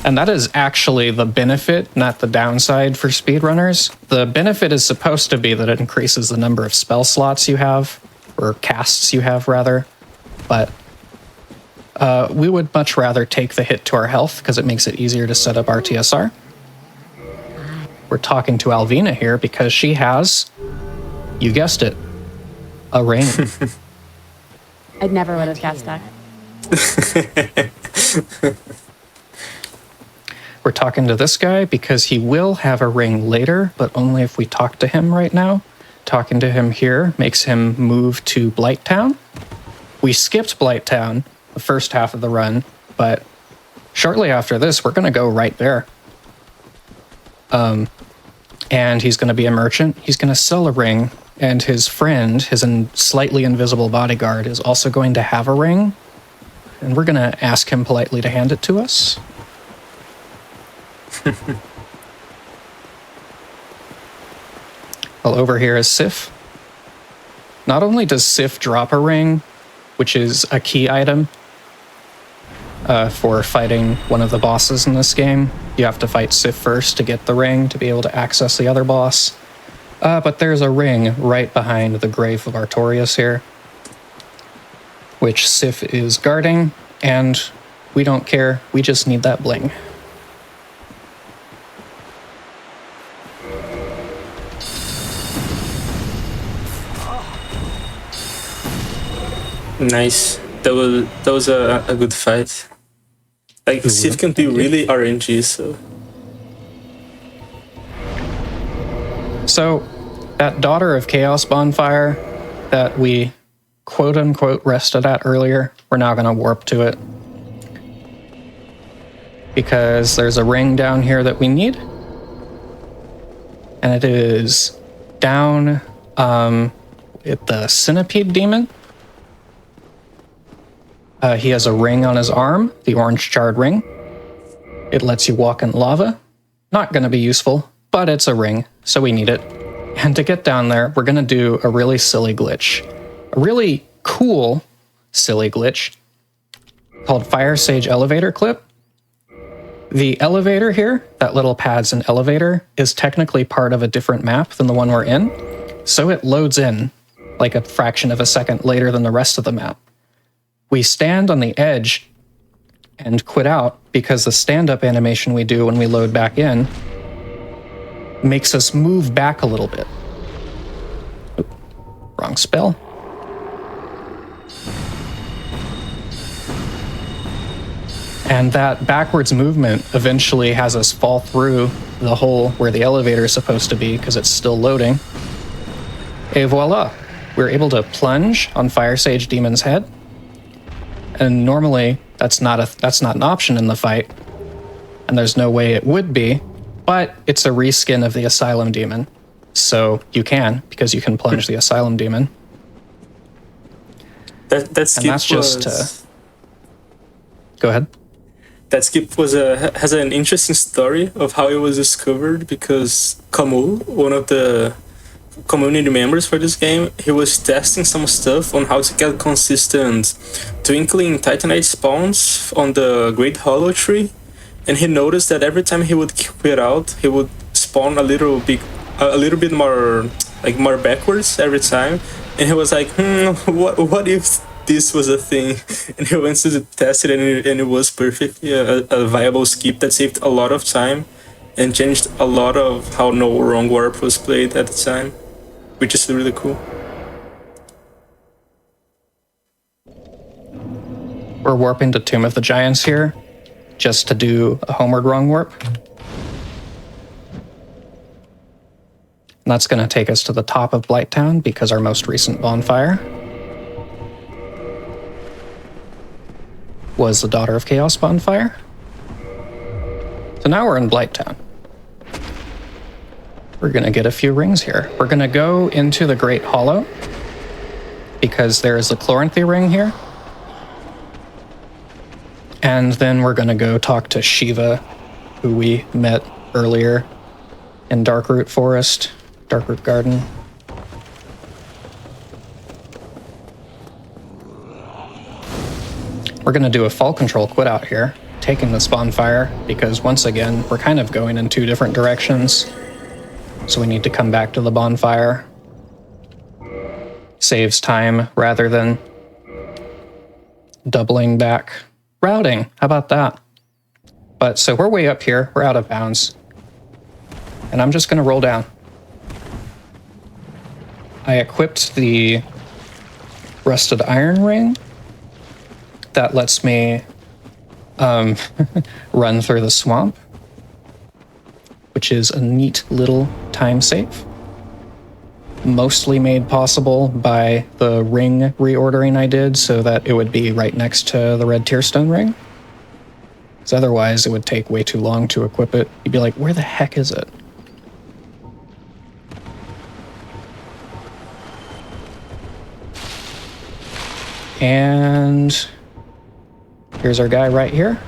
And that is actually the benefit, not the downside for speedrunners. The benefit is supposed to be that it increases the number of spell slots you have, or casts you have, rather. But we would much rather take the hit to our health because it makes it easier to set up our TSR. We're talking to Alvina here because she has, you guessed it, a ring. I never would have guessed that. We're talking to this guy because he will have a ring later, but only if we talk to him right now. Talking to him here makes him move to Blighttown. We skipped Blighttown the first half of the run, but shortly after this, we're going to go right there. And he's going to be a merchant. He's going to sell a ring, and his friend, his slightly invisible bodyguard, is also going to have a ring. And we're going to ask him politely to hand it to us. Well, over here is Sif. Not only does Sif drop a ring, which is a key item for fighting one of the bosses in this game. You have to fight Sif first to get the ring to be able to access the other boss. But there's a ring right behind the grave of Artorias here, which Sif is guarding, and we don't care. We just need that bling. Nice. That was a good fight. Like, Sif can be really RNG, so... So, that Daughter of Chaos bonfire that we quote-unquote rested at earlier, we're now going to warp to it. Because there's a ring down here that we need. And it is down at the Centipede Demon. He has a ring on his arm, the orange charred ring. It lets you walk in lava. Not going to be useful, but it's a ring, so we need it. And to get down there, we're going to do a really silly glitch. A really cool silly glitch called Fire Sage Elevator Clip. The elevator here, that little pad's an elevator, is technically part of a different map than the one we're in, so it loads in like a fraction of a second later than the rest of the map. We stand on the edge and quit out because the stand-up animation we do when we load back in makes us move back a little bit. Oop, wrong spell. And that backwards movement eventually has us fall through the hole where the elevator is supposed to be because it's still loading. Et voila! We're able to plunge on Fire Sage Demon's head. And normally that's not an option in the fight, and there's no way it would be, but it's a reskin of the Asylum Demon. So you can, because you can plunge the Asylum Demon. That skip and that's just go ahead. That skip has an interesting story of how it was discovered, because Camus, one of the community members for this game, he was testing some stuff on how to get consistent twinkling titanite spawns on the Great Hollow tree, and he noticed that every time he would quit out, he would spawn a little bit more backwards every time, and he was like, what if this was a thing? And he went to test it, and it was perfect. Yeah, a viable skip that saved a lot of time and changed a lot of how No Wrong Warp was played at the time, which is really cool. We're warping to Tomb of the Giants here, just to do a homeward wrong warp. And that's going to take us to the top of Blighttown because our most recent bonfire was the Daughter of Chaos bonfire. So now we're in Blighttown. We're going to get a few rings here. We're going to go into the Great Hollow because there is a Chloranthy ring here. And then we're going to go talk to Shiva, who we met earlier in Darkroot Forest, Darkroot Garden. We're going to do a fall control quit out here, taking this bonfire, because once again, we're kind of going in two different directions. So we need to come back to the bonfire. Saves time rather than doubling back. Routing, how about that? But so we're way up here, we're out of bounds. And I'm just going to roll down. I equipped the Rusted Iron Ring. That lets me run through the swamp, which is a neat little time save. Mostly made possible by the ring reordering I did so that it would be right next to the red tearstone ring. Because otherwise it would take way too long to equip it. You'd be like, where the heck is it? And here's our guy right here.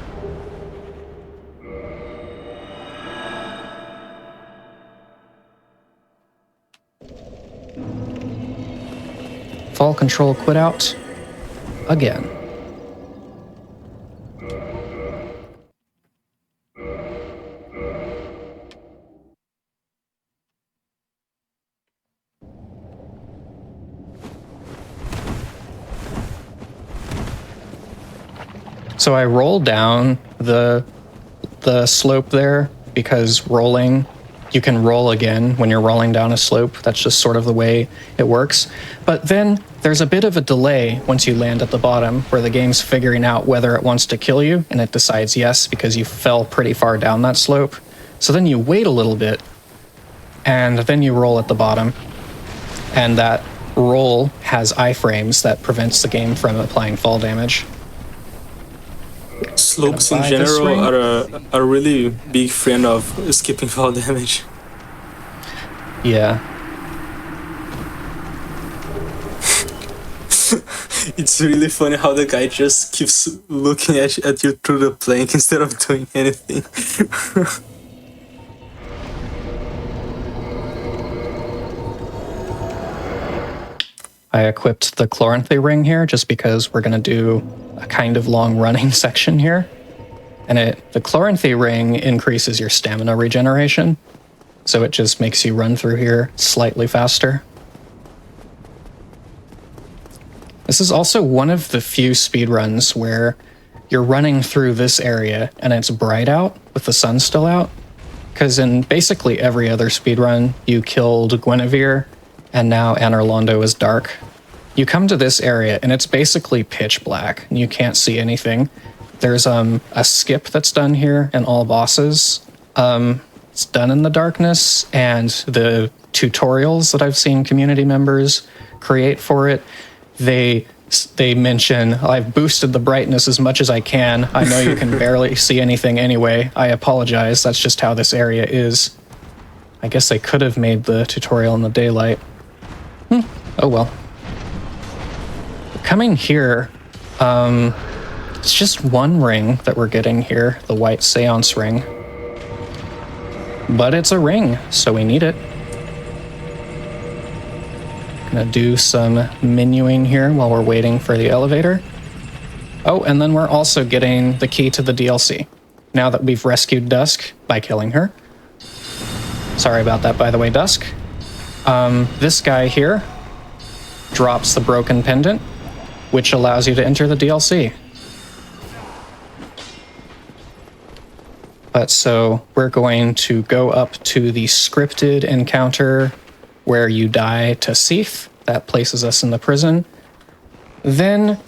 Fall control quit out again. So I roll down the slope there because rolling, you can roll again when you're rolling down a slope. That's just sort of the way it works. But then there's a bit of a delay once you land at the bottom where the game's figuring out whether it wants to kill you, and it decides yes because you fell pretty far down that slope. So then you wait a little bit, and then you roll at the bottom, and that roll has iframes that prevents the game from applying fall damage. Slopes in general are a really big friend of skipping fall damage. Yeah. It's really funny how the guy just keeps looking at you through the plank instead of doing anything. I equipped the Chloranthy ring here just because we're going to do a kind of long running section here. And the Chloranthy ring increases your stamina regeneration, so it just makes you run through here slightly faster. This is also one of the few speedruns where you're running through this area and it's bright out with the sun still out. Because in basically every other speedrun, you killed Guinevere and now Anor Londo is dark. You come to this area and it's basically pitch black and you can't see anything. There's a skip that's done here in all bosses. It's done in the darkness, and the tutorials that I've seen community members create for it, they mention, I've boosted the brightness as much as I can. I know you can barely see anything anyway. I apologize. That's just how this area is. I guess they could have made the tutorial in the daylight. Oh well. Coming here, it's just one ring that we're getting here, the white seance ring. But it's a ring, so we need it. Gonna do some menuing here while we're waiting for the elevator. Oh, and then we're also getting the key to the DLC, now that we've rescued Dusk by killing her. Sorry about that, by the way, Dusk. This guy here drops the broken pendant, which allows you to enter the DLC. But so we're going to go up to the scripted encounter where you die to Seath. That places us in the prison. Then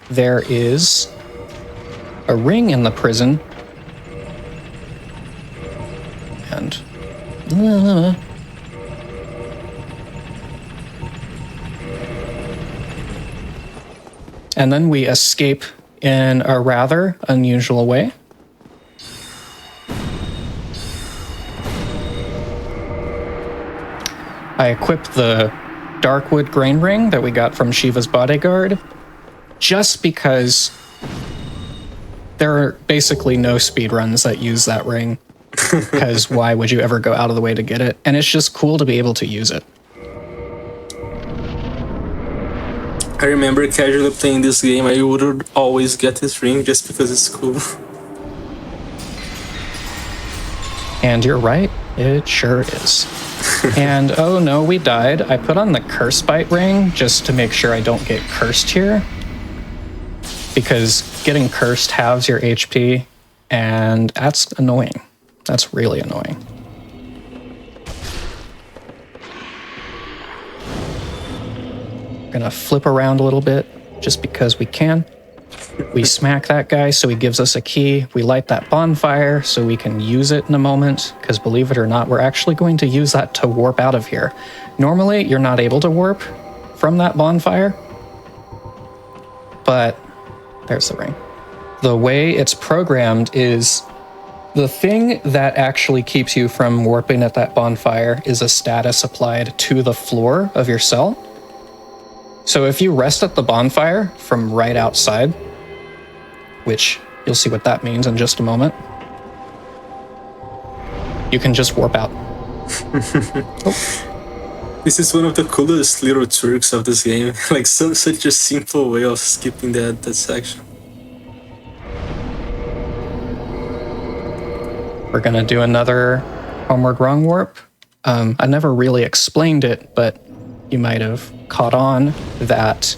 there is a ring in the prison. And then we escape in a rather unusual way. I equipped the Darkwood Grain Ring that we got from Shiva's bodyguard, just because there are basically no speedruns that use that ring, because why would you ever go out of the way to get it? And it's just cool to be able to use it. I remember casually playing this game, I would always get this ring just because it's cool. And you're right, it sure is. And oh no, we died. I put on the Curse Bite ring just to make sure I don't get cursed here, because getting cursed halves your HP, and that's annoying. That's really annoying. Gonna flip around a little bit just because we can. We smack that guy so he gives us a key. We light that bonfire so we can use it in a moment, because believe it or not, we're actually going to use that to warp out of here. Normally, you're not able to warp from that bonfire, but there's the ring. The way it's programmed is the thing that actually keeps you from warping at that bonfire is a status applied to the floor of your cell. So if you rest at the bonfire from right outside, which you'll see what that means in just a moment, you can just warp out. This is one of the coolest little tricks of this game. Like such a simple way of skipping that section. We're gonna do another Homeward Wrong warp. I never really explained it, but you might have caught on that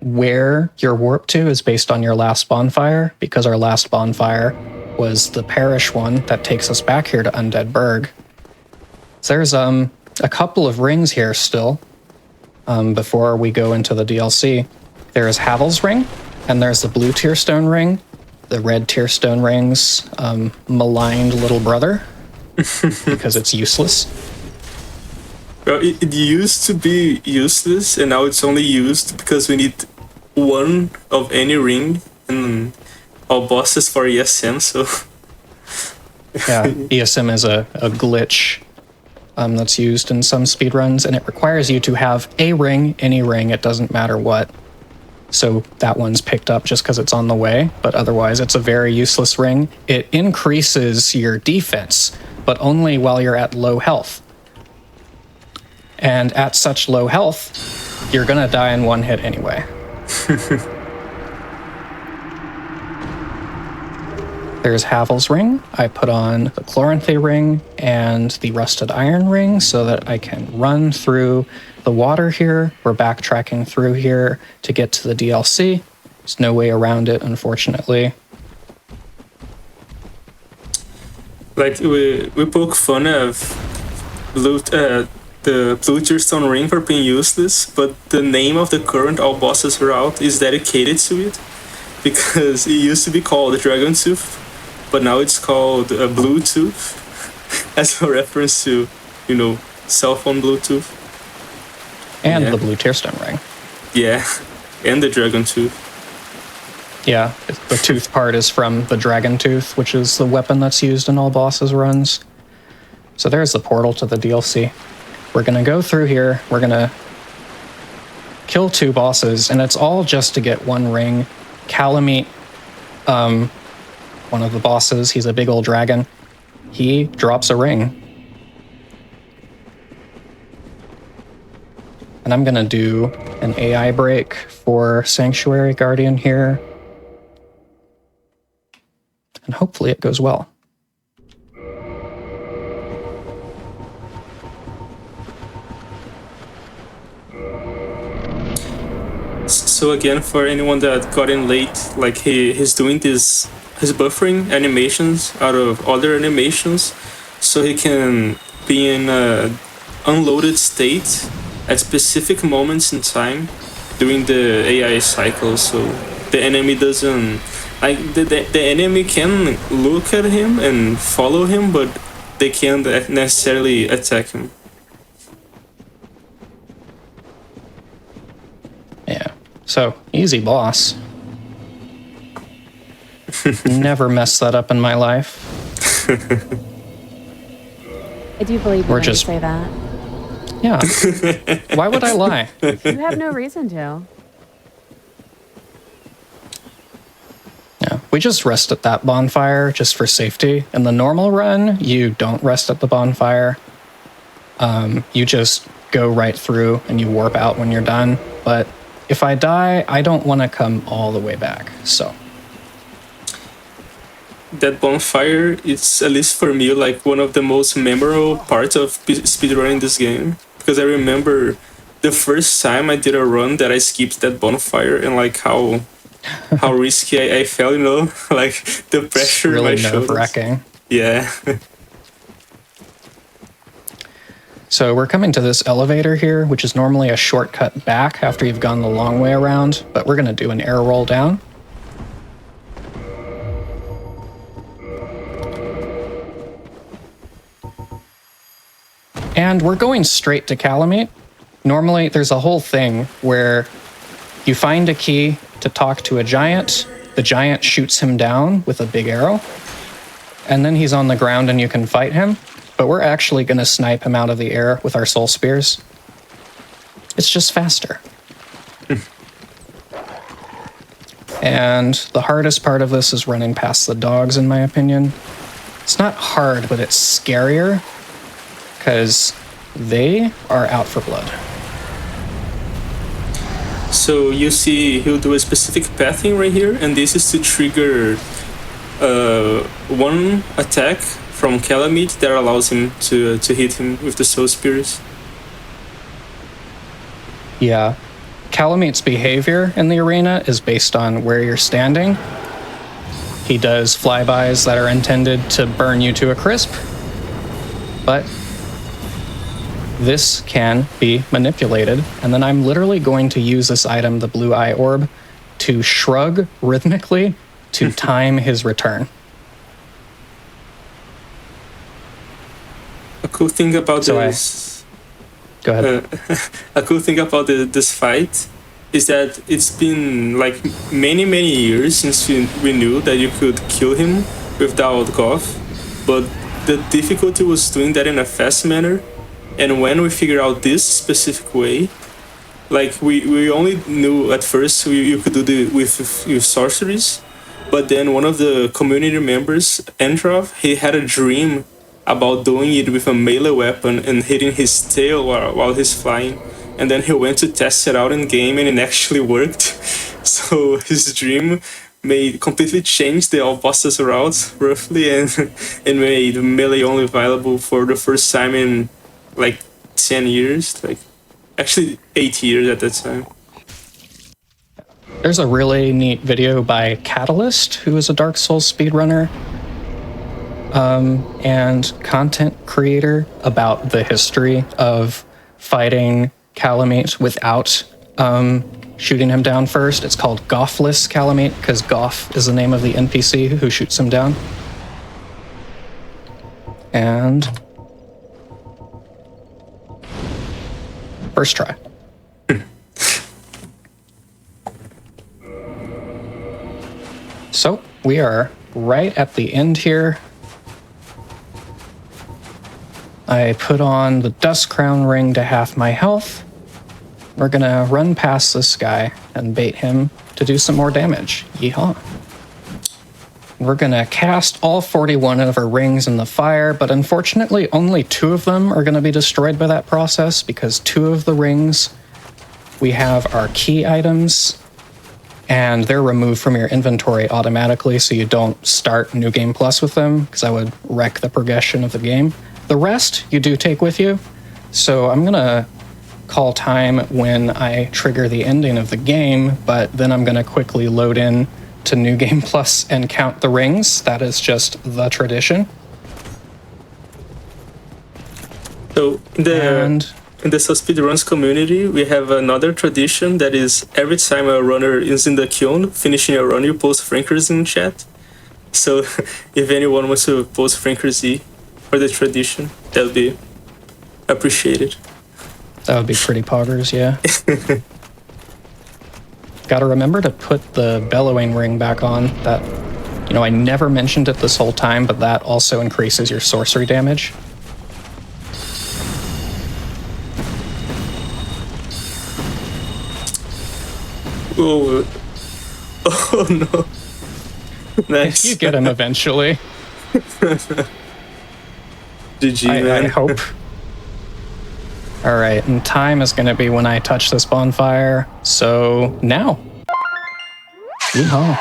where you're warped to is based on your last bonfire, because our last bonfire was the parish one that takes us back here to Undead Burg. So there's a couple of rings here still before we go into the DLC. There is Havel's ring, and there's the blue Tearstone ring. The red Tearstone ring's maligned little brother, because it's useless. Well, it used to be useless, and now it's only used because we need one of any ring and all bosses for ESM, so... Yeah, ESM is a glitch that's used in some speedruns, and it requires you to have a ring, any ring, it doesn't matter what. So that one's picked up just because it's on the way, but otherwise it's a very useless ring. It increases your defense, but only while you're at low health. And at such low health, you're gonna die in one hit anyway. There's Havel's ring. I put on the Chloranthe ring and the Rusted Iron ring so that I can run through the water here. We're backtracking through here to get to the DLC. There's no way around it, unfortunately. Like, we poke fun of the Blue Tearstone ring for being useless, but the name of the current All Bosses route is dedicated to it, because it used to be called Dragon Tooth, but now it's called Bluetooth, as a reference to, cell phone Bluetooth. And the Blue Tearstone ring. Yeah, and the Dragon Tooth. Yeah, the tooth part is from the Dragon Tooth, which is the weapon that's used in all bosses runs. So there's the portal to the DLC. We're going to go through here. We're going to kill 2 bosses, and it's all just to get 1 ring. Calamite, one of the bosses, he's a big old dragon. He drops a ring. And I'm going to do an AI break for Sanctuary Guardian here. And hopefully it goes well. So again, for anyone that got in late, like he's doing his buffering animations out of other animations, so he can be in a unloaded state at specific moments in time during the AI cycle. So the enemy doesn't, like, the enemy can look at him and follow him, but they can't necessarily attack him. Yeah. So, easy boss. Never messed that up in my life. I do believe you when you say that. Yeah. Why would I lie? You have no reason to. Yeah. We just rest at that bonfire just for safety. In the normal run, you don't rest at the bonfire. You just go right through and you warp out when you're done. But if I die, I don't want to come all the way back, so. That bonfire, it's, at least for me, like one of the most memorable parts of speedrunning this game. Because I remember the first time I did a run that I skipped that bonfire, and like how risky I felt, like the pressure it's really in my shoulders. nerve-wracking. Yeah. So we're coming to this elevator here, which is normally a shortcut back after you've gone the long way around, but we're going to do an air roll down. And we're going straight to Calamite. Normally, there's a whole thing where you find a key to talk to a giant, the giant shoots him down with a big arrow, and then he's on the ground and you can fight him. But we're actually going to snipe him out of the air with our soul spears. It's just faster. And the hardest part of this is running past the dogs, in my opinion. It's not hard, but it's scarier, because they are out for blood. So you see he'll do a specific pathing right here, and this is to trigger one attack from Calamite that allows him to hit him with the soul spears. Yeah. Calamite's behavior in the arena is based on where you're standing. He does flybys that are intended to burn you to a crisp, but this can be manipulated. And then I'm literally going to use this item, the blue eye orb, to shrug rhythmically to time his return. A cool thing about this... Go ahead. A cool thing about this fight is that it's been like many years since we knew that you could kill him without Goth, but the difficulty was doing that in a fast manner, And when we figured out this specific way, like we only knew at first you could do with sorceries, but then one of the community members, Androv, he had a dream about doing it with a melee weapon and hitting his tail while he's flying. And then he went to test it out in game, and it actually worked. So his dream completely change the all bosses routes roughly, and made melee only viable for the first time in like 10 years, like actually 8 years at that time. There's a really neat video by Catalyst, who is a Dark Souls speedrunner and content creator, about the history of fighting Calamite without shooting him down first. It's called Goffless Calamite because Goff is the name of the NPC who shoots him down. And first try. So we are right at the end here. I put on the Dust Crown ring to half my health. We're gonna run past this guy and bait him to do some more damage. Yeehaw. We're gonna cast all 41 of our rings in the fire, but unfortunately only 2 of them are gonna be destroyed by that process, because 2 of the rings we have are key items, and they're removed from your inventory automatically, so you don't start New Game Plus with them, because that would wreck the progression of the game. The rest you do take with you, so I'm gonna call time when I trigger the ending of the game, but then I'm gonna quickly load in to New Game Plus and count the rings. That is just the tradition. So in the Speedruns community, we have another tradition that is every time a runner is in the kiln, finishing a run, you post Frankers in chat. So if anyone wants to post Frankers for the tradition, that would be appreciated. That would be pretty poggers, yeah. Gotta remember to put the bellowing ring back on. That, I never mentioned it this whole time, but that also increases your sorcery damage. Oh no. Nice. You get him eventually. GG, man. I hope. All right, and time is going to be when I touch this bonfire. So now. Yeehaw.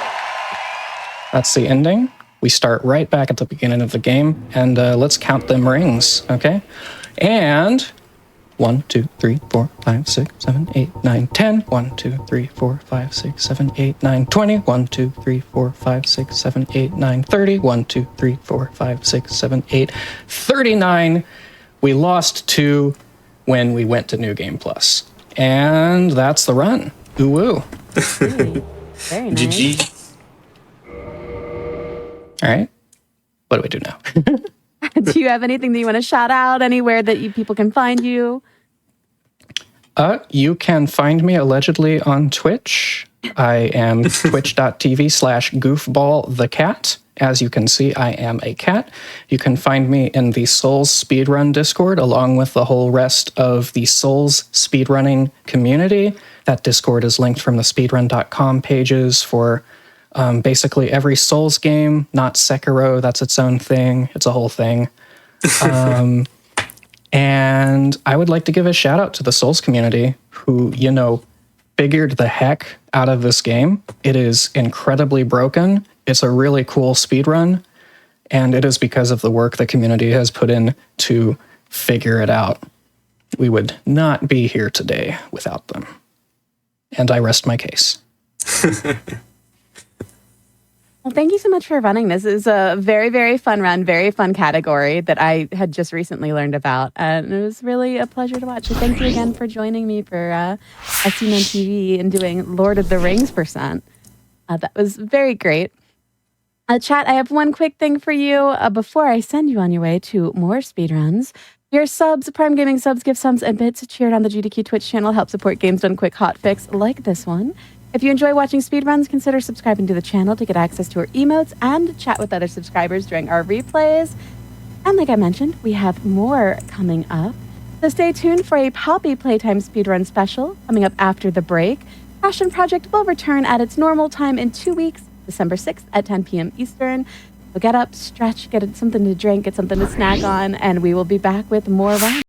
That's the ending. We start right back at the beginning of the game, and let's count them rings, okay? And 1, 2, 3, 4, 5, 6, 7, 8, 9, 10. 1, 2, 3, 4, 5, 6, 7, 8, 9, 20. 1, 2, 3, 4, 5, 6, 7, 8, 9, 30. 1, 2, 3, 4, 5, 6, 7, 8, 39. We lost 2 when we went to New Game Plus. And that's the run. Ooh woo. Very nice. GG. All right. What do we do now? Do you have anything that you want to shout out? Anywhere that people can find you? You can find me allegedly on Twitch. I am twitch.tv/goofballthecat. As you can see, I am a cat. You can find me in the Souls Speedrun Discord, along with the whole rest of the Souls speedrunning community. That Discord is linked from the speedrun.com pages for basically every Souls game, not Sekiro. That's its own thing. It's a whole thing. And I would like to give a shout out to the Souls community who, figured the heck out of this game. It is incredibly broken. It's a really cool speedrun, and it is because of the work the community has put in to figure it out. We would not be here today without them. And I rest my case. Well, thank you so much for running this. It's a very, very fun run, very fun category that I had just recently learned about. And it was really a pleasure to watch. So thank you again for joining me for As Seen on TV and doing Lord of the Rings %. That was very great. Chat, I have one quick thing for you before I send you on your way to more speedruns. Your subs, Prime Gaming subs, gift subs, and bits cheered on the GDQ Twitch channel help support games done quick hotfix like this one. If you enjoy watching speedruns, consider subscribing to the channel to get access to our emotes and chat with other subscribers during our replays. And like I mentioned, we have more coming up. So stay tuned for a Poppy Playtime Speedrun special coming up after the break. Passion Project will return at its normal time in 2 weeks, December 6th at 10 p.m. Eastern. So get up, stretch, get something to drink, get something to snack on, and we will be back with more rounds.